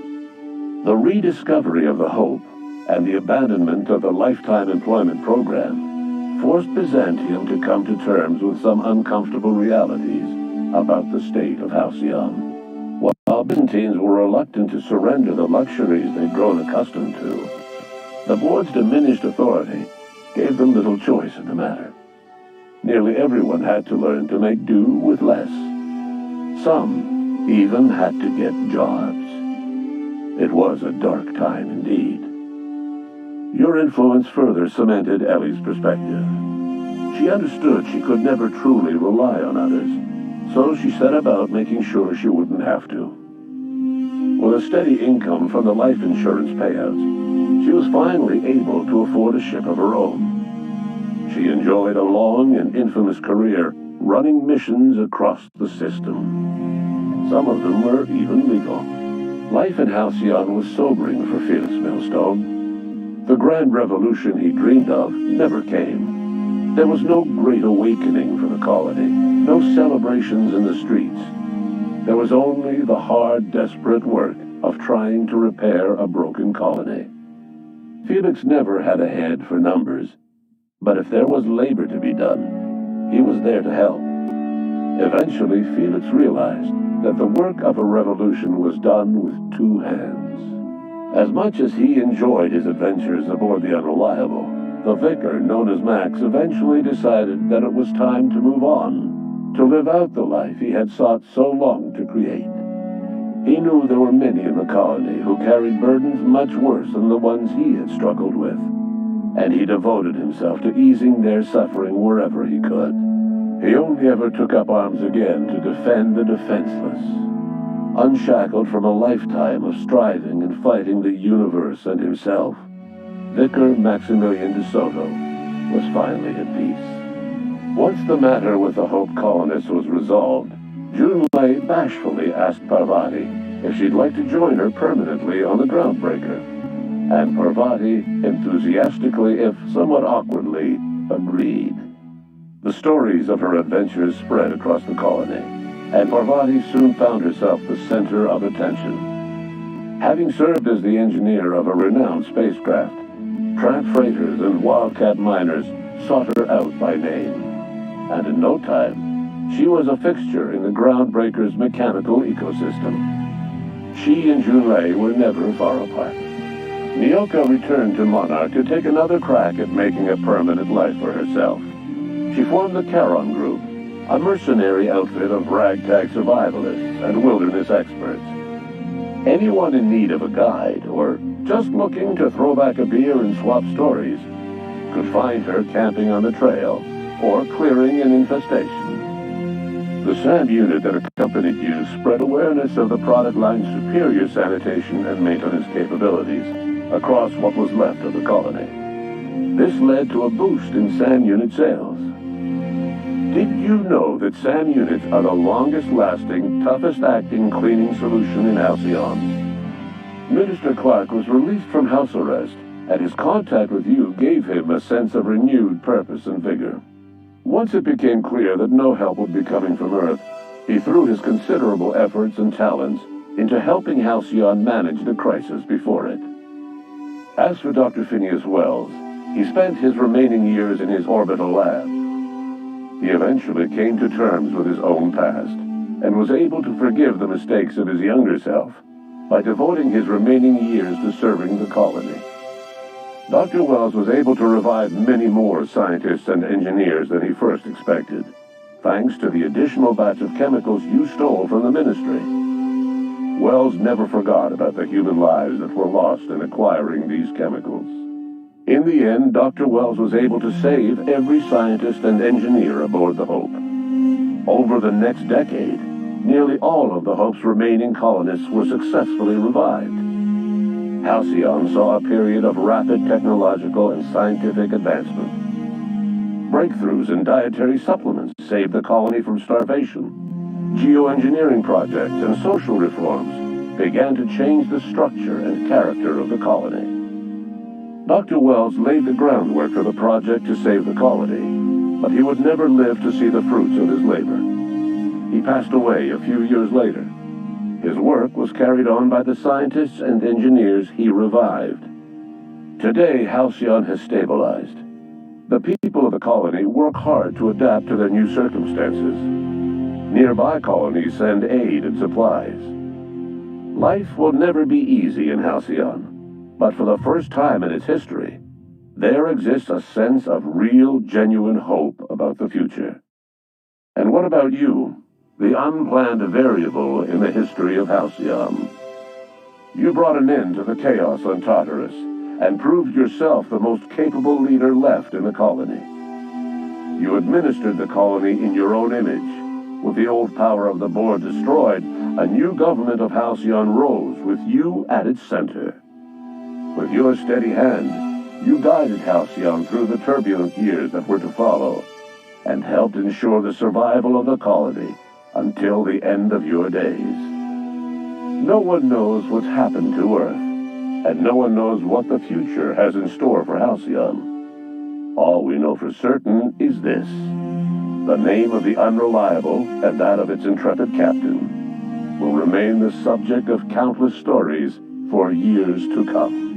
The rediscovery of the Hope and the abandonment of the Lifetime Employment Program forced Byzantium to come to terms with some uncomfortable realities about the state of Halcyon. While Byzantines were reluctant to surrender the luxuries they'd grown accustomed to, the board's diminished authority gave them little choice in the matter. Nearly everyone had to learn to make do with less. Some even had to get jobs. It was a dark time indeed. Your influence further cemented Ellie's perspective. She understood she could never truly rely on others, so she set about making sure she wouldn't have to. With a steady income from the life insurance payouts, she was finally able to afford a ship of her own. She enjoyed a long and infamous career running missions across the system. Some of them were even legal. Life in Halcyon was sobering for Felix Millstone. The grand revolution he dreamed of never came. There was no great awakening for the colony, no celebrations in the streets. There was only the hard, desperate work of trying to repair a broken colony. Felix never had a head for numbers, but if there was labor to be done, he was there to help. Eventually, Felix realized that the work of a revolution was done with two hands. As much as he enjoyed his adventures aboard the Unreliable, the vicar, known as Max, eventually decided that it was time to move on, to live out the life he had sought so long to create. He knew there were many in the colony who carried burdens much worse than the ones he had struggled with, and he devoted himself to easing their suffering wherever he could. He only ever took up arms again to defend the defenseless. Unshackled from a lifetime of striving and fighting the universe and himself, Vicar Maximilian de Soto was finally at peace. Once the matter with the Hope colonists was resolved, Junlei bashfully asked Parvati if she'd like to join her permanently on the Groundbreaker, and Parvati enthusiastically, if somewhat awkwardly, agreed. The stories of her adventures spread across the colony, and Parvati soon found herself the center of attention. Having served as the engineer of a renowned spacecraft, tramp freighters and wildcat miners sought her out by name, and in no time, she was a fixture in the Groundbreaker's mechanical ecosystem. She and Junlei were never far apart. Nyoka returned to Monarch to take another crack at making a permanent life for herself. She formed the Charon Group, a mercenary outfit of ragtag survivalists and wilderness experts. Anyone in need of a guide, or just looking to throw back a beer and swap stories, could find her camping on the trail or clearing an infestation. The SAM unit that accompanied you spread awareness of the product line's superior sanitation and maintenance capabilities across what was left of the colony. This led to a boost in SAM unit sales. Did you know that SAM units are the longest-lasting, toughest-acting cleaning solution in Halcyon? Minister Clark was released from house arrest, and his contact with you gave him a sense of renewed purpose and vigor. Once it became clear that no help would be coming from Earth, he threw his considerable efforts and talents into helping Halcyon manage the crisis before it. As for Dr. Phineas Wells, he spent his remaining years in his orbital lab. He eventually came to terms with his own past, and was able to forgive the mistakes of his younger self by devoting his remaining years to serving the colony. Dr. Wells was able to revive many more scientists and engineers than he first expected, thanks to the additional batch of chemicals you stole from the Ministry. Wells never forgot about the human lives that were lost in acquiring these chemicals. In the end, Dr. Wells was able to save every scientist and engineer aboard the Hope. Over the next decade, nearly all of the Hope's remaining colonists were successfully revived. Halcyon saw a period of rapid technological and scientific advancement. Breakthroughs in dietary supplements saved the colony from starvation. Geoengineering projects and social reforms began to change the structure and character of the colony. Dr. Wells laid the groundwork for the project to save the colony, but he would never live to see the fruits of his labor. He passed away a few years later. His work was carried on by the scientists and engineers he revived. Today, Halcyon has stabilized. The people of the colony work hard to adapt to their new circumstances. Nearby colonies send aid and supplies. Life will never be easy in Halcyon, but for the first time in its history, there exists a sense of real, genuine hope about the future. And what about you? The unplanned variable in the history of Halcyon. You brought an end to the chaos on Tartarus, and proved yourself the most capable leader left in the colony. You administered the colony in your own image. With the old power of the board destroyed, a new government of Halcyon rose, with you at its center. With your steady hand, you guided Halcyon through the turbulent years that were to follow, and helped ensure the survival of the colony until the end of your days. No one knows what's happened to Earth, and no one knows what the future has in store for Halcyon. All we know for certain is this: the name of the Unreliable and that of its intrepid captain will remain the subject of countless stories for years to come.